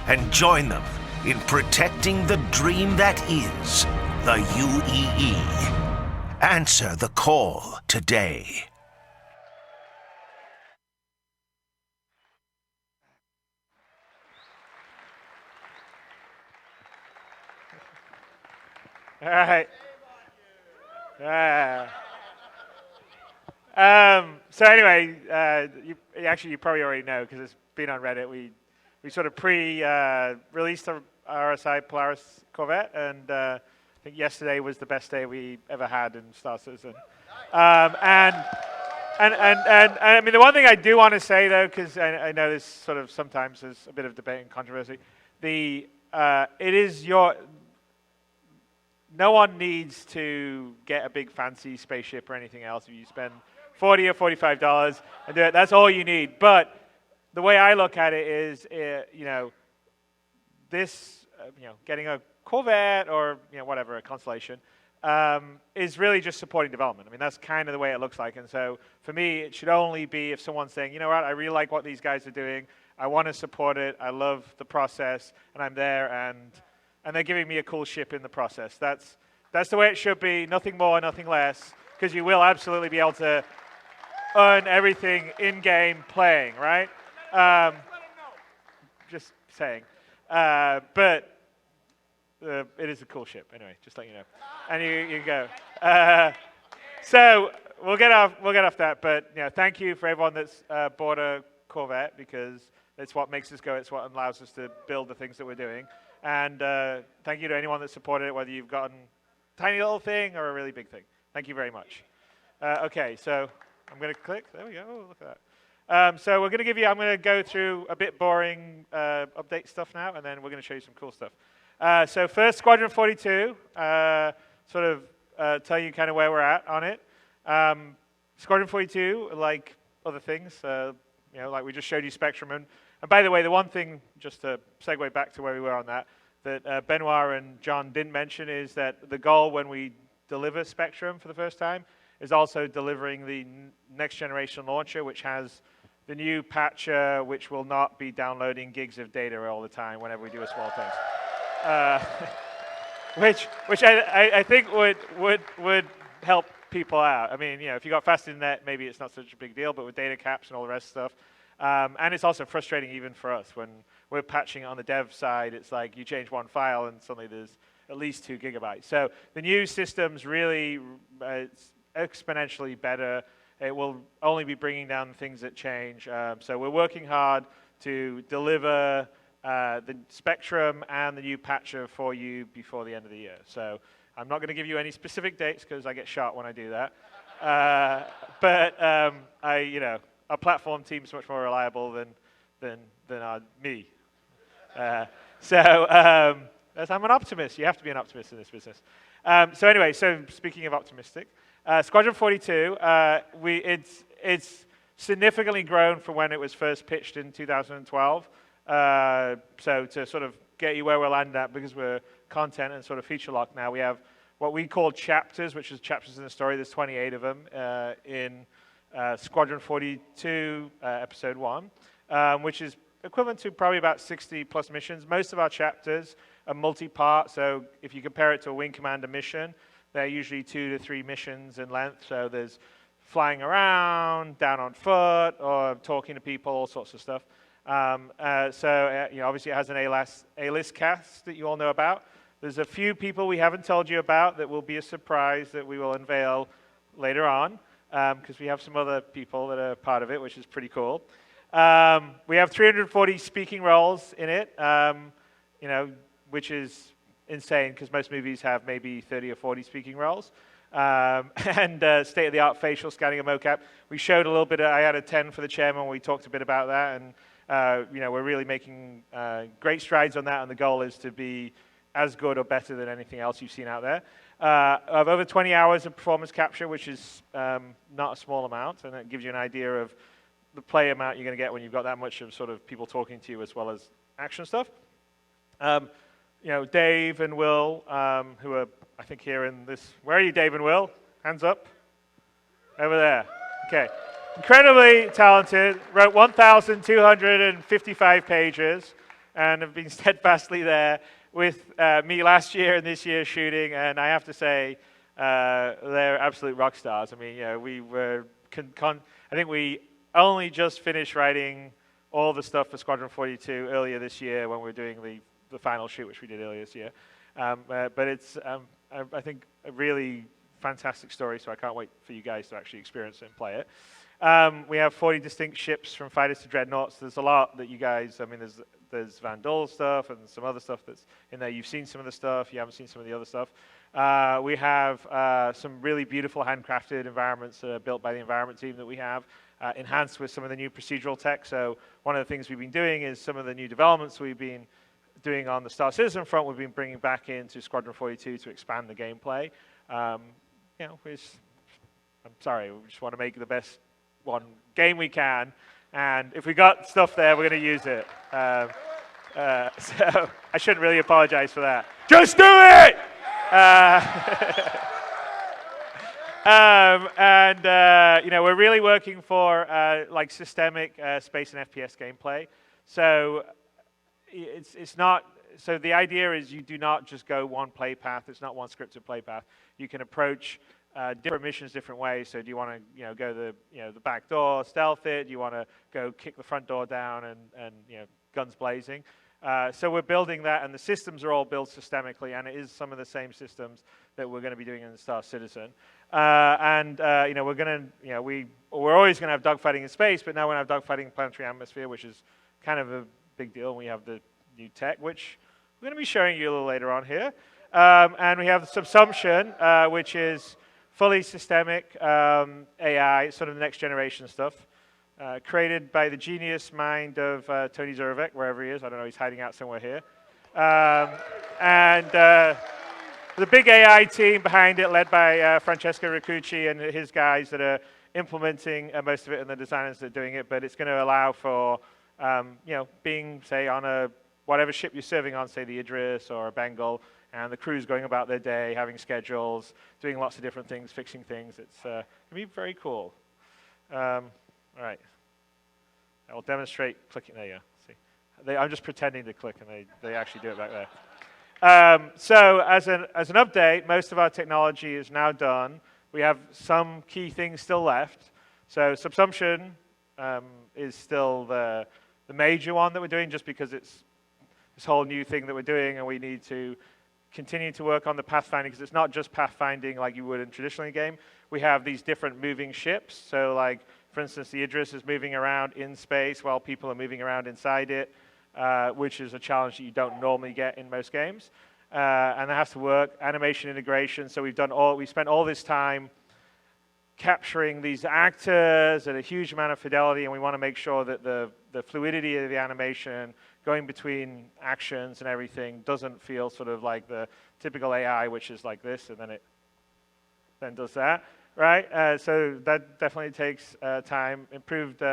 and join them in protecting the dream that is the UEE. Answer the call today. All right. So anyway, you probably already know because it's been on Reddit. We sort of released the RSI Polaris Corvette, and I think yesterday was the best day we ever had in Star Citizen. And I mean, the one thing I do want to say though, because I know this sort of sometimes there's a bit of debate and controversy, it is your. No one needs to get a big fancy spaceship or anything else. If you spend $40 or $45 and do it, that's all you need. But the way I look at it is, getting a Corvette or whatever, a Constellation, is really just supporting development. I mean, that's kind of the way it looks like. And so for me, it should only be if someone's saying, you know what, I really like what these guys are doing. I want to support it. I love the process, and I'm there, and they're giving me a cool ship in the process. That's the way it should be, nothing more, nothing less, because you will absolutely be able to earn everything in-game playing, right? Just saying. But it is a cool ship, anyway, just let you know. And you go. So we'll get off that, but thank you for everyone that's bought a Corvette, because it's what makes us go, it's what allows us to build the things that we're doing. And thank you to anyone that supported it, whether you've gotten a tiny little thing or a really big thing. Thank you very much. Okay, so I'm going to click. There we go. Oh, look at that. So we're going to I'm going to go through a bit boring update stuff now, and then we're going to show you some cool stuff. So first, Squadron 42, sort of tell you kind of where we're at on it. Squadron 42, like other things, like we just showed you Spectrum. And by the way, the one thing, just to segue back to where we were on that Benoit and John didn't mention is that the goal when we deliver Spectrum for the first time is also delivering the next generation launcher, which has the new patcher, which will not be downloading gigs of data all the time whenever we do a small test. Which I think would help people out. I mean, if you got fast internet, maybe it's not such a big deal, but with data caps and all the rest of stuff. And it's also frustrating even for us when we're patching on the dev side. It's like you change one file and suddenly there's at least 2 gigabytes. So the new system's really it's exponentially better. It will only be bringing down the things that change. So we're working hard to deliver the Spectrum and the new patcher for you before the end of the year. So I'm not going to give you any specific dates because I get shot when I do that. But our platform team's much more reliable than me. I'm an optimist. You have to be an optimist in this business. So speaking of optimistic, Squadron 42, it's significantly grown from when it was first pitched in 2012. So to sort of get you where we're landing at, because we're content and sort of feature locked now, we have what we call chapters, which is chapters in the story. There's 28 of them in Squadron 42, Episode 1, which is equivalent to probably about 60 plus missions. Most of our chapters are multi-part, so if you compare it to a Wing Commander mission, they're usually 2 to 3 missions in length. So there's flying around, down on foot, or talking to people, all sorts of stuff. Obviously it has an A-list cast that you all know about. There's a few people we haven't told you about that will be a surprise that we will unveil later on, because we have some other people that are part of it, which is pretty cool. We have 340 speaking roles in it, which is insane because most movies have maybe 30 or 40 speaking roles. And state-of-the-art facial scanning and mocap. We showed a little bit. I had a 10 for the chairman. We talked a bit about that, and we're really making great strides on that. And the goal is to be as good or better than anything else you've seen out there. Of over 20 hours of performance capture, which is not a small amount, and it gives you an idea of the play amount you're going to get when you've got that much of sort of people talking to you as well as action stuff. Dave and Will, who are, I think, here in this. Where are you, Dave and Will? Hands up. Over there. Okay. Incredibly talented. Wrote 1,255 pages and have been steadfastly there with me last year and this year shooting. And I have to say, they're absolute rock stars. I mean, we were. I think we only just finished writing all the stuff for Squadron 42 earlier this year when we were doing the final shoot, which we did earlier this year. But it's, I think, a really fantastic story, so I can't wait for you guys to actually experience it and play it. We have 40 distinct ships from fighters to dreadnoughts. There's a lot that you guys, there's Van Dole stuff and some other stuff that's in there. You've seen some of the stuff. You haven't seen some of the other stuff. We have some really beautiful handcrafted environments built by the environment team that we have, enhanced with some of the new procedural tech. So one of the things we've been doing is some of the new developments we've been doing on the Star Citizen front, we've been bringing back into Squadron 42 to expand the gameplay. I'm sorry, we just want to make the best one game we can, and if we got stuff there, we're going to use it. So I shouldn't really apologize for that. Just do it! We're really working for systemic space and FPS gameplay. So it's not. So the idea is you do not just go one play path. It's not one scripted play path. You can approach different missions different ways. So do you want to go the back door, stealth it? Do you want to go kick the front door down and guns blazing? So we're building that, and the systems are all built systemically, and it is some of the same systems that we're going to be doing in the Star Citizen. We're always going to have dogfighting in space, but now we're going to have dogfighting in planetary atmosphere, which is kind of a big deal. And we have the new tech, which we're going to be showing you a little later on here. And we have Subsumption, which is fully systemic AI, sort of the next generation stuff. Created by the genius mind of Tony Zurvek, wherever he is. I don't know, he's hiding out somewhere here. The big AI team behind it, led by Francesco Riccucci and his guys that are implementing most of it, and the designers that are doing it. But it's going to allow for, being, say, on whatever ship you're serving on, say the Idris or a Bengal, and the crew's going about their day, having schedules, doing lots of different things, fixing things. It's going to be very cool. All right. I will demonstrate clicking. There you go. See, I'm just pretending to click, and they actually do it back there. So as an update, most of our technology is now done. We have some key things still left. So Subsumption is still the major one that we're doing, just because it's this whole new thing that we're doing, and we need to continue to work on the pathfinding, because it's not just pathfinding like you would in traditionally game. We have these different moving ships. So like, for instance, the Idris is moving around in space while people are moving around inside it, which is a challenge that you don't normally get in most games. And that has to work. Animation integration. So we spent all this time capturing these actors at a huge amount of fidelity, and we want to make sure that the fluidity of the animation going between actions and everything doesn't feel sort of like the typical AI, which is like this, and then it then does that, right? So that definitely takes time. Improved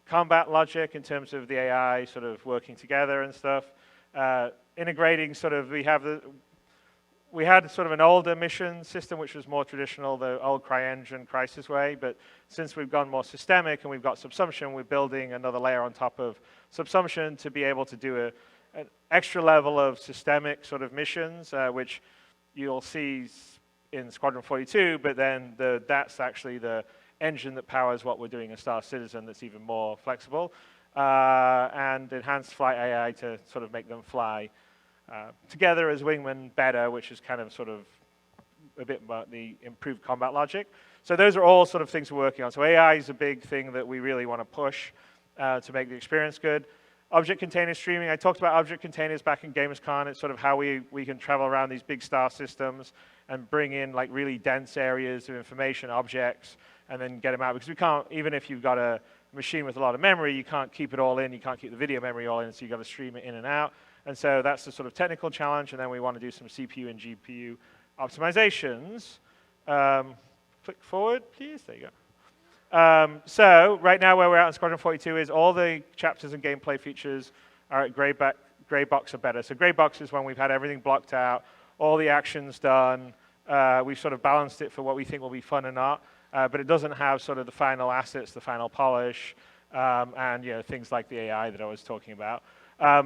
combat logic in terms of the AI sort of working together and stuff. Integrating sort of, we had sort of an older mission system, which was more traditional, the old CryEngine Crisis way, but since we've gone more systemic and we've got subsumption, we're building another layer on top of subsumption to be able to do an extra level of systemic sort of missions, which you'll see in Squadron 42, but then that's actually the engine that powers what we're doing in Star Citizen that's even more flexible, and enhanced flight AI to sort of make them fly together as wingmen better, which is kind of sort of a bit about the improved combat logic. So those are all sort of things we're working on. So AI is a big thing that we really want to push to make the experience good. Object container streaming, I talked about object containers back in Gamescom. It's sort of how we can travel around these big star systems and bring in like really dense areas of information, objects, and then get them out. Because we can't, even if you've got a machine with a lot of memory, you can't keep it all in, you can't keep the video memory all in, so you've got to stream it in and out. And so that's the sort of technical challenge, and then we want to do some CPU and GPU optimizations. Click forward, please. There you go. So right now where we're at in Squadron 42 is all the chapters and gameplay features are at gray box or better. So gray box is when we've had everything blocked out, all the actions done. We've sort of balanced it for what we think will be fun or not, but it doesn't have sort of the final assets, the final polish, and things like the AI that I was talking about.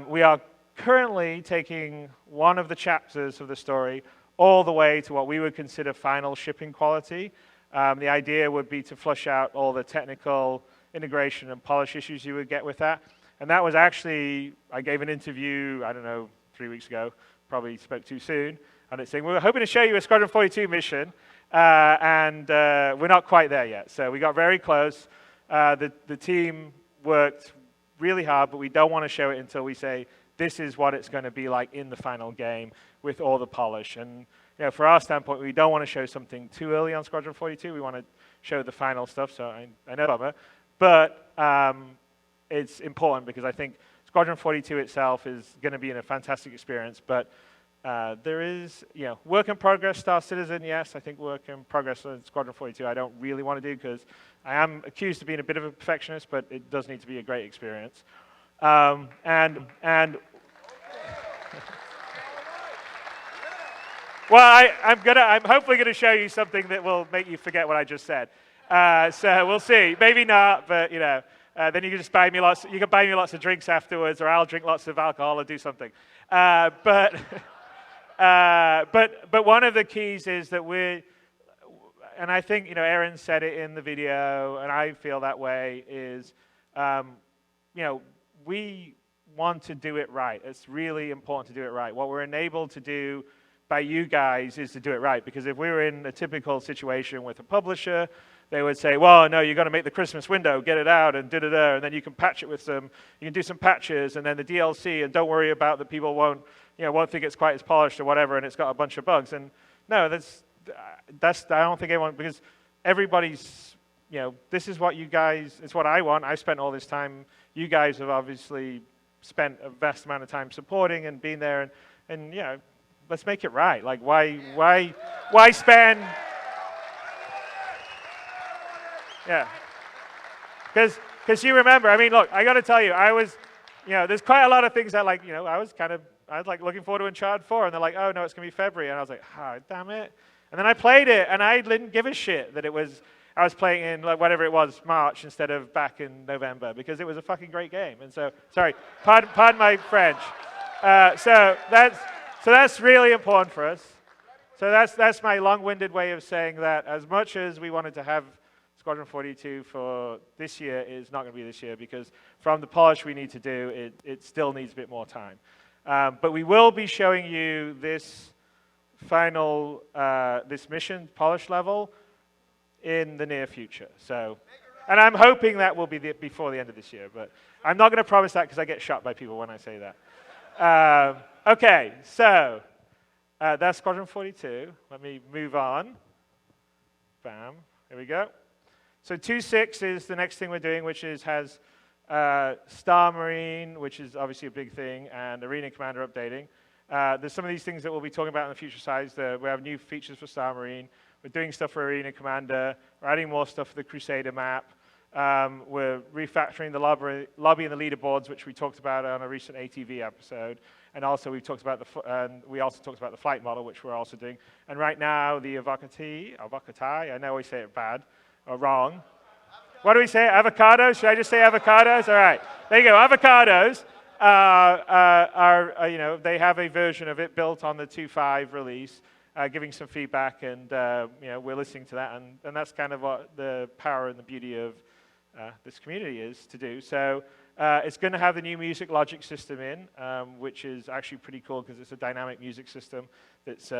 We are currently taking one of the chapters of the story all the way to what we would consider final shipping quality. The idea would be to flush out all the technical integration and polish issues you would get with that. And that was actually, I gave an interview, I don't know, 3 weeks ago, probably spoke too soon, and it's saying, we were hoping to show you a Squadron 42 mission, and we're not quite there yet. So we got very close. The team worked really hard, but we don't want to show it until we say, this is what it's going to be like in the final game with all the polish. And for our standpoint, we don't want to show something too early on Squadron 42. We want to show the final stuff, so I know bummer. But it's important because I think Squadron 42 itself is going to be a fantastic experience, but there is, work in progress, Star Citizen, yes, I think work in progress on Squadron 42 I don't really want to do because I am accused of being a bit of a perfectionist, but it does need to be a great experience. And well, I'm hopefully gonna show you something that will make you forget what I just said. So we'll see. Maybe not, but then you can just buy me lots. You can buy me lots of drinks afterwards, or I'll drink lots of alcohol or do something. But one of the keys is that and I think Aaron said it in the video, and I feel that way. Is we want to do it right. It's really important to do it right. What we're enabled to do by you guys is to do it right. Because if we were in a typical situation with a publisher, they would say, well, no, you've got to make the Christmas window, get it out, and da-da-da, and then you can patch it with you can do some patches, and then the DLC, and don't worry about that people won't think it's quite as polished or whatever, and it's got a bunch of bugs. And no, that's I don't think anyone, because everybody's, this is what you guys, it's what I want. I spent all this time. You guys have obviously spent a vast amount of time supporting and being there, and let's make it right. Like, why spend? Yeah, because you remember. I mean, look, I got to tell you, I was, there's quite a lot of things that I was like looking forward to Uncharted 4, and they're like, oh no, it's gonna be February, and I was like, oh damn it, and then I played it, and I didn't give a shit that I was playing in whatever it was, March instead of back in November, because it was a fucking great game. And so, sorry, pardon my French. So that's really important for us. So that's my long-winded way of saying that as much as we wanted to have Squadron 42 for this year, is not going to be this year, because from the polish we need to do, it still needs a bit more time. But we will be showing you this final this mission, polish level, in the near future. So, and I'm hoping that will be before the end of this year, but I'm not going to promise that because I get shot by people when I say that. Okay, so that's Squadron 42. Let me move on. Bam, here we go. So 2.6 is the next thing we're doing, which has Star Marine, which is obviously a big thing, and Arena Commander updating. There's some of these things that we'll be talking about in the future sides. We have new features for Star Marine. We're doing stuff for Arena Commander. We're adding more stuff for the Crusader map. We're refactoring the lobby and the leaderboards, which we talked about on a recent ATV episode. And also we also talked about the flight model, which we're also doing. And right now, the avocatai, I know we say it bad or wrong. What do we say? Avocados? Should I just say avocados? All right. There you go. Avocados they have a version of it built on the 2.5 release, giving some feedback, and we're listening to that, and that's kind of what the power and the beauty of this community is to do. So it's going to have the new music logic system in, which is actually pretty cool because it's a dynamic music system that's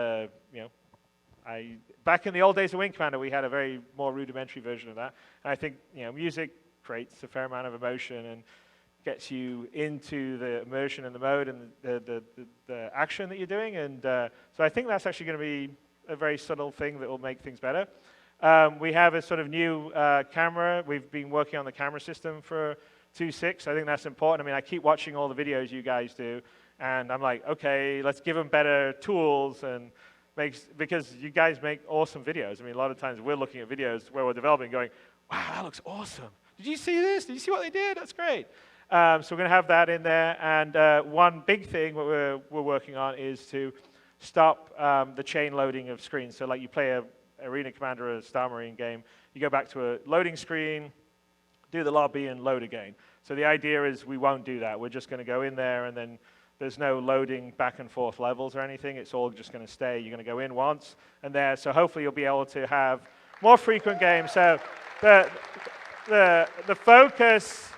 back in the old days of Wing Commander, we had a very more rudimentary version of that. And I think music creates a fair amount of emotion and gets you into the immersion and the mode and the action that you're doing. And so I think that's actually going to be a very subtle thing that will make things better. We have a sort of new camera. We've been working on the camera system for 2.6. I think that's important. I mean, I keep watching all the videos you guys do, and I'm like, okay, let's give them better tools and because you guys make awesome videos. I mean, a lot of times we're looking at videos where we're developing going, wow, that looks awesome. Did you see this? Did you see what they did? That's great. So we're going to have that in there. And one big thing what we're working on is to stop the chain loading of screens. So like you play a Arena Commander or a Star Marine game, you go back to a loading screen, do the lobby, and load again. So the idea is we won't do that. We're just going to go in there, and then there's no loading back and forth levels or anything. It's all just going to stay. You're going to go in once and there. So hopefully you'll be able to have more frequent games. So the focus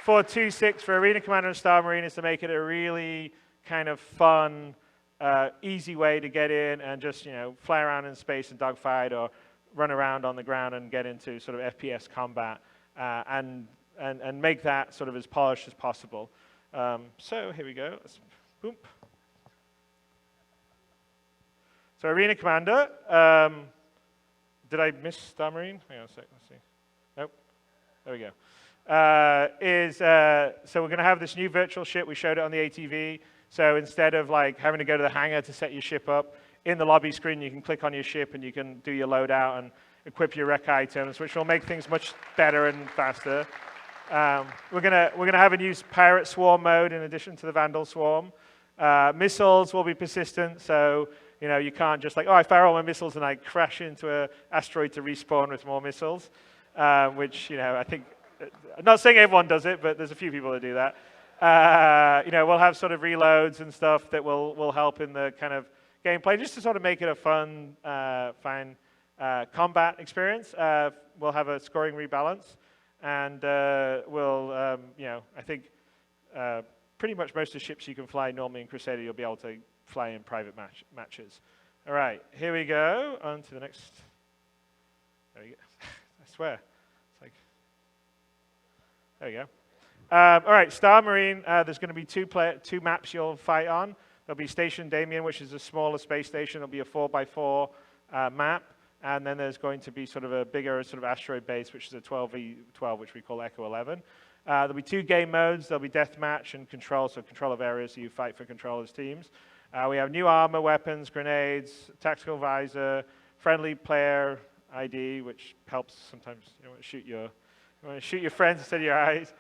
for 2.6 for Arena Commander and Star Marine is to make it a really kind of fun, easy way to get in and just fly around in space and dogfight or run around on the ground and get into sort of FPS combat and make that sort of as polished as possible. So here we go. Boom. So Arena Commander. Did I miss Star Marine? Hang on a sec. Let's see. Nope. There we go. So we're going to have this new virtual ship. We showed it on the ATV. So instead of like having to go to the hangar to set your ship up, in the lobby screen you can click on your ship and you can do your loadout and equip your rec items, which will make things much better and faster. We're gonna have a new pirate swarm mode in addition to the Vandal swarm. Missiles will be persistent, so you can't just like, oh, I fire all my missiles and I crash into an asteroid to respawn with more missiles, which I think. I'm not saying everyone does it, but there's a few people that do that. We'll have sort of reloads and stuff that will help in the kind of gameplay, just to sort of make it a fun, combat experience. We'll have a scoring rebalance, and I think pretty much most of the ships you can fly normally in Crusader, you'll be able to fly in private matches. All right, here we go. On to the next. There we go. I swear. It's like. There we go. All right, Star Marine. There's going to be two maps you'll fight on. There'll be Station Damien, which is a smaller space station. It'll be a 4x4 map. And then there's going to be sort of a bigger sort of asteroid base, which is a 12v12, which we call Echo 11. There'll be two game modes. There'll be deathmatch and control, so control of areas, so you fight for control as teams. We have new armor, weapons, grenades, tactical visor, friendly player ID, which helps sometimes you want to shoot your friends instead of your eyes.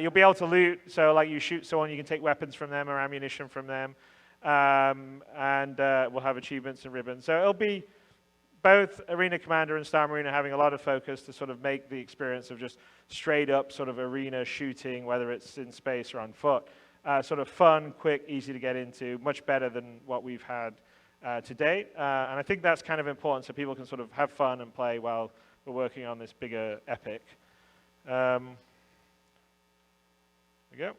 You'll be able to loot, so like you shoot someone, you can take weapons from them or ammunition from them. And we'll have achievements and ribbons. So it'll be both Arena Commander and Star Marine are having a lot of focus to sort of make the experience of just straight up sort of arena shooting, whether it's in space or on foot, sort of fun, quick, easy to get into, much better than what we've had to date. And I think that's kind of important so people can sort of have fun and play while we're working on this bigger epic. There we go.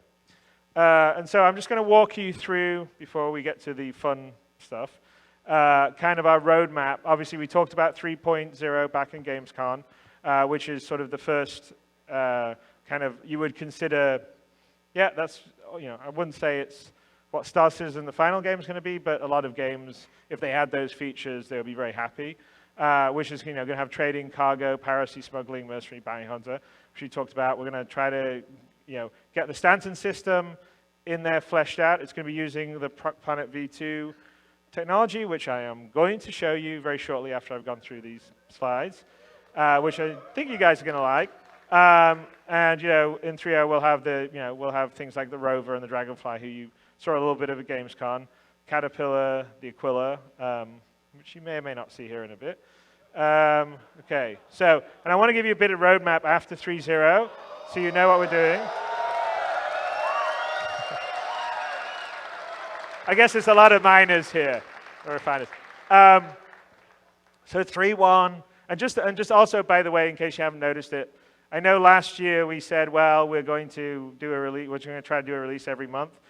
And so I'm just going to walk you through, before we get to the fun stuff, kind of our roadmap. Obviously, we talked about 3.0 back in Gamescom, which is sort of the first kind of, you would consider, yeah, that's, I wouldn't say it's what Star Citizen, the final game, is going to be, but a lot of games, if they had those features, they would be very happy. Which is, going to have trading, cargo, piracy, smuggling, mercenary, bounty hunter, which we talked about. We're going to try to, get the Stanton system in there fleshed out. It's going to be using the Planet V2 technology, which I am going to show you very shortly after I've gone through these slides, which I think you guys are going to like. And in 3.0 we'll have we'll have things like the Rover and the Dragonfly, who you saw a little bit of at Gamescom, Caterpillar, the Aquila, which you may or may not see here in a bit. Okay, so, and I want to give you a bit of roadmap after 3.0, so you know what we're doing. I guess there's a lot of miners here, or refiners. So 3.1, and just also, by the way, in case you haven't noticed it, I know last year we said, well, we're going to do a release, we're going to try to do a release every month.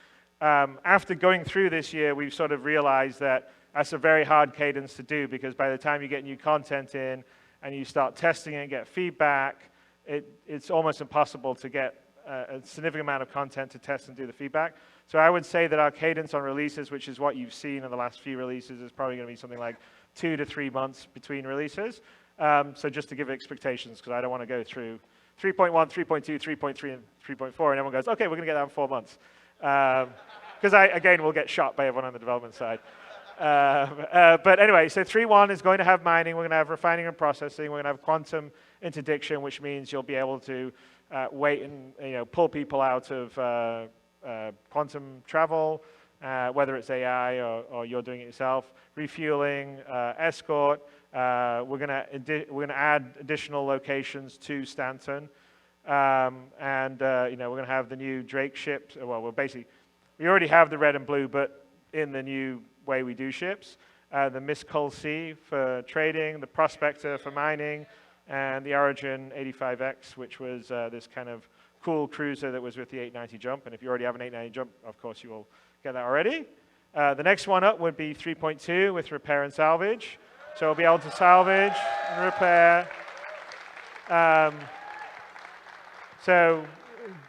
After going through this year, we've sort of realized that that's a very hard cadence to do, because by the time you get new content in and you start testing it and get feedback, it's almost impossible to get a significant amount of content to test and do the feedback. So I would say that our cadence on releases, which is what you've seen in the last few releases, is probably going to be something like 2 to 3 months between releases. So just to give expectations, because I don't want to go through 3.1, 3.2, 3.3, and 3.4, and everyone goes, okay, we're going to get that in 4 months. Because again, we'll get shot by everyone on the development side. But anyway, so 3.1 is going to have mining, we're going to have refining and processing, we're going to have quantum interdiction, which means you'll be able to wait and pull people out of quantum travel, whether it's AI or you're doing it yourself, refueling, escort. We're going to add additional locations to Stanton, and we're going to have the new Drake ships. Well, we already have the red and blue, but in the new way we do ships. The Miss Cull Sea for trading, the Prospector for mining, and the Origin 85X, which was this kind of cool cruiser that was with the 890 jump. And if you already have an 890 jump, of course you will get that already. The next one up would be 3.2 with repair and salvage. So we'll be able to salvage and repair. So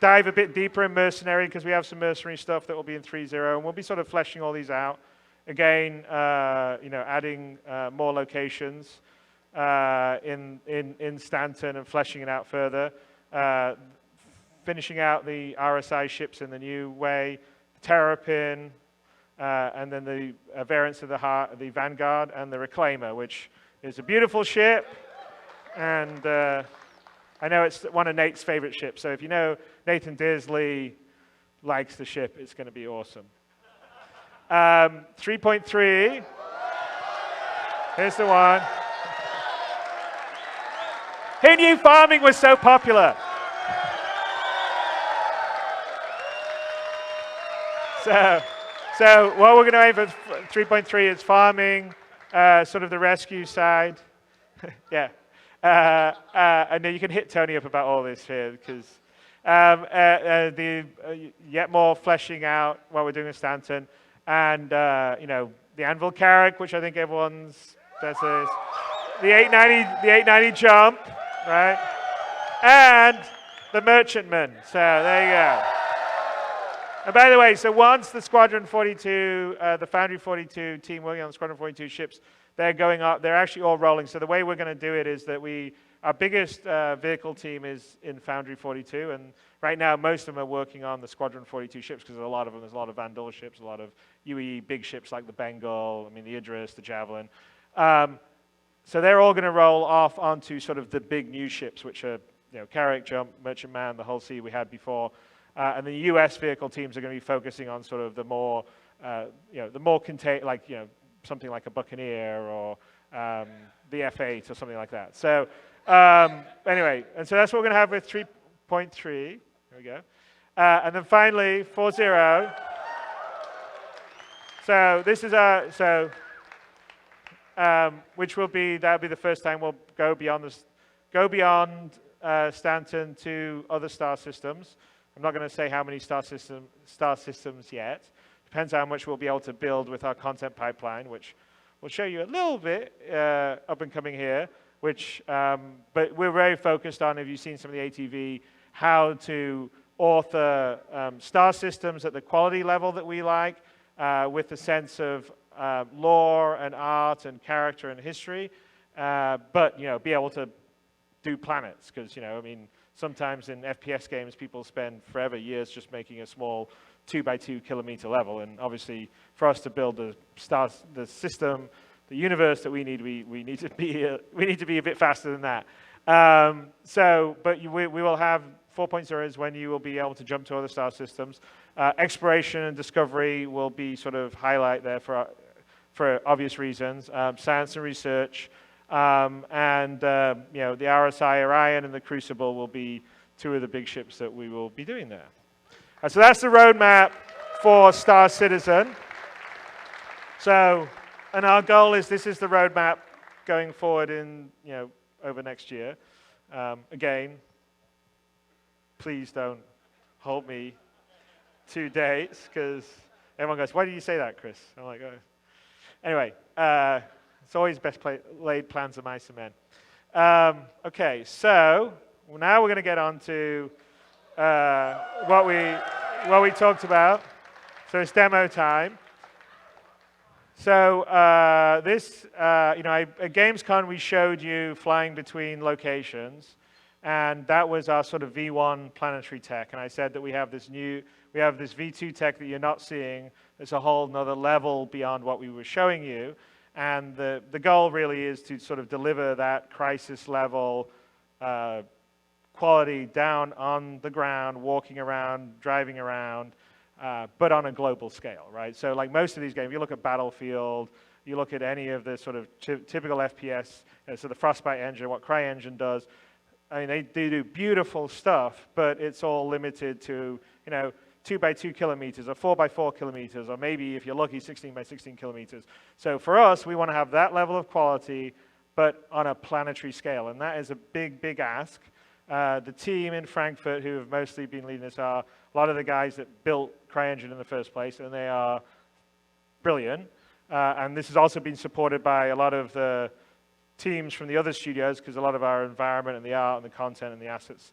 dive a bit deeper in mercenary, because we have some mercenary stuff that will be in 3.0, and we'll be sort of fleshing all these out. Again, adding more locations in Stanton and fleshing it out further. Finishing out the RSI ships in the new way, Terrapin, and then the variants of the Vanguard and the Reclaimer, which is a beautiful ship. And I know it's one of Nate's favorite ships, so if you know Nathan Disley likes the ship, it's going to be awesome. 3.3. Here's the one. Who knew farming was so popular? So what we're going to aim for 3.3 is farming, sort of the rescue side. Yeah. And then you can hit Tony up about all this here, because yet more fleshing out what we're doing with Stanton. And, the Anvil Carrack, which I think everyone's, the 890 jump, right? And the Merchantman. So there you go. And by the way, so once the Squadron 42, the Foundry 42 team working on the Squadron 42 ships, they're going up, they're actually all rolling. So the way we're going to do it is that our biggest vehicle team is in Foundry 42, and right now most of them are working on the Squadron 42 ships, because there's a lot of them. There's a lot of Vandal ships, a lot of UE big ships like the Bengal, the Idris, the Javelin. So they're all going to roll off onto sort of the big new ships, which are Carrack, Jump, Merchantman, the whole sea we had before. And the US vehicle teams are going to be focusing on sort of the more, the more contained, like, something like a Buccaneer or the F8 or something like that. So anyway, and so that's what we're going to have with 3.3. Here we go. And then finally, 4.0. So this is which will be, that'll be the first time we'll go beyond Stanton to other star systems. I'm not going to say how many star systems yet. Depends how much we'll be able to build with our content pipeline, which we'll show you a little bit up and coming here, which, but we're very focused on, if you've seen some of the ATV, how to author star systems at the quality level that we like, with a sense of lore and art and character and history, but be able to do planets, because I mean, sometimes in FPS games people spend forever, years just making a small 2x2 kilometer level, and obviously for us to build the system, the universe that we need to be a bit faster than that. But we will have 4.0 is when you will be able to jump to other star systems. Exploration and discovery will be sort of highlight there for obvious reasons. Science and research, and the RSI Orion and the Crucible will be two of the big ships that we will be doing there. So that's the roadmap for Star Citizen. So, and our goal is this is the roadmap going forward in over next year. Again, please don't hold me to dates, because everyone goes, "Why do you say that, Chris?" I'm like, oh. Anyway, it's always best laid plans of mice and men. Okay, so now we're going to get on to what we talked about. So it's demo time. So at GamesCon we showed you flying between locations, and that was our sort of V1 planetary tech. And I said that we have this V2 tech that you're not seeing. It's a whole nother level beyond what we were showing you. And the goal really is to sort of deliver that crisis level quality down on the ground, walking around, driving around, but on a global scale, right? So like most of these games, you look at Battlefield, you look at any of the sort of typical FPS, so the Frostbite engine, what CryEngine does, I mean, they do beautiful stuff, but it's all limited to, 2x2 kilometers or 4x4 kilometers, or maybe if you're lucky, 16x16 kilometers. So for us, we want to have that level of quality, but on a planetary scale, and that is a big, big ask. The team in Frankfurt, who have mostly been leading this, are a lot of the guys that built CryEngine in the first place, and they are brilliant. And this has also been supported by a lot of the teams from the other studios, because a lot of our environment and the art and the content and the assets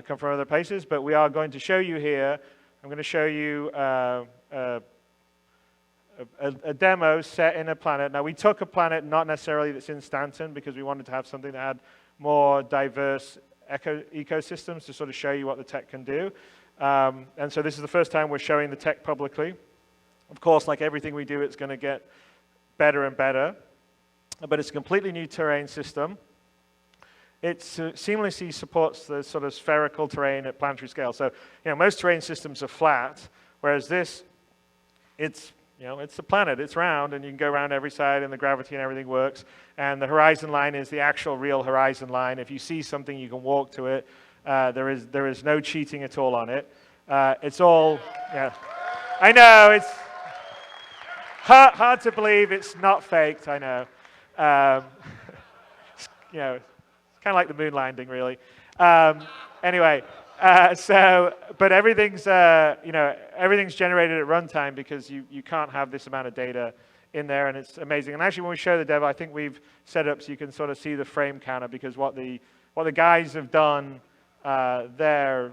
come from other places. But we are going to show you here, I'm going to show you a demo set in a planet. Now, we took a planet not necessarily that's in Stanton, because we wanted to have something that had more diverse ecosystems to sort of show you what the tech can do. And so this is the first time we're showing the tech publicly. Of course, like everything we do, it's going to get better and better. But it's a completely new terrain system. It seamlessly supports the sort of spherical terrain at planetary scale. So, most terrain systems are flat, whereas this, it's a planet, it's round, and you can go around every side, and the gravity and everything works. And the horizon line is the actual real horizon line. If you see something, you can walk to it. There is no cheating at all on it. It's all, I know, it's hard to believe it's not faked, I know. It's kind of like the moon landing, really. Anyway, but everything's everything's generated at runtime, because you can't have this amount of data in there, and it's amazing. And actually, when we show the demo, I think we've set up so you can sort of see the frame counter, because what the guys have done there,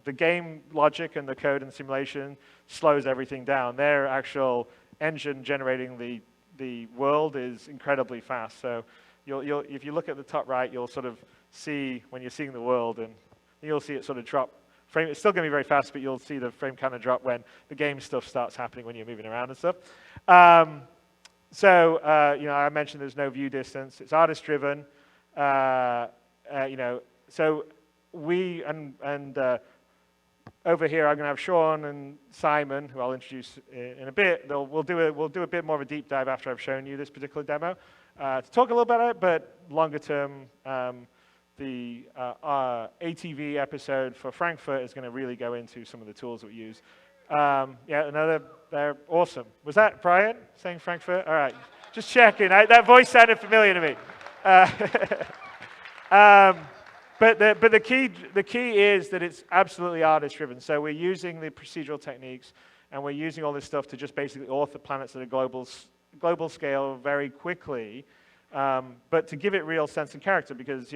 the game logic and the code and simulation slows everything down. Their actual engine generating the world is incredibly fast. So if you look at the top right, you'll sort of see when you're seeing the world, and you'll see it sort of drop. It's still going to be very fast, but you'll see the frame kind of drop when the game stuff starts happening, when you're moving around and stuff. I mentioned there's no view distance. It's artist driven. So we and over here, I'm going to have Sean and Simon, who I'll introduce in a bit. We'll do a bit more of a deep dive after I've shown you this particular demo to talk a little about it. But longer term, the ATV episode for Frankfurt is going to really go into some of the tools that we use. They're awesome. Was that Brian saying Frankfurt? All right, just checking. That voice sounded familiar to me. But the key is that it's absolutely artist driven. So we're using the procedural techniques, and we're using all this stuff to just basically author planets at a global global scale very quickly, but to give it real sense and character, because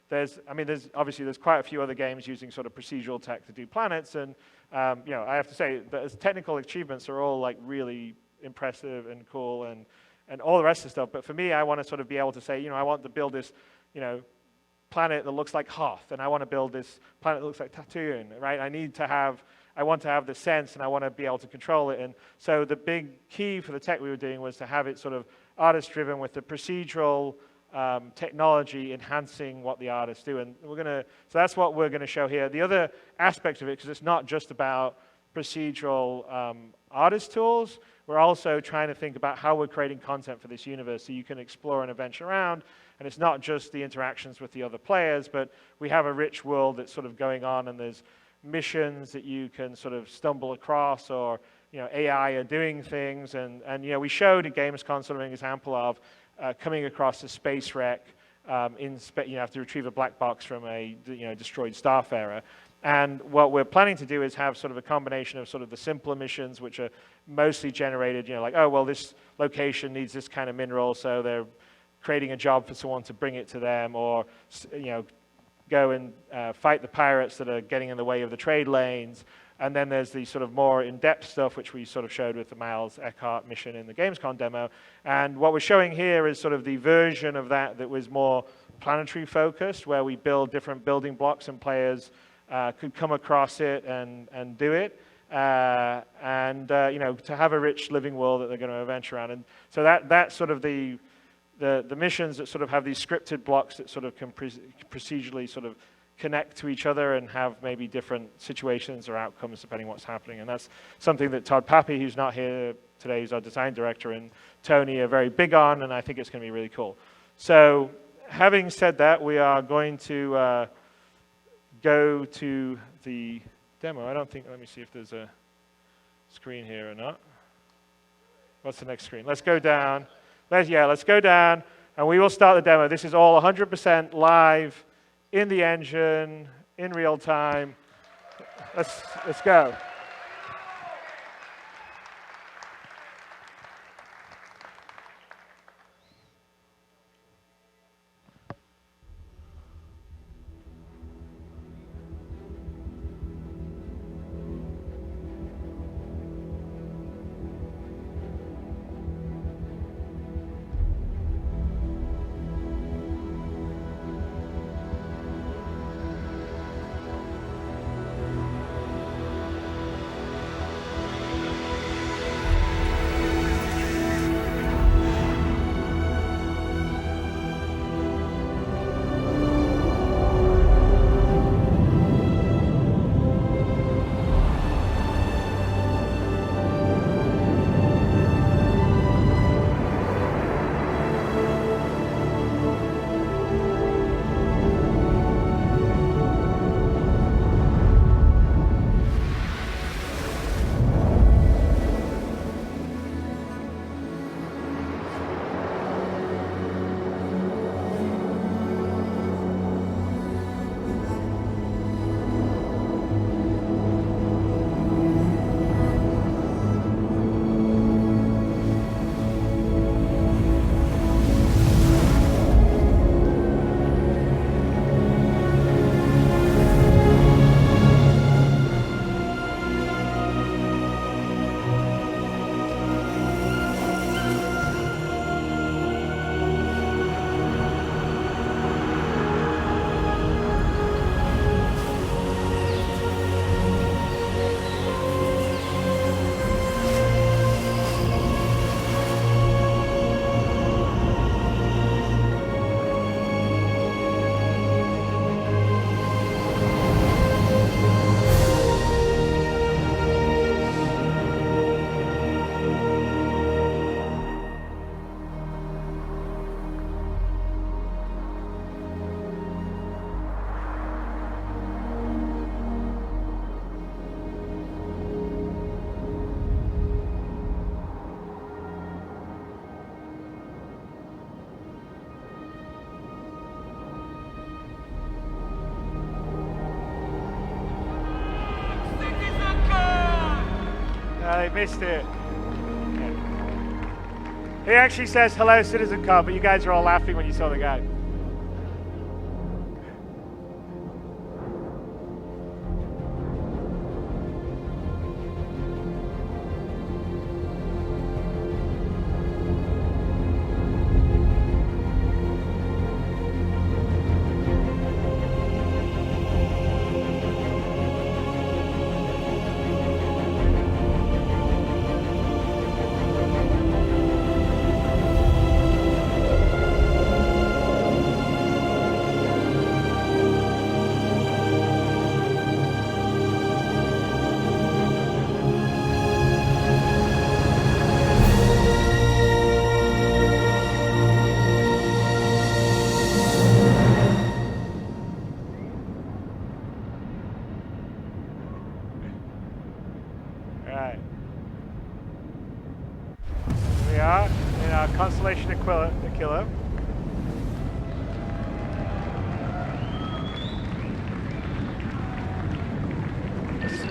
there's obviously quite a few other games using sort of procedural tech to do planets, and I have to say that as technical achievements are all like really impressive and cool and all the rest of the stuff. But for me, I want to sort of be able to say, I want to build this, planet that looks like Hoth, and I want to build this planet that looks like Tatooine, right? I want to have the sense, and I want to be able to control it. And so the big key for the tech we were doing was to have it sort of artist-driven with the procedural technology enhancing what the artists do. And so that's what we're going to show here. The other aspect of it, because it's not just about procedural artist tools, we're also trying to think about how we're creating content for this universe so you can explore and adventure around. And it's not just the interactions with the other players, but we have a rich world that's sort of going on, and there's missions that you can sort of stumble across, or AI are doing things. And we showed at Gamescom sort of an example of coming across a space wreck you have to retrieve a black box from a destroyed Starfarer. And what we're planning to do is have sort of a combination of sort of the simpler missions, which are mostly generated, like, oh, well, this location needs this kind of mineral, so they're creating a job for someone to bring it to them, or, go and fight the pirates that are getting in the way of the trade lanes. And then there's the sort of more in-depth stuff, which we sort of showed with the Miles Eckhart mission in the Gamescom demo. And what we're showing here is sort of the version of that was more planetary focused, where we build different building blocks and players could come across it and do it. To have a rich living world that they're going to adventure around. And so that's sort of the missions that sort of have these scripted blocks that sort of can procedurally sort of connect to each other and have maybe different situations or outcomes depending on what's happening. And that's something that Todd Pappy, who's not here today, who's our design director, and Tony are very big on, and I think it's going to be really cool. So having said that, we are going to go to the demo. Let me see if there's a screen here or not. What's the next screen? Let's go down. Let's go down, and we will start the demo. This is all 100% live, in the engine, in real time. Let's go. I missed it. He actually says, hello, CitizenCon, but you guys are all laughing when you saw the guy. Constellation Aquila.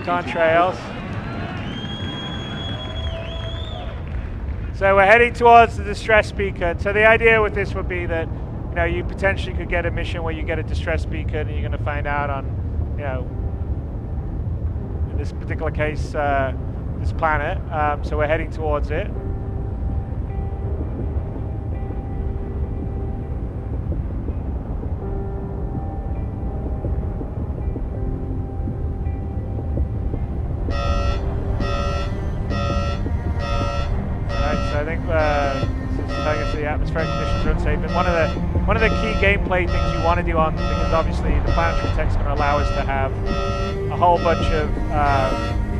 Contrails. So we're heading towards the distress beacon. So the idea with this would be that, you know, you potentially could get a mission where you get a distress beacon and you're going to find out on, you know, in this particular case, this planet. So we're heading towards it. Atmospheric conditions are unsafe, and one of the key gameplay things you want to do because obviously the planetary tech is going to allow us to have a whole bunch of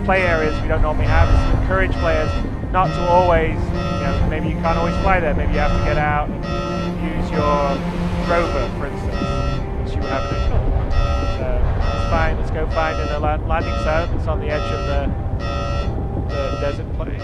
play areas we don't normally have, is to encourage players not to always, you know, maybe you can't always fly there, maybe you have to get out and use your rover, for instance, which you would have to do. So it's fine, let's go find a landing zone. It's on the edge of the desert plain.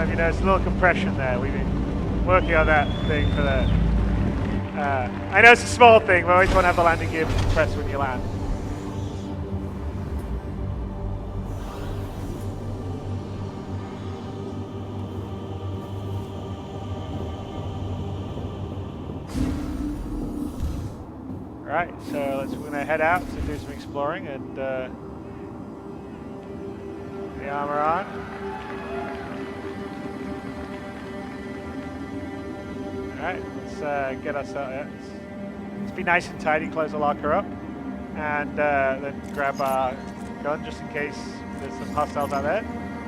You know, it's a little compression there. We've been working on that thing for the... I know it's a small thing, but I always want to have the landing gear compressed when you land. Alright, so we're going to head out to do some exploring and the armor on. Alright, let's get ourselves. Let's be nice and tidy, close the locker up, and then grab our gun just in case there's some hostiles out there.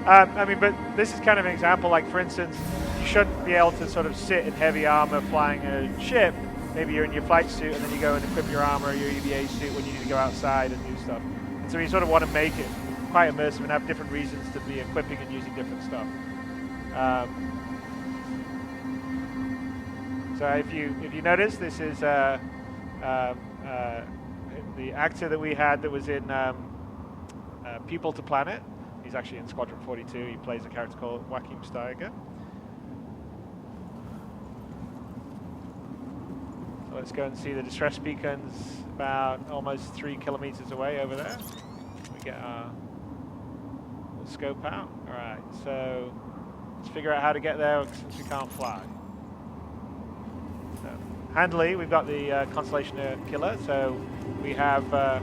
I mean, but this is kind of an example, like for instance, you shouldn't be able to sort of sit in heavy armor flying a ship. Maybe you're in your flight suit and then you go and equip your armor or your EVA suit when you need to go outside and do stuff. And so you sort of want to make it quite immersive and have different reasons to be equipping and using different stuff. So if you notice, this is the actor that we had that was in People to Planet. He's actually in Squadron 42. He plays a character called Joachim Steiger. So let's go and see the distress beacons about almost 3 kilometers away over there. We get our scope out. All right, so Let's figure out how to get there since we can't fly. So, handily, we've got the Constellation Killer, so we have a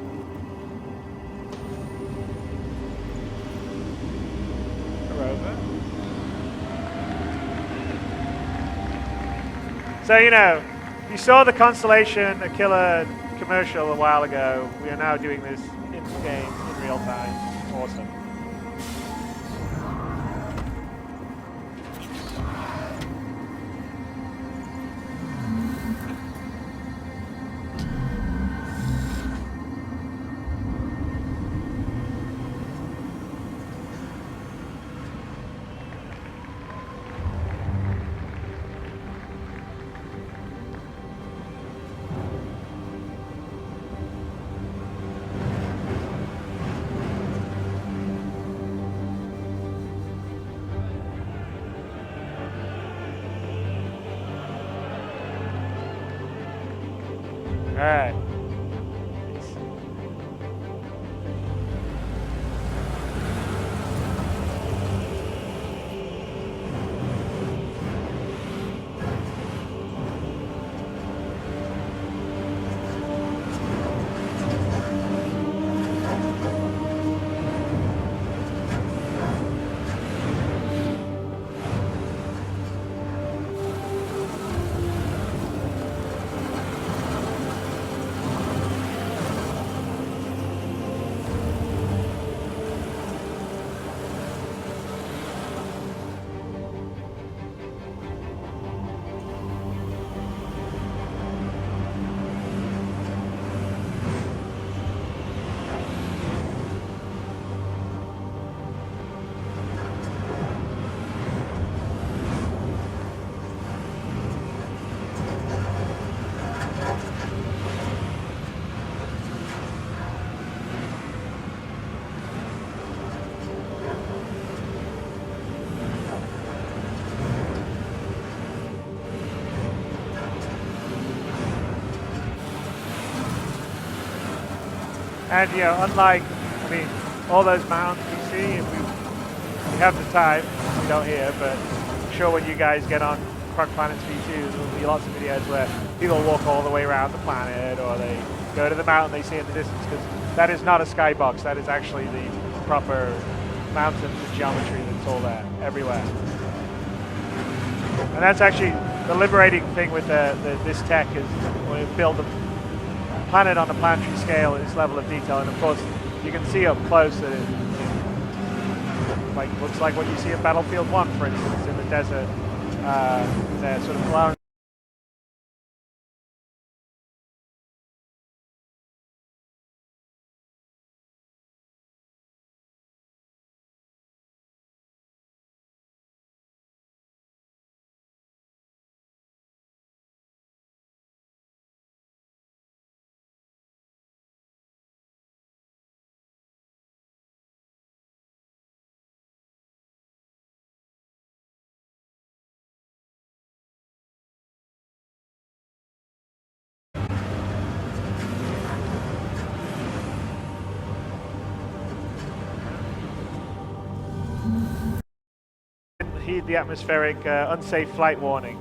rover. So, you know, you saw the Constellation Killer commercial a while ago. We are now doing this in game, in real time. Awesome. All right. And you know, unlike, I mean, all those mountains we see, if we have the time, we don't here, but I'm sure when you guys get on Croc Planets V2, there'll be lots of videos where people walk all the way around the planet, or they go to the mountain they see in the distance, because that is not a skybox, that is actually the proper mountain, the geometry that's all there, everywhere. And that's actually the liberating thing with this tech, is when we build the planet on a planetary scale at this level of detail, and of course you can see up close that it looks like what you see at Battlefield 1, for instance, in the desert. They're sort of allowing heed the atmospheric unsafe flight warning.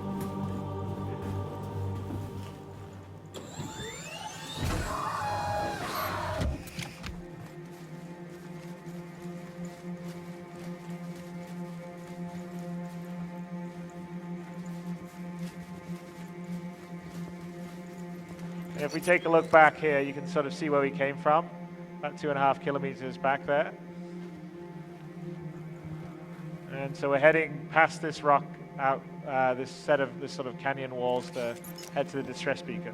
If we take a look back here, you can sort of see where we came from, about 2.5 kilometers back there. And so we're heading past this rock out, this sort of canyon walls to head to the distress beacon.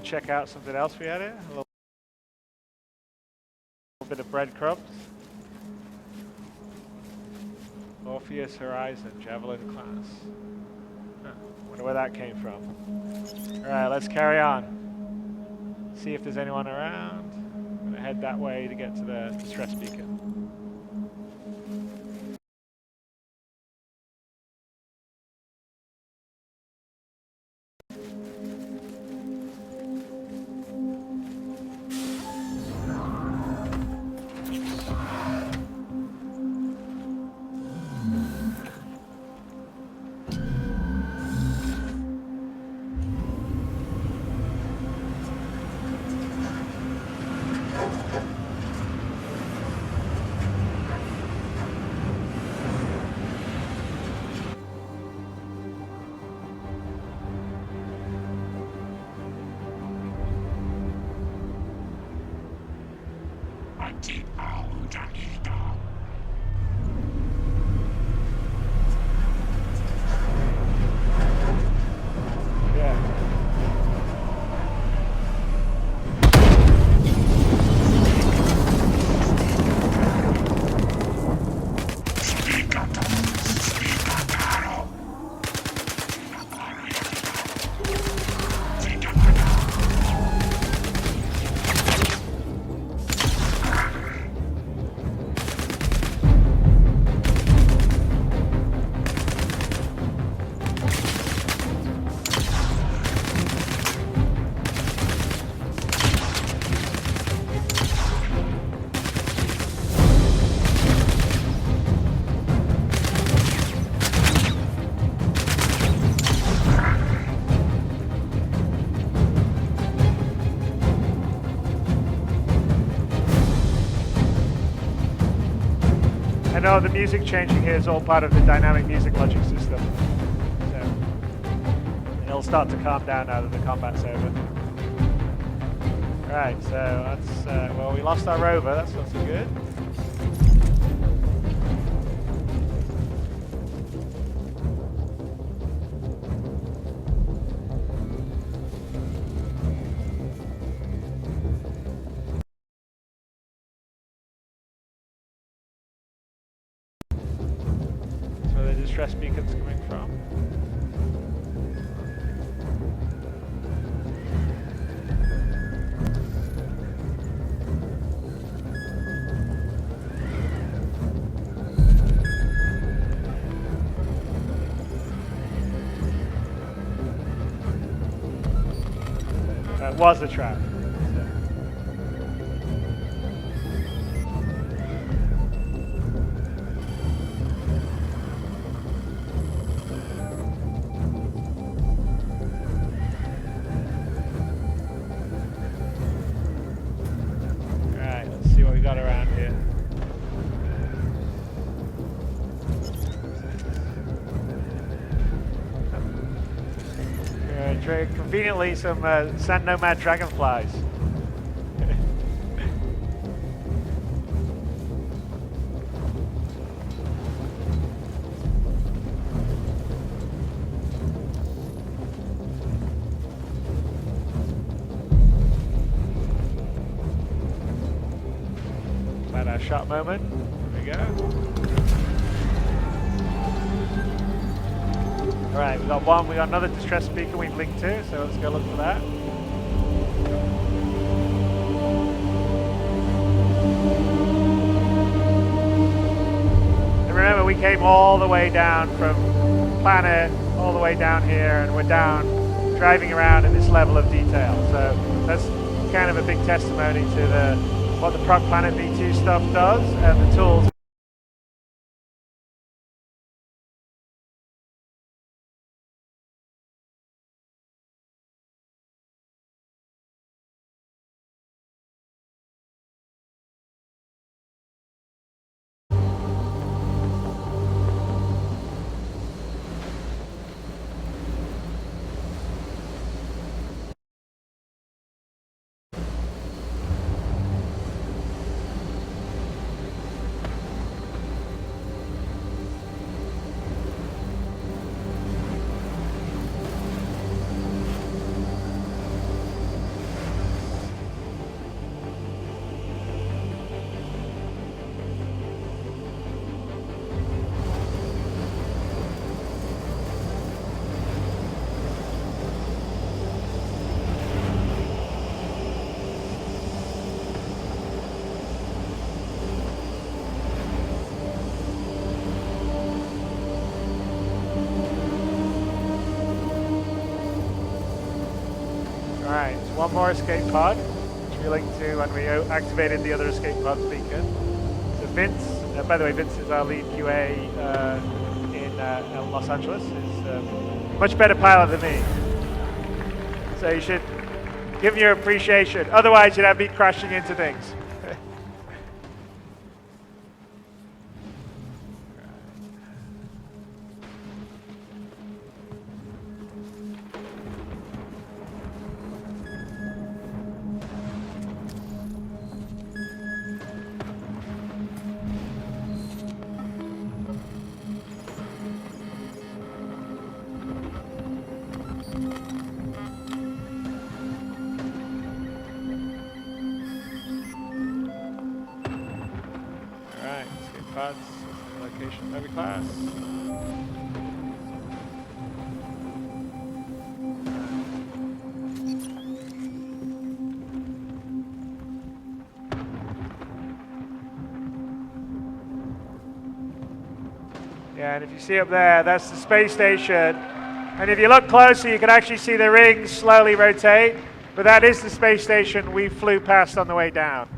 to check out something else we had here. A little bit of breadcrumbs. Orpheus Horizon, Javelin class. Huh. Wonder where that came from. Alright, let's carry on. See if there's anyone around. I'm going to head that way to get to the distress beacon. No, the music changing here is all part of the dynamic music logic system. So it'll start to calm down now that the combat's over. Right, so that's, well, we lost our rover, that's not so good. Distress beacons coming from. That was a trap. Conveniently, some Sand Nomad Dragonflies. About our shot moment. There we go. Alright, we got one, we got another distress beacon we've linked to, so let's go look for that. And remember, we came all the way down from planet, all the way down here, and we're down, driving around in this level of detail. So that's kind of a big testimony to what the Proc Planet V2 stuff does, and the tools. one more escape pod, which we linked to when we activated the other escape pod beacon. So Vince, by the way, Vince is our lead QA in Los Angeles. Is a much better pilot than me. So you should give him your appreciation. Otherwise, you'd have me crashing into things. Location every class. Yeah, and if you see up there, that's the space station. And if you look closer, you can actually see the rings slowly rotate. But that is the space station we flew past on the way down.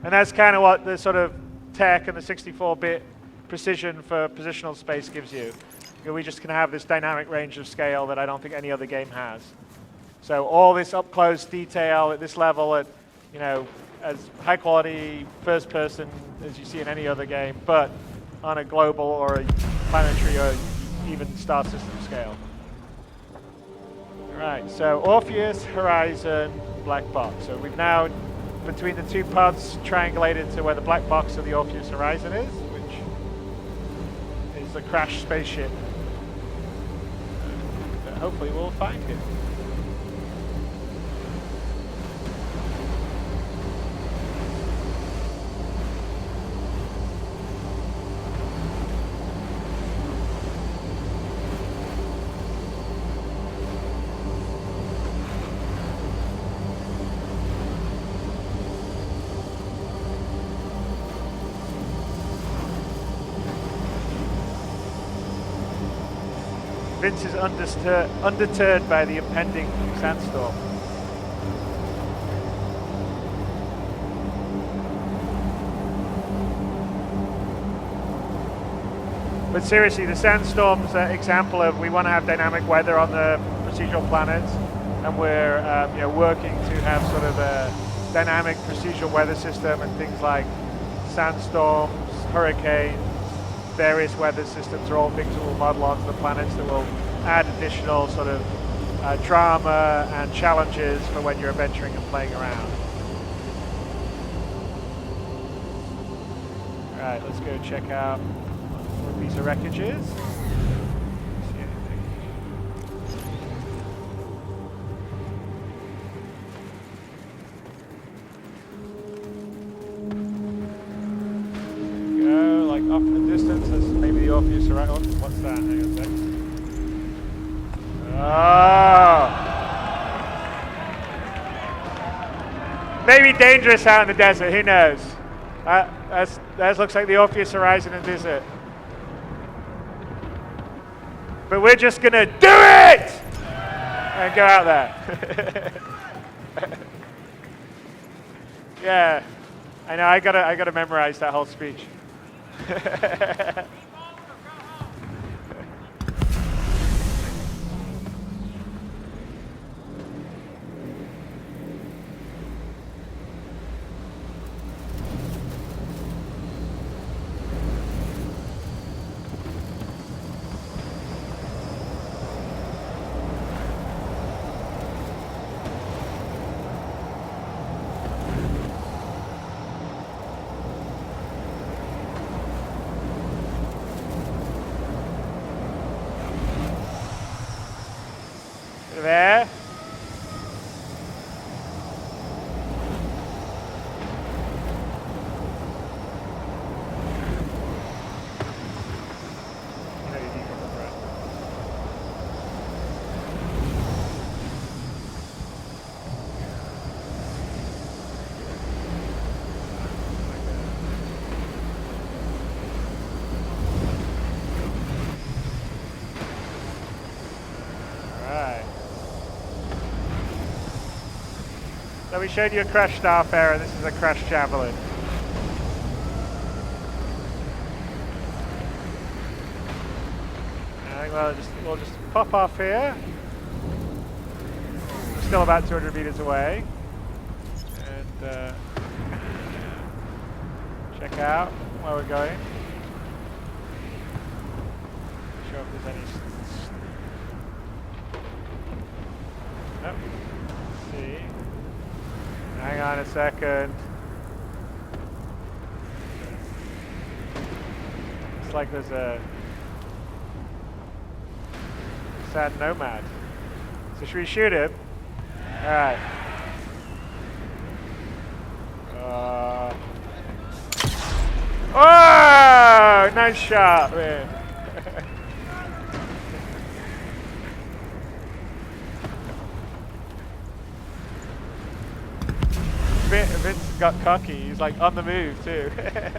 And that's kind of what the sort of tech and the 64-bit precision for positional space gives you. We just can have this dynamic range of scale that I don't think any other game has. So all this up-close detail at this level, at as high quality first person as you see in any other game, but on a global or a planetary or even star system scale. All right, so Orpheus, Horizon, black box. So we've now, between the two pods, triangulated to where the black box of the Orpheus Horizon is, which is the crashed spaceship. Hopefully we'll find it. Vince is undeterred by the impending sandstorm. But seriously, the sandstorm's an example of we want to have dynamic weather on the procedural planets, and we're working to have sort of a dynamic procedural weather system, and things like sandstorms, hurricanes, various weather systems are all things that we'll model onto the planets that will add additional sort of drama and challenges for when you're adventuring and playing around. All right, let's go check out what a piece of wreckage is. See anything? Like off in the distance, that's maybe the Orpheus Horizon. What's that? Hang on a sec. Oh! Maybe dangerous out in the desert, who knows? That looks like the Orpheus Horizon in the desert. But we're just gonna do it! And go out there. Yeah, I know, I gotta memorize that whole speech. So we showed you a crash Starfarer. This is a crash Javelin. I think we'll just pop off here. We're still about 200 meters away. And check out where we're going. Not sure if there's any... Nope. Let's see. Hang on a second. Looks like there's a sad nomad. So should we shoot him? Alright. Oh! Nice shot, man. Vince got cocky. He's like on the move too. Right.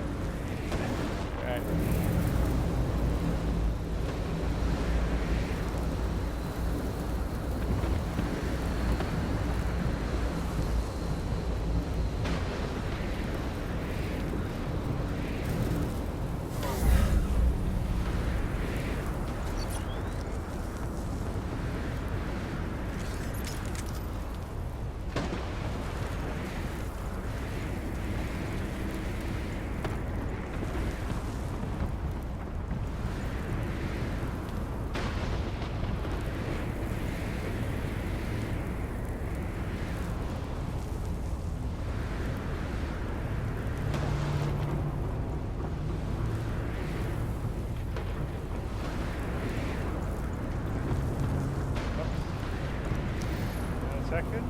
Second.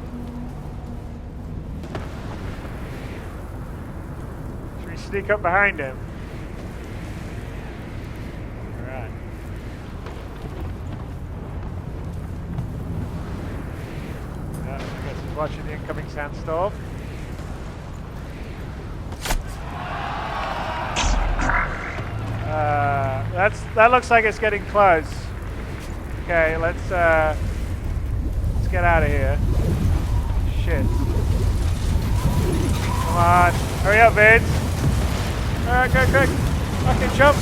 Should we sneak up behind him? Alright. Yeah, I guess he's watching the incoming sandstorm. That looks like it's getting close. Okay, let's get out of here. Shit. Come on. Hurry up, Vince. Alright, go quick. Fucking jump.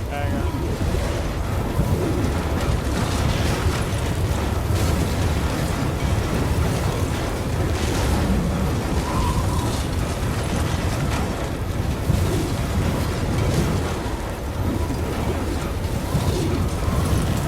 Hang on.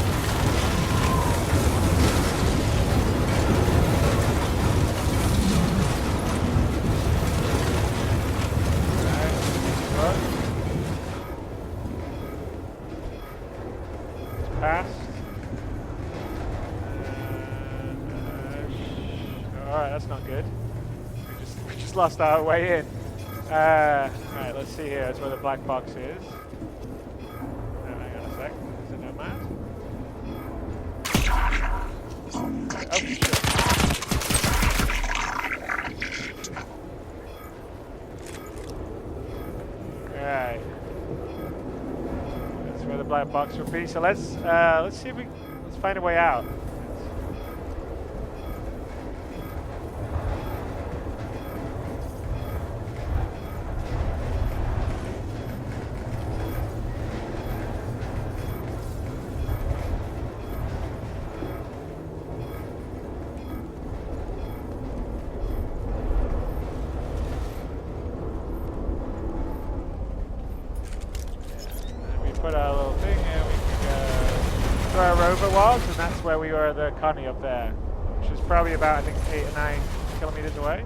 Lost our way in. Alright, let's see here. That's where the black box is. Oh, hang on a sec. Is it nomad? Oh, shit. Alright. That's where the black box will be. So let's see if let's find a way out. Put our little thing here, we can go where our rover was, and that's where we were, the Connie up there, which is probably about, I think, 8 or 9 kilometers away.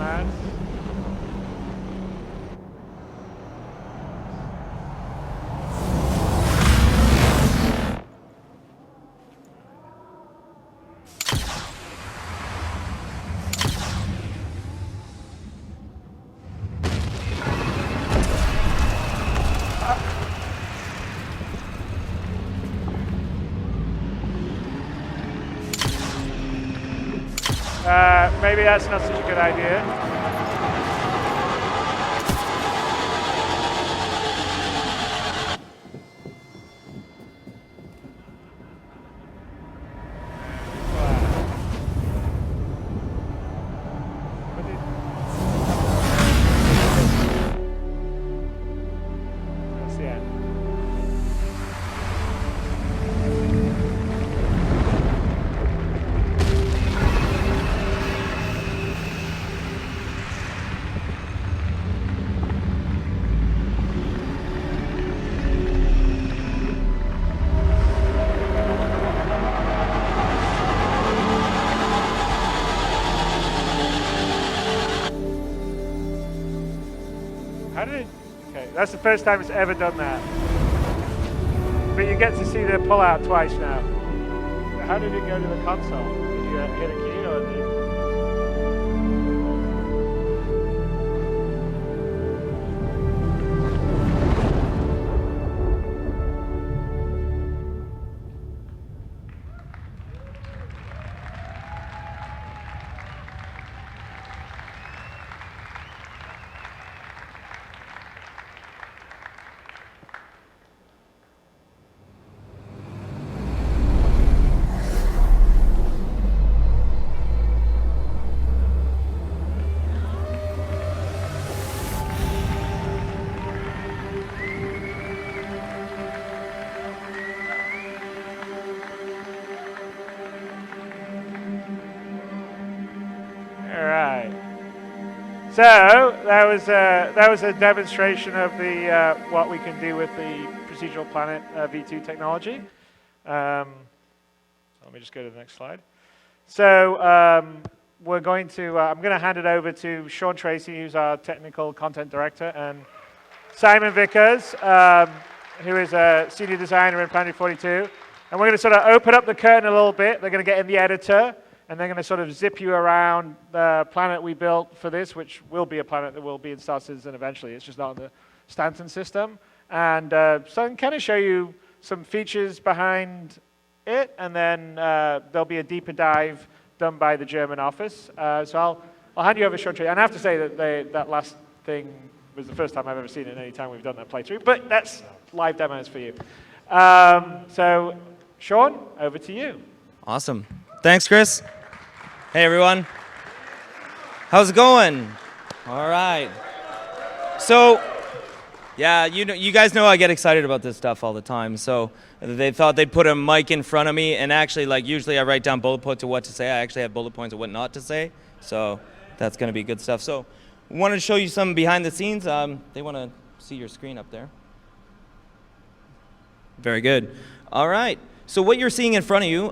man. Maybe that's not such a good idea. That's the end. How did it? Okay, that's the first time it's ever done that. But you get to see the pull-out twice now. How did it go to the console? Did you hit a key or did you... So that was a demonstration of the what we can do with the Procedural Planet V2 technology. Let me just go to the next slide. So we're going to I'm going to hand it over to Sean Tracy, who's our technical content director, and Simon Vickers, who is a senior designer in Planet 42. And we're going to sort of open up the curtain a little bit. They're going to get in the editor. And they're going to sort of zip you around the planet we built for this, which will be a planet that will be in Star Citizen eventually. It's just not in the Stanton system. And so I can kind of show you some features behind it, and then there'll be a deeper dive done by the German office. So I'll hand you over shortly. And I have to say that that last thing was the first time I've ever seen it in any time we've done that playthrough. But that's live demos for you. So Sean, over to you. Awesome. Thanks, Chris. Hey, everyone. How's it going? All right. So, yeah, you guys know I get excited about this stuff all the time. So they thought they'd put a mic in front of me, and actually, like, usually I write down bullet points of what to say. I actually have bullet points of what not to say. So that's going to be good stuff. So I wanted to show you some behind the scenes. They want to see your screen up there. Very good. All right. So what you're seeing in front of you,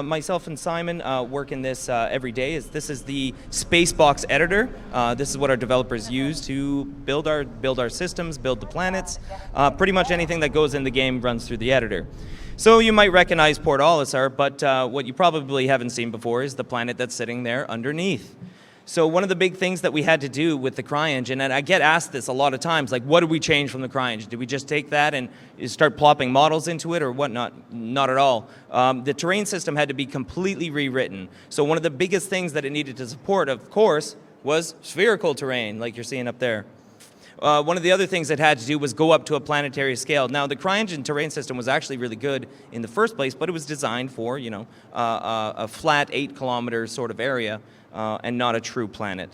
myself and Simon work in this every day. This is the Spacebox editor. This is what our developers use to build our systems, build the planets. Pretty much anything that goes in the game runs through the editor. So you might recognize Port Olisar, but what you probably haven't seen before is the planet that's sitting there underneath. So one of the big things that we had to do with the CryEngine, and I get asked this a lot of times, like, what did we change from the CryEngine? Did we just take that and start plopping models into it or whatnot? Not at all. The terrain system had to be completely rewritten. So one of the biggest things that it needed to support, of course, was spherical terrain, like you're seeing up there. One of the other things it had to do was go up to a planetary scale. Now, the CryEngine terrain system was actually really good in the first place, but it was designed for, you know, a flat 8-kilometer sort of area. And not a true planet.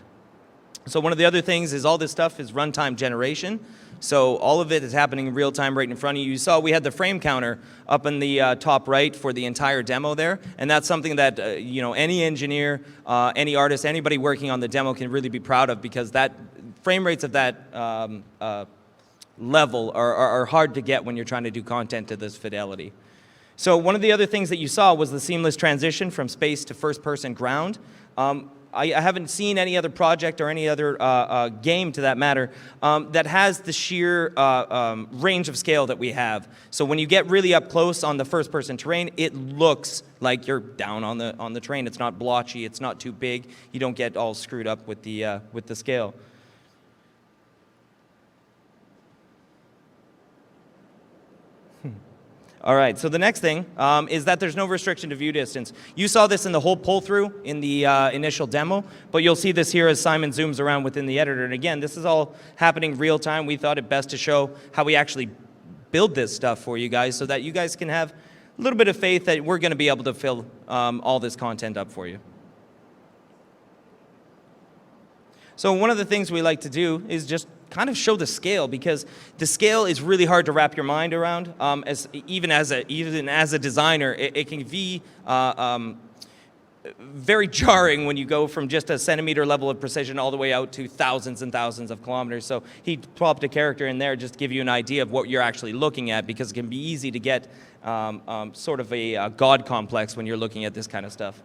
So one of the other things is all this stuff is runtime generation. So all of it is happening in real time right in front of you. You saw we had the frame counter up in the top right for the entire demo there. And that's something that you know, any engineer, any artist, anybody working on the demo can really be proud of, because that frame rates of that level are hard to get when you're trying to do content to this fidelity. So one of the other things that you saw was the seamless transition from space to first-person ground. I haven't seen any other project or any other game, to that matter, that has the sheer range of scale that we have. So when you get really up close on the first-person terrain, it looks like you're down on the terrain. It's not blotchy. It's not too big. You don't get all screwed up with the scale. All right, so the next thing is that there's no restriction to view distance. You saw this in the whole pull-through in the initial demo, but you'll see this here as Simon zooms around within the editor. And again, this is all happening real time. We thought it best to show how we actually build this stuff for you guys so that you guys can have a little bit of faith that we're going to be able to fill all this content up for you. So one of the things we like to do is just kind of show the scale, because the scale is really hard to wrap your mind around. Even as a designer, it can be very jarring when you go from just a centimeter level of precision all the way out to thousands and thousands of kilometers. So he plopped a character in there just to give you an idea of what you're actually looking at, because it can be easy to get sort of a God complex when you're looking at this kind of stuff.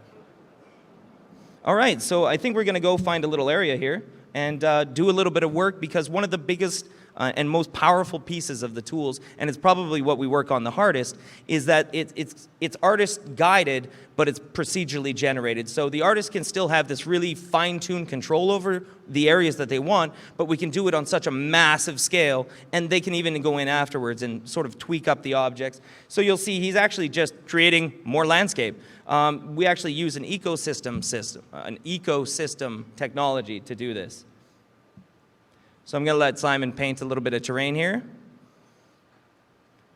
All right, so I think we're going to go find a little area here and do a little bit of work, because one of the biggest and most powerful pieces of the tools, and it's probably what we work on the hardest, is that it's artist guided, but it's procedurally generated. So the artist can still have this really fine-tuned control over the areas that they want, but we can do it on such a massive scale, and they can even go in afterwards and sort of tweak up the objects. So you'll see he's actually just creating more landscape. We actually use an ecosystem technology to do this. So I'm going to let Simon paint a little bit of terrain here.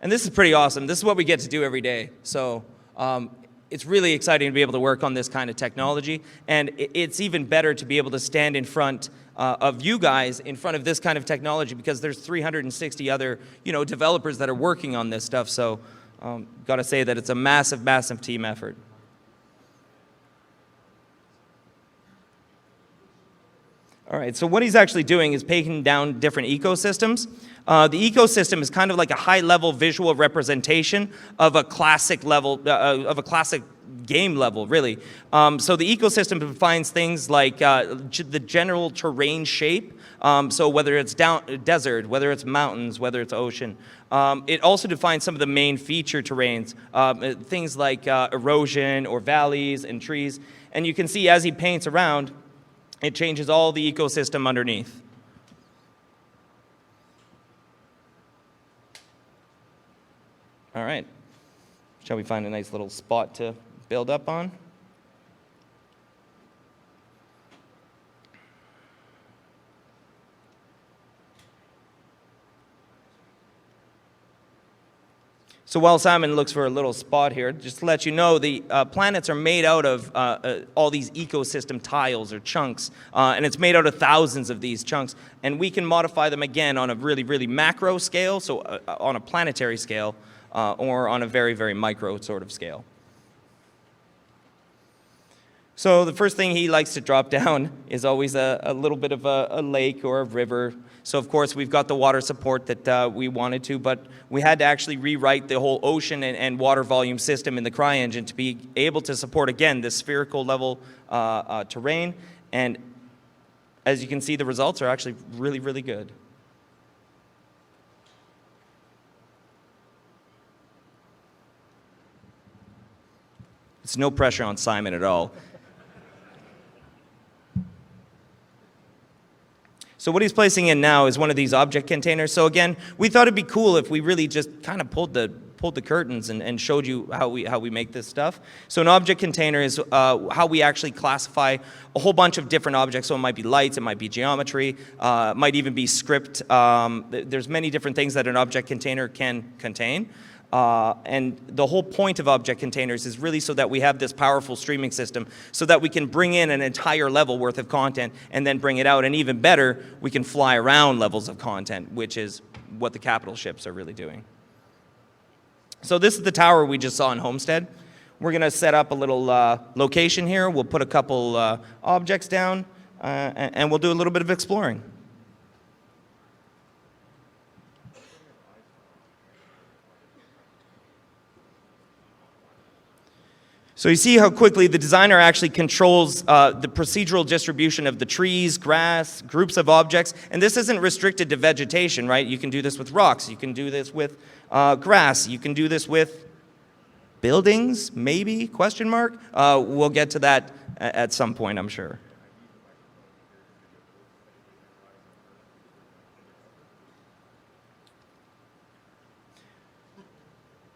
And this is pretty awesome. This is what we get to do every day. So it's really exciting to be able to work on this kind of technology. And it's even better to be able to stand in front of you guys in front of this kind of technology, because there's 360 other developers that are working on this stuff. So got to say that it's a massive, massive team effort. All right, so what he's actually doing is taking down different ecosystems. The ecosystem is kind of like a high-level visual representation of a classic level, of a classic game level, really. So the ecosystem defines things like the general terrain shape. So whether it's desert, whether it's mountains, whether it's ocean. It also defines some of the main feature terrains, things like erosion or valleys and trees. And you can see as he paints around, it changes all the ecosystem underneath. All right. Shall we find a nice little spot to build up on? So while Simon looks for a little spot here, just to let you know, the planets are made out of all these ecosystem tiles or chunks, and it's made out of thousands of these chunks, and we can modify them again on a really, really macro scale, so on a planetary scale, or on a very, very micro sort of scale. So the first thing he likes to drop down is always a little bit of a lake or a river. So of course we've got the water support that we wanted to, but we had to actually rewrite the whole ocean and water volume system in the CryEngine to be able to support, again, this spherical level terrain. And as you can see, the results are actually really, really good. It's no pressure on Simon at all. So what he's placing in now is one of these object containers. So again, we thought it'd be cool if we really just kind of pulled the curtains and showed you how we make this stuff. So an object container is how we actually classify a whole bunch of different objects. So it might be lights, it might be geometry, might even be script. There's many different things that an object container can contain. And the whole point of object containers is really so that we have this powerful streaming system so that we can bring in an entire level worth of content and then bring it out. And even better, we can fly around levels of content, which is what the capital ships are really doing. So this is the tower we just saw in Homestead. We're going to set up a little location here. We'll put a couple objects down, and we'll do a little bit of exploring. So you see how quickly the designer actually controls the procedural distribution of the trees, grass, groups of objects, and this isn't restricted to vegetation, right? You can do this with rocks, you can do this with grass, you can do this with buildings, maybe, question mark? We'll get to that at some point, I'm sure.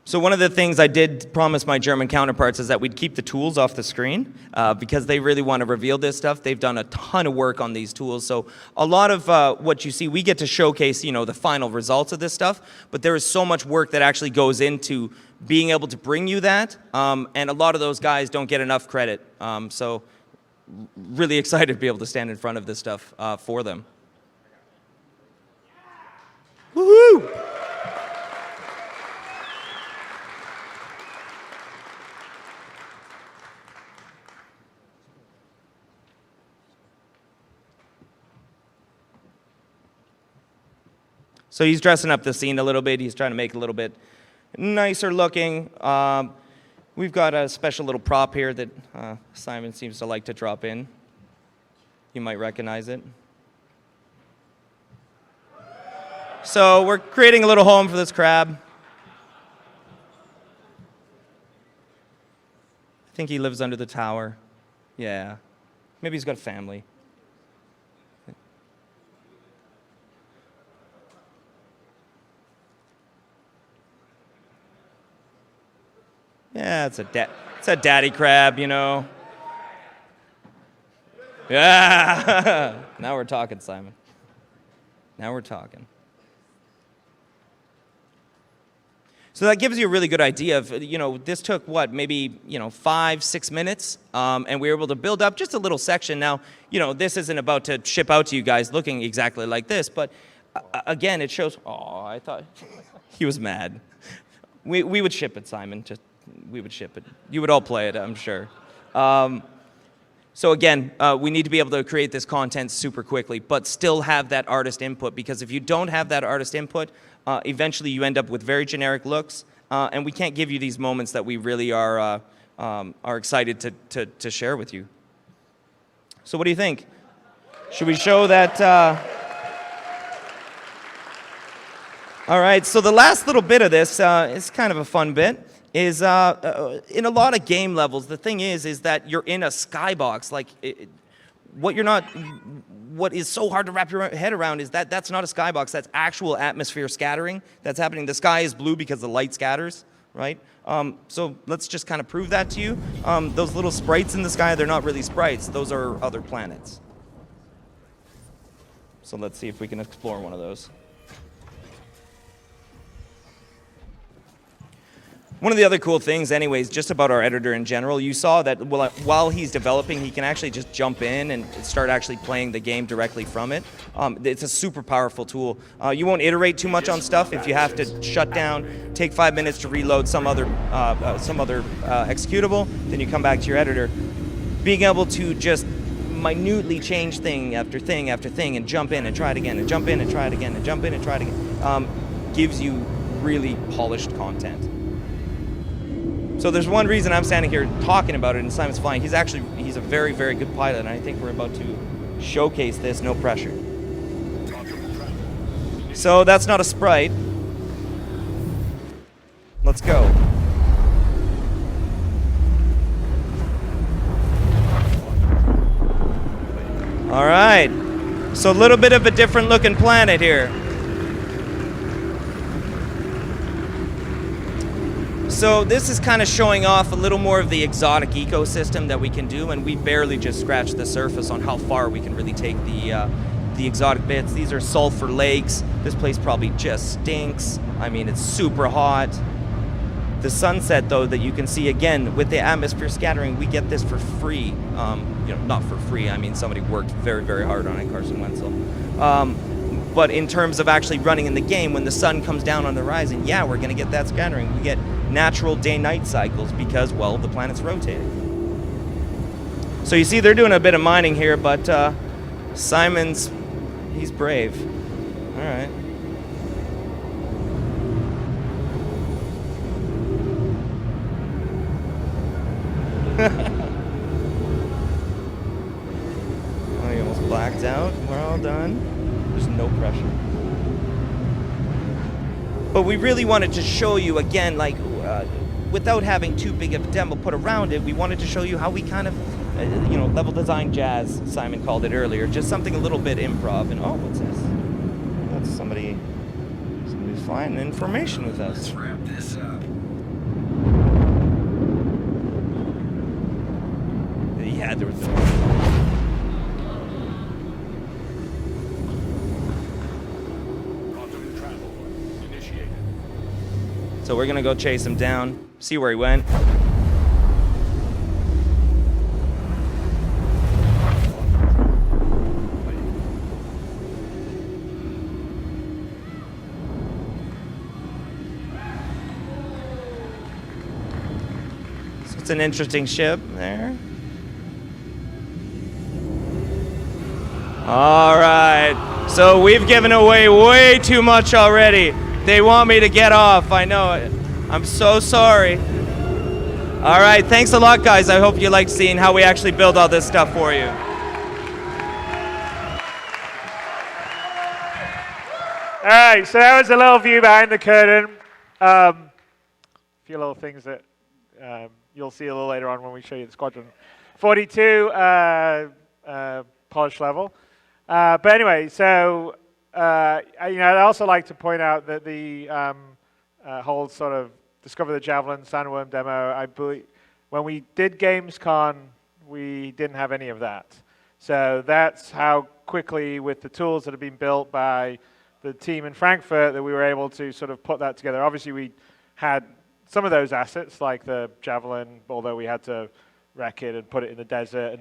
So one of the things I did promise my German counterparts is that we'd keep the tools off the screen because they really want to reveal this stuff. They've done a ton of work on these tools. So a lot of what you see, we get to showcase, you know, the final results of this stuff, but there is so much work that actually goes into being able to bring you that, and a lot of those guys don't get enough credit. So really excited to be able to stand in front of this stuff for them. Woohoo! So he's dressing up the scene a little bit. He's trying to make it a little bit nicer looking. We've got a special little prop here that Simon seems to like to drop in. You might recognize it. So we're creating a little home for this crab. I think he lives under the tower. Yeah. Maybe he's got a family. Yeah, it's a daddy crab, you know. Yeah. Now we're talking, Simon. Now we're talking. So that gives you a really good idea of, you know, this took what, maybe, you know, 5-6 minutes, and we were able to build up just a little section. Now, you know, this isn't about to ship out to you guys looking exactly like this, but again, it shows. Oh, I thought he was mad. We would ship it, Simon. We would ship it. You would all play it, I'm sure. So again, we need to be able to create this content super quickly, but still have that artist input, because if you don't have that artist input, eventually you end up with very generic looks, and we can't give you these moments that we really are excited to share with you. So what do you think? Should we show that? All right, so the last little bit of this is kind of a fun bit. Is in a lot of game levels, the thing is that you're in a skybox. Like, what is so hard to wrap your head around is that that's not a skybox. That's actual atmosphere scattering that's happening. The sky is blue because the light scatters, right? So let's just kind of prove that to you. Those little sprites in the sky, they're not really sprites. Those are other planets. So let's see if we can explore one of those. One of the other cool things, anyways, just about our editor in general, you saw that while he's developing, he can actually just jump in and start actually playing the game directly from it. It's a super powerful tool. You won't iterate too much on stuff. If you have to shut down, take 5 minutes to reload some other executable, then you come back to your editor. Being able to just minutely change thing after thing after thing and jump in and try it again and jump in and try it again and jump in and try it again gives you really polished content. So there's one reason I'm standing here talking about it and Simon's flying. He's a very, very good pilot, and I think we're about to showcase this, no pressure. So that's not a sprite. Let's go. All right. So a little bit of a different looking planet here. So this is kind of showing off a little more of the exotic ecosystem that we can do, and we barely just scratched the surface on how far we can really take the exotic bits. These are sulfur lakes. This place probably just stinks. I mean, it's super hot. The sunset, though, that you can see, again, with the atmosphere scattering, we get this for free. You know, not for free. I mean, somebody worked very, very hard on it, Carson Wenzel. But in terms of actually running in the game, when the sun comes down on the horizon, yeah, we're going to get that scattering. We get natural day-night cycles because, well, the planet's rotating. So you see they're doing a bit of mining here, but he's brave. All right. Oh, you almost blacked out. We're all done. There's no pressure. But we really wanted to show you again, like, without having too big of a demo put around it, we wanted to show you how we kind of, level design jazz, Simon called it earlier, just something a little bit improv. And oh, what's this? That's somebody's flying information with us. Let's wrap this up. Yeah, there was. So we're gonna go chase him down, see where he went. So it's an interesting ship there. All right, so we've given away way too much already. They want me to get off, I know it. I'm so sorry. All right, thanks a lot, guys. I hope you liked seeing how we actually build all this stuff for you. All right, so that was a little view behind the curtain. A few little things that you'll see a little later on when we show you the Squadron 42 polish level. But anyway, so I'd also like to point out that the whole sort of Discover the Javelin Sandworm demo, I believe, when we did Gamescom, we didn't have any of that. So that's how quickly, with the tools that have been built by the team in Frankfurt, that we were able to sort of put that together. Obviously, we had some of those assets, like the Javelin, although we had to wreck it and put it in the desert.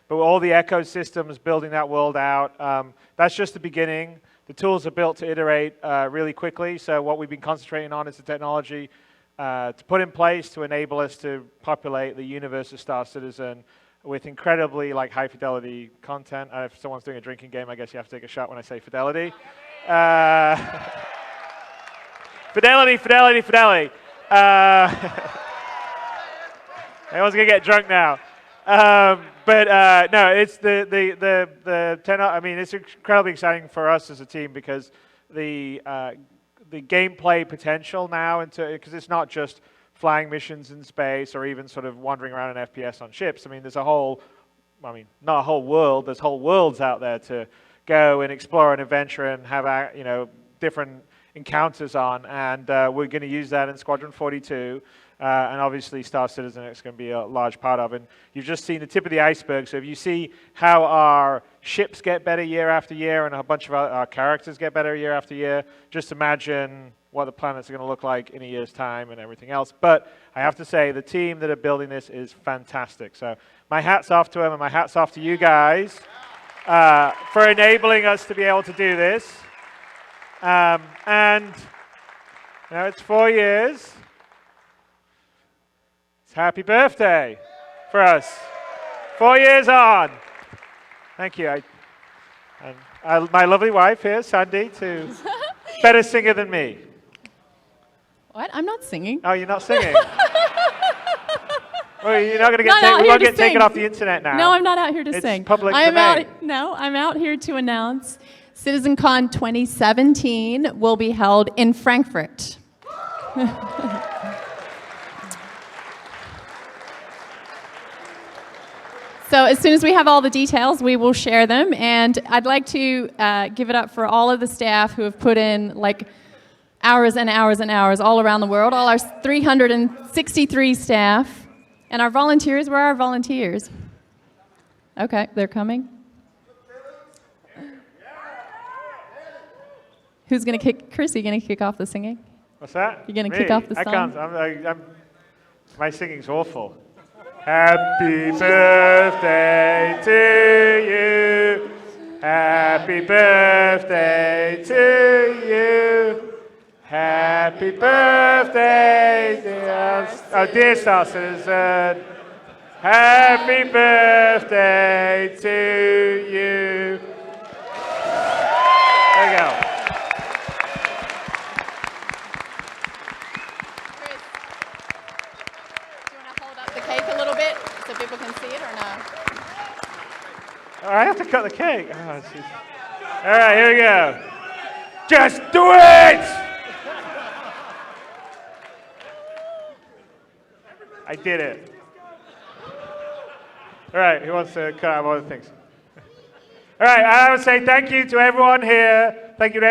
But all the ecosystems, building that world out, that's just the beginning. The tools are built to iterate really quickly, so what we've been concentrating on is the technology to put in place to enable us to populate the universe of Star Citizen with incredibly high fidelity content. If someone's doing a drinking game, I guess you have to take a shot when I say fidelity. Fidelity, fidelity, fidelity. Everyone's gonna get drunk now. But no, it's I mean, it's incredibly exciting for us as a team because the gameplay potential now, because it's not just flying missions in space or even sort of wandering around an FPS on ships. I mean, there's a whole, not a whole world. There's whole worlds out there to go and explore and adventure and have different encounters on, and we're going to use that in Squadron 42. And obviously Star Citizen is going to be a large part of it. And you've just seen the tip of the iceberg. So if you see how our ships get better year after year and a bunch of our characters get better year after year, just imagine what the planets are going to look like in a year's time and everything else. But I have to say, the team that are building this is fantastic. So my hat's off to them, and my hat's off to you guys for enabling us to be able to do this. And it's 4 years. It's happy birthday for us. 4 years on. Thank you. My lovely wife here, Sandy, better singer than me. What? I'm not singing. Oh, you're not singing? Well, you're not going to get taken off the internet now. No, I'm not out here to sing. It's public domain. I'm out here to announce CitizenCon 2017 will be held in Frankfurt. So as soon as we have all the details, we will share them. And I'd like to give it up for all of the staff who have put in hours and hours and hours all around the world, all our 363 staff. And our volunteers, where are our volunteers? Okay, they're coming. Who's going to kick? Chris, are you going to kick off the singing? What's that? You're going to kick off the song? I can't. My singing's awful. Happy birthday to you. Happy birthday to you. Happy birthday, dear Star Citizen. Happy birthday to you. There you go. The cake a little bit so Oh, I have to cut the cake. Oh, jeez. All right, here we go. Just do it! I did it. All right, who wants to cut out other things? All right, I would say thank you to everyone here. Thank you to